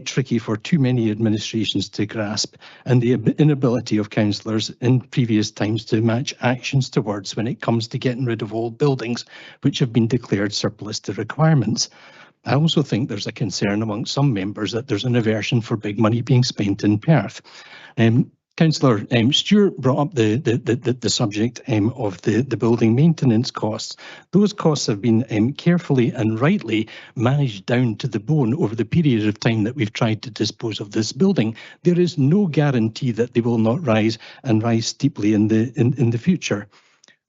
tricky for too many administrations to grasp, and the inability of councillors in previous times to match actions to words when it comes to getting rid of old buildings which have been declared surplus to requirements. I also think there's a concern among some members that there's an aversion for big money being spent in Perth. Councillor Stewart brought up the subject of the building maintenance costs. Those costs have been carefully and rightly managed down to the bone over the period of time that we've tried to dispose of this building. There is no guarantee that they will not rise and rise steeply in the future.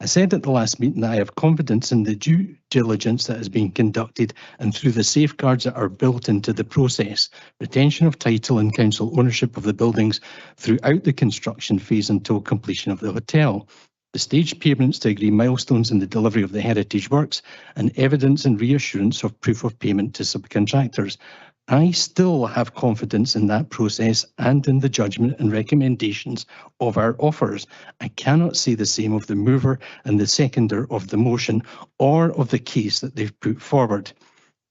I said at the last meeting that I have confidence in the due diligence that is being conducted and through the safeguards that are built into the process, retention of title and council ownership of the buildings throughout the construction phase until completion of the hotel, the staged payments to agree milestones in the delivery of the heritage works, and evidence and reassurance of proof of payment to subcontractors. I still have confidence in that process and in the judgment and recommendations of our offers. I cannot say the same of the mover and the seconder of the motion or of the case that they've put forward.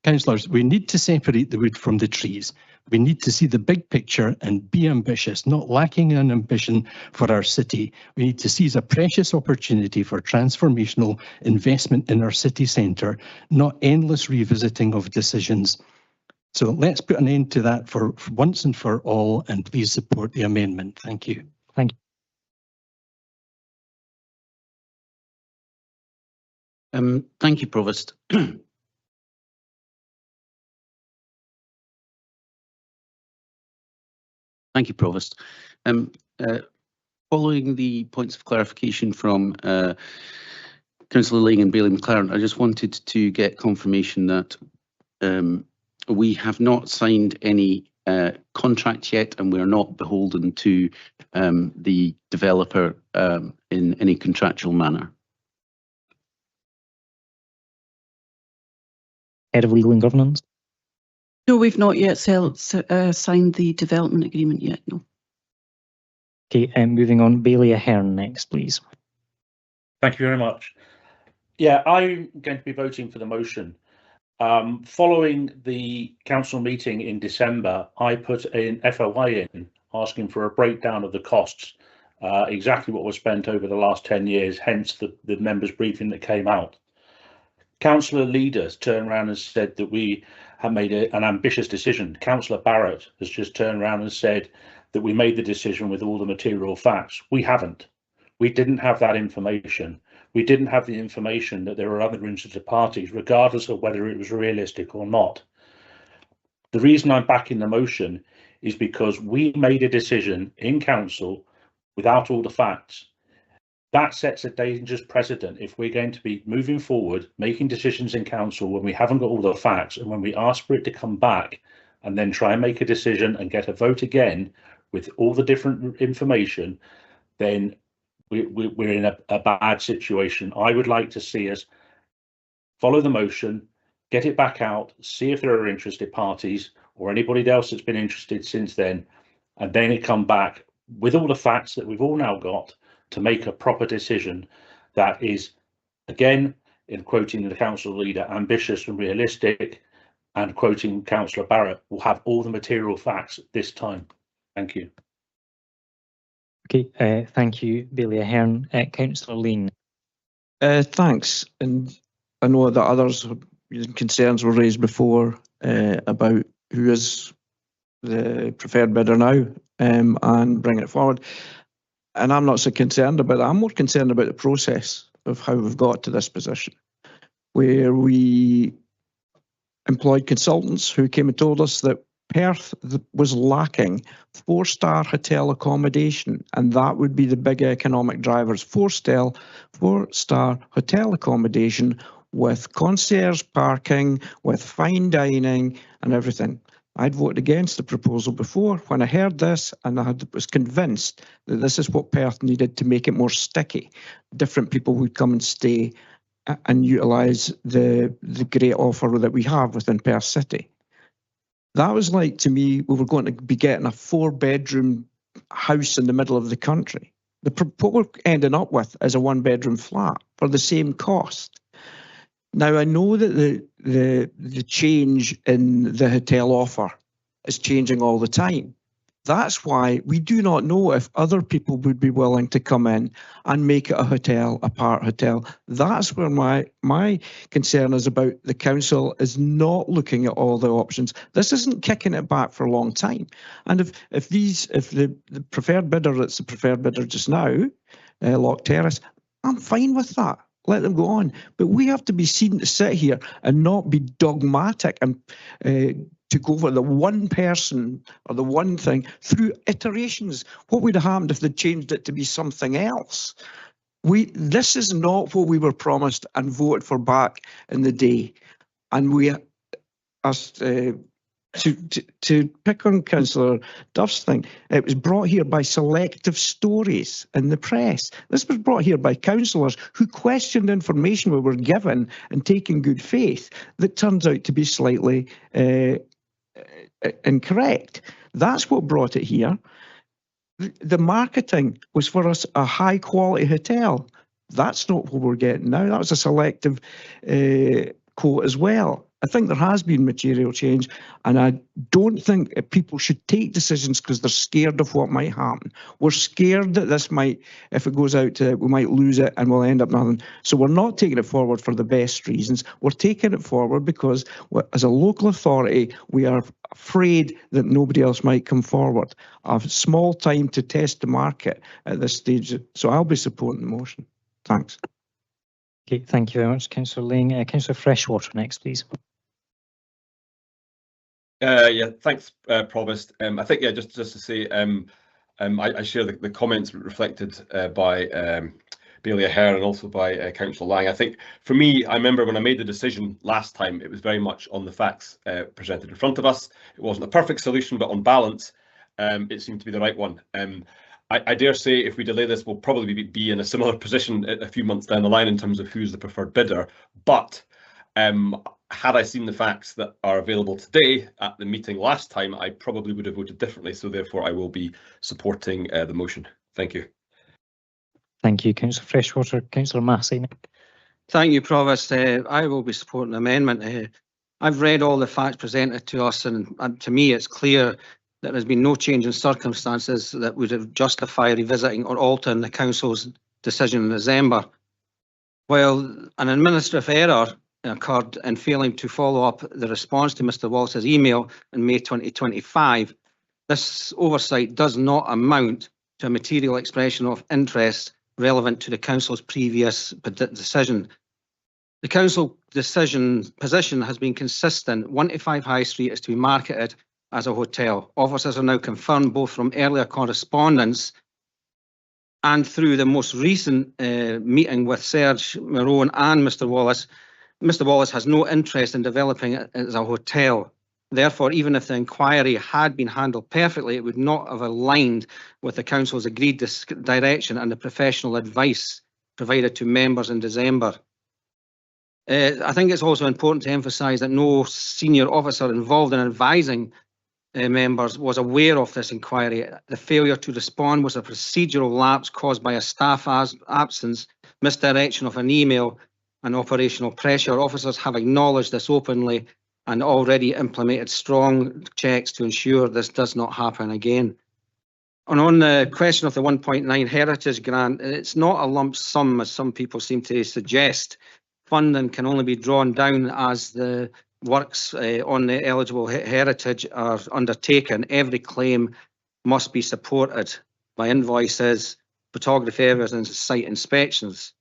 Councillors, we need to separate the wood from the trees. We need to see the big picture and be ambitious, not lacking in ambition for our city. We need to seize a precious opportunity for transformational investment in our city centre, not endless revisiting of decisions. So let's put an end to that for once and for all, and please support the amendment. Thank you. Thank you. Thank you, Provost. Thank you, Provost. Following the points of clarification from Councillor Lang and Bailey McLaren, I just wanted to get confirmation that we have not signed any contract yet, and we're not beholden to the developer in any contractual manner. Head of Legal and Governance. No, we've not yet signed the development agreement yet, no. Okay, moving on, Bailey Ahern next, please. Thank you very much. Yeah, I'm going to be voting for the motion. Following the council meeting in December, I put an FOI in asking for a breakdown of the costs, exactly what was spent over the last 10 years, hence the members' briefing that came out. Councillor Leaders turned around and said that we have made an ambitious decision. Councillor Barrett has just turned around and said that we made the decision with all the material facts. We haven't. We didn't have that information. We didn't have the information that there are other interested parties, regardless of whether it was realistic or not. The reason I'm backing the motion is because we made a decision in council without all the facts. That sets a dangerous precedent if we're going to be moving forward, making decisions in council when we haven't got all the facts, and when we ask for it to come back and then try and make a decision and get a vote again with all the different information, then we're in a bad situation. I would like to see us follow the motion, get it back out, see if there are interested parties or anybody else that's been interested since then, and then it come back with all the facts that we've all now got to make a proper decision that is, again, in quoting the council leader, ambitious and realistic, and quoting Councillor Barrett, will have all the material facts this time. Thank you. Okay, thank you, Bailey Ahern. Councillor Lane. Thanks. And I know that others concerns were raised before about who is the preferred bidder now and bring it forward. And I'm not so concerned about that. I'm more concerned about the process of how we've got to this position, where we employed consultants who came and told us that Perth was lacking 4-star hotel accommodation, and that would be the big economic drivers. 4-star hotel accommodation with concierge parking, with fine dining and everything. I'd voted against the proposal before when I heard this, and I was convinced that this is what Perth needed to make it more sticky. Different people would come and stay and utilise the great offer that we have within Perth City. That was like, to me, we were going to be getting a 4-bedroom house in the middle of the country. What we're ending up with is a 1-bedroom flat for the same cost. Now, I know that the change in the hotel offer is changing all the time. That's why we do not know if other people would be willing to come in and make it a hotel, a part hotel. That's where my concern is about the council is not looking at all the options. This isn't kicking it back for a long time. And if the preferred bidder, that's the preferred bidder just now, Loch Terrace, I'm fine with that. Let them go on. But we have to be seen to sit here and not be dogmatic and to go for the one person or the one thing through iterations. What would have happened if they changed it to be something else? This is not what we were promised and voted for back in the day. And we, as to pick on Councillor Duff's thing, it was brought here by selective stories in the press. This was brought here by councillors who questioned information we were given and taken good faith that turns out to be slightly incorrect. That's what brought it here. The marketing was for us a high quality hotel. That's not what we're getting now. That was a selective quote as well. I think there has been material change, and I don't think people should take decisions because they're scared of what might happen. We're scared that this might, if it goes out to, we might lose it and we'll end up nothing. So we're not taking it forward for the best reasons. We're taking it forward because as a local authority, we are afraid that nobody else might come forward. I have small time to test the market at this stage, so I'll be supporting the motion. Thanks. Okay, thank you very much, Councillor Ling. Councillor Freshwater next, please. Yeah, thanks, Provost. I think, yeah, just to say, I share the comments reflected by Bailey Ahern and also by Councillor Lang. I think for me, I remember when I made the decision last time, it was very much on the facts presented in front of us. It wasn't a perfect solution, but on balance, it seemed to be the right one. I dare say if we delay this, we'll probably be in a similar position a few months down the line in terms of who's the preferred bidder. But had I seen the facts that are available today at the meeting last time, I probably would have voted differently. So therefore, I will be supporting the motion. Thank you. Thank you, Councillor Freshwater. Councillor Massey. Thank you, Provost. I will be supporting the amendment. I've read all the facts presented to us, and to me, it's clear that there's been no change in circumstances that would have justified revisiting or altering the council's decision in December. While an administrative error occurred in failing to follow up the response to Mr Wallace's email in May 2025, this oversight does not amount to a material expression of interest relevant to the council's previous decision. The council position has been consistent. 1-5 High Street is to be marketed as a hotel. Officers are now confirmed both from earlier correspondence and through the most recent meeting with Serge Marone and Mr Wallace. Mr Wallace has no interest in developing it as a hotel. Therefore, even if the inquiry had been handled perfectly, it would not have aligned with the council's agreed direction and the professional advice provided to members in December. I think it's also important to emphasise that no senior officer involved in advising members was aware of this inquiry. The failure to respond was a procedural lapse caused by a staff absence, misdirection of an email and operational pressure. Officers have acknowledged this openly and already implemented strong checks to ensure this does not happen again. And on the question of the 1.9 Heritage Grant, it's not a lump sum as some people seem to suggest. Funding can only be drawn down as the works on the eligible heritage are undertaken. Every claim must be supported by invoices, photography evidence, site inspections.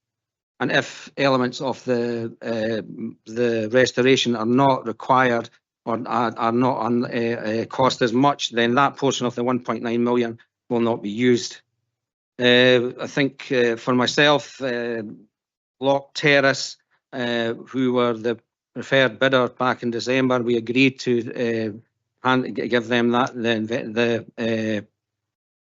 And if elements of the restoration are not required, or are not on cost as much, then that portion of the 1.9 million will not be used. I think for myself, Lock Terrace, who were the preferred bidder back in December, we agreed to give them that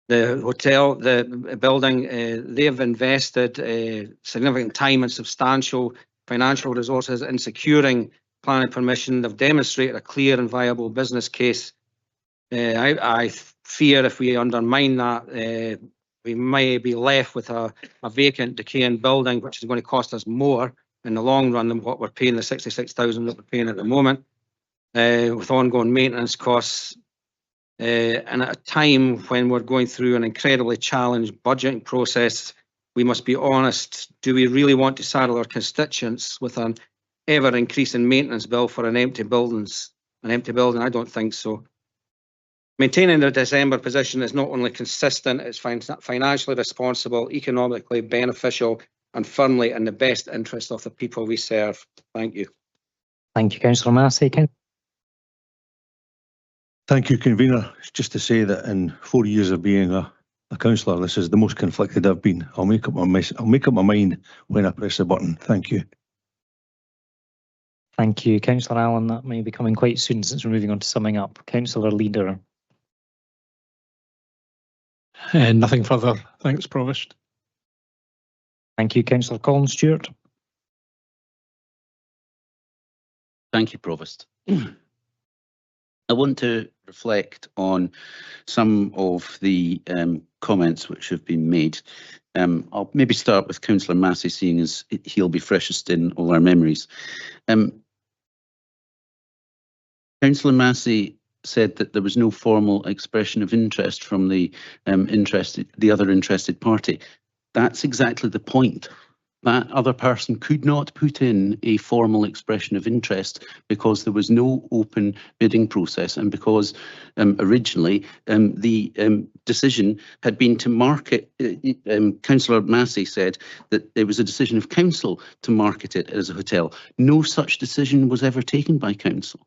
the hotel, the building. They've invested significant time and substantial financial resources in securing planning permission. They've demonstrated a clear and viable business case. I fear if we undermine that, we may be left with a vacant, decaying building, which is going to cost us more in the long run than what we're paying, the 66,000 that we're paying at the moment, with ongoing maintenance costs. And at a time when we're going through an incredibly challenged budgeting process, we must be honest. Do we really want to saddle our constituents with an ever-increasing maintenance bill for an empty building? I don't think so. Maintaining the December position is not only consistent, it's financially responsible, economically beneficial, and firmly in the best interest of the people we serve. Thank you. Thank you, Councillor Massey. Thank you, convener. Just to say that in 4 years of being a councillor, this is the most conflicted I've been. I'll make up my mind when I press the button. Thank you. Thank you, Councillor Allen. That may be coming quite soon since we're moving on to summing up. Councillor Leader. Nothing further. Thanks, Provost. Thank you, Councillor Colin Stewart. Thank you, Provost. I want to reflect on some of the comments which have been made. I'll maybe start with Councillor Massey, seeing as he'll be freshest in all our memories. Councillor Massey said that there was no formal expression of interest from the other interested party. That's exactly the point. That other person could not put in a formal expression of interest because there was no open bidding process, and because originally the decision had been to market. Councillor Massey said that there was a decision of council to market it as a hotel. No such decision was ever taken by council.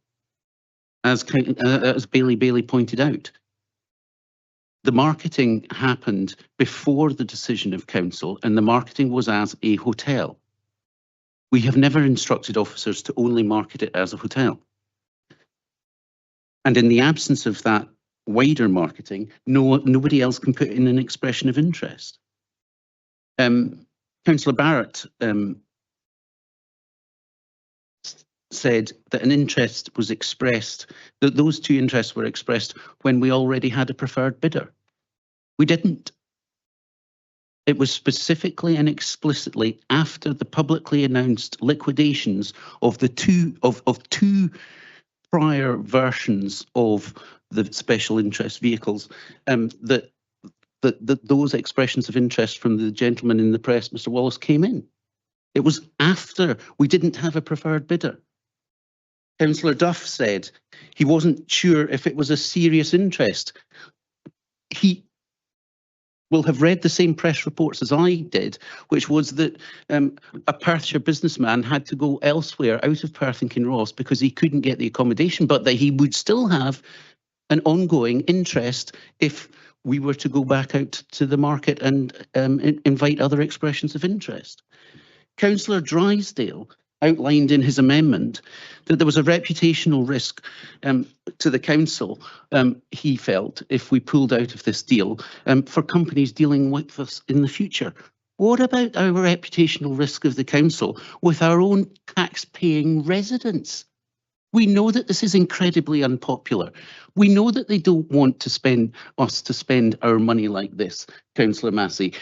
As Bailey pointed out, the marketing happened before the decision of council, and the marketing was as a hotel. We have never instructed officers to only market it as a hotel. And in the absence of that wider marketing, nobody else can put in an expression of interest. Councillor Barrett said that an interest was expressed, that those two interests were expressed when we already had a preferred bidder. We didn't. It was specifically and explicitly after the publicly announced liquidations of the two prior versions of the special interest vehicles that those expressions of interest from the gentleman in the press, Mr. Wallace, came in. It was after we didn't have a preferred bidder. Councillor Duff said he wasn't sure if it was a serious interest. He will have read the same press reports as I did, which was that a Perthshire businessman had to go elsewhere out of Perth and Kinross because he couldn't get the accommodation, but that he would still have an ongoing interest if we were to go back out to the market and invite other expressions of interest. Councillor Drysdale outlined in his amendment that there was a reputational risk to the council, he felt, if we pulled out of this deal, for companies dealing with us in the future. What about our reputational risk of the council with our own tax-paying residents? We know that this is incredibly unpopular. We know that they don't want to spend our money like this, Councillor Massey.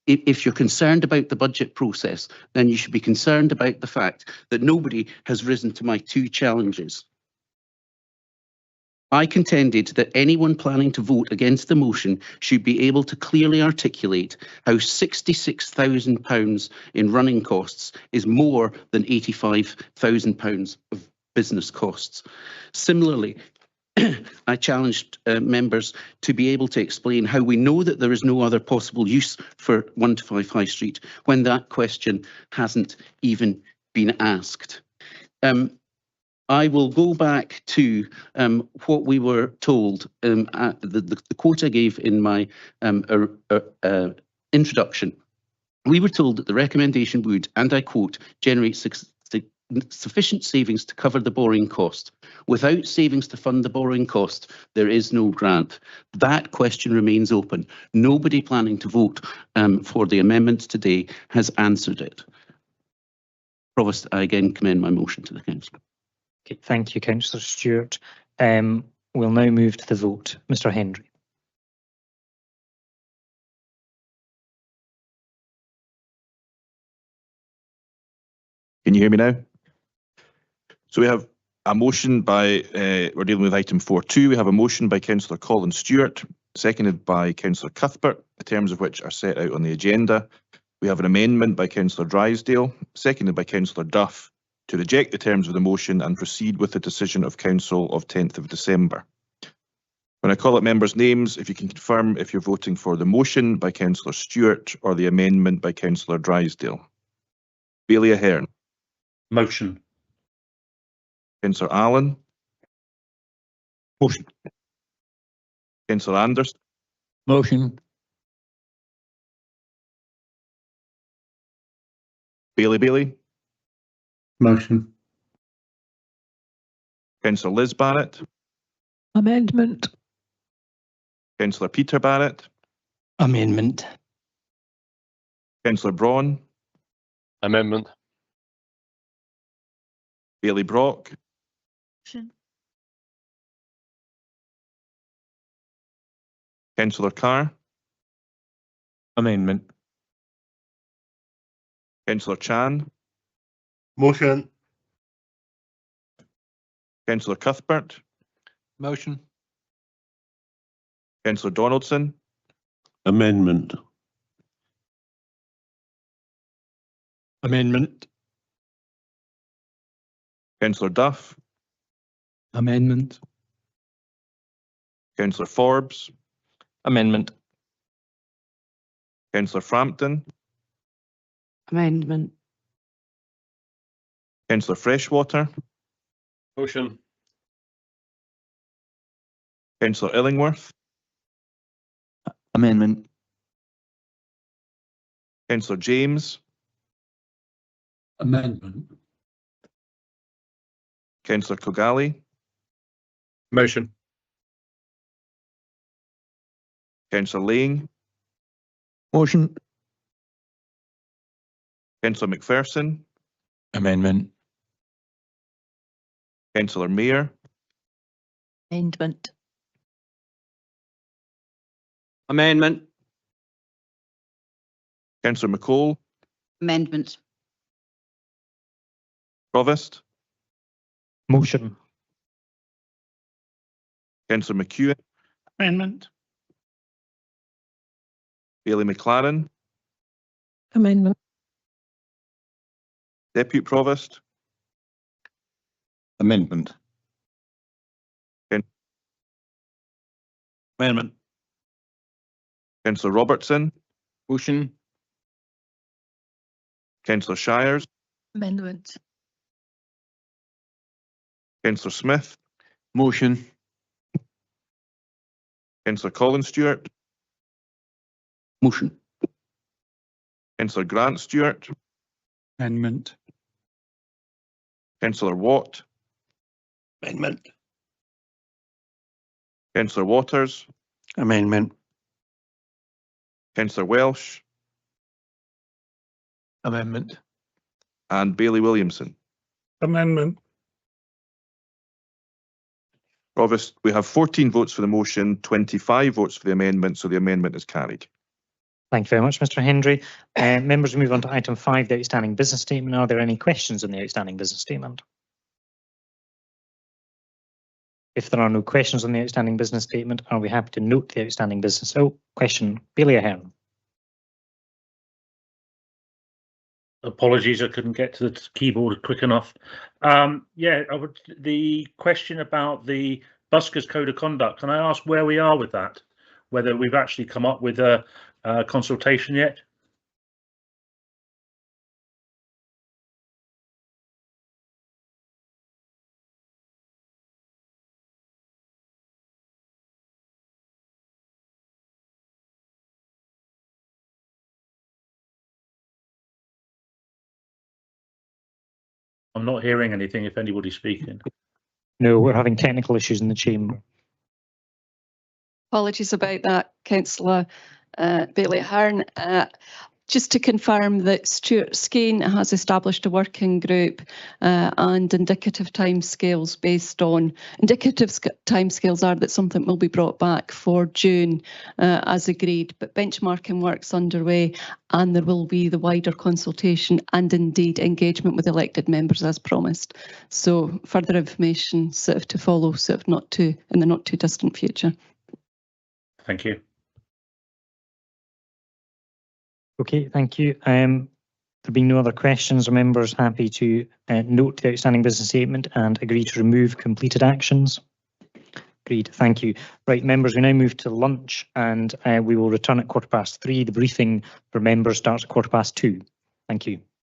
If you're concerned about the budget process, then you should be concerned about the fact that nobody has risen to my two challenges. I contended that anyone planning to vote against the motion should be able to clearly articulate how £66,000 in running costs is more than £85,000 of business costs. Similarly, I challenged members to be able to explain how we know that there is no other possible use for 1 to 5 High Street when that question hasn't even been asked. I will go back to what we were told, the quote I gave in my introduction. We were told that the recommendation would, and I quote, generate sufficient savings to cover the borrowing cost. Without savings to fund the borrowing cost, there is no grant. That question remains open. Nobody planning to vote for the amendments today has answered it. Provost, I again commend my motion to the council. Okay, thank you, Councillor Stewart. We'll now move to the vote. Mr. Henry. Can you hear me now? So we have a motion by, we're dealing with item 4.2. We have a motion by Councillor Colin Stewart, seconded by Councillor Cuthbert, the terms of which are set out on the agenda. We have an amendment by Councillor Drysdale, seconded by Councillor Duff, to reject the terms of the motion and proceed with the decision of Council of 10th of December. When I call out members' names, if you can confirm if you're voting for the motion by Councillor Stewart or the amendment by Councillor Drysdale. Bailey Ahern. Motion. Councillor Allen. Motion. Councillor Anderson. Motion. Bailey. Motion. Councillor Liz Barrett. Amendment. Councillor Peter Barrett. Amendment. Councillor Braun. Amendment. Bailey Brock. Councillor Carr. Amendment. Councillor Chan. Motion. Councillor Cuthbert. Motion. Councillor Donaldson. Amendment. Amendment. Councillor Duff. Amendment. Councillor Forbes. Amendment. Councillor Frampton. Amendment. Councillor Freshwater. Motion. Councillor Illingworth. Amendment. Councillor James. Amendment. Councillor Kogali. Motion. Councillor Lang. Motion. Councillor McPherson. Amendment. Councillor Mayer. Amendment. Amendment. Councillor McCall. Amendment. Provost. Motion. Councillor McEwen. Amendment. Bailey McLaren. Amendment. Deputy Provost. Amendment. Amendment. Councillor Robertson. Motion. Councillor Shires. Amendment. Councillor Smith. Motion. Councillor Colin Stewart. Motion. Councillor Grant Stewart. Amendment. Councillor Watt. Amendment. Councillor Waters. Amendment. Councillor Welsh. Amendment. And Bailey Williamson. Amendment. Provost, we have 14 votes for the motion, 25 votes for the amendment, so the amendment is carried. Thank you very much, Mr. Hendry. Members, we move on to item 5, the outstanding business statement. Are there any questions on the outstanding business statement? If there are no questions on the outstanding business statement, are we happy to note the outstanding business? Oh, question, Bailey Ahern. Apologies, I couldn't get to the keyboard quick enough. The question about the Buskers Code of Conduct, can I ask where we are with that? Whether we've actually come up with a consultation yet? I'm not hearing anything if anybody's speaking. No, we're having technical issues in the chamber. Apologies about that, Councillor Bailey Hearn. Just to confirm that Stuart Skene has established a working group and indicative timescales based on timescales are that something will be brought back for June as agreed, but benchmarking work's underway and there will be the wider consultation and indeed engagement with elected members as promised. So further information sort of to follow, sort of in the not too distant future. Thank you. Okay, thank you. There being no other questions, are members happy to note the outstanding business statement and agree to remove completed actions? Agreed, thank you. Right, members, we now move to lunch and we will return at 3:15. The briefing for members starts at 2:15. Thank you.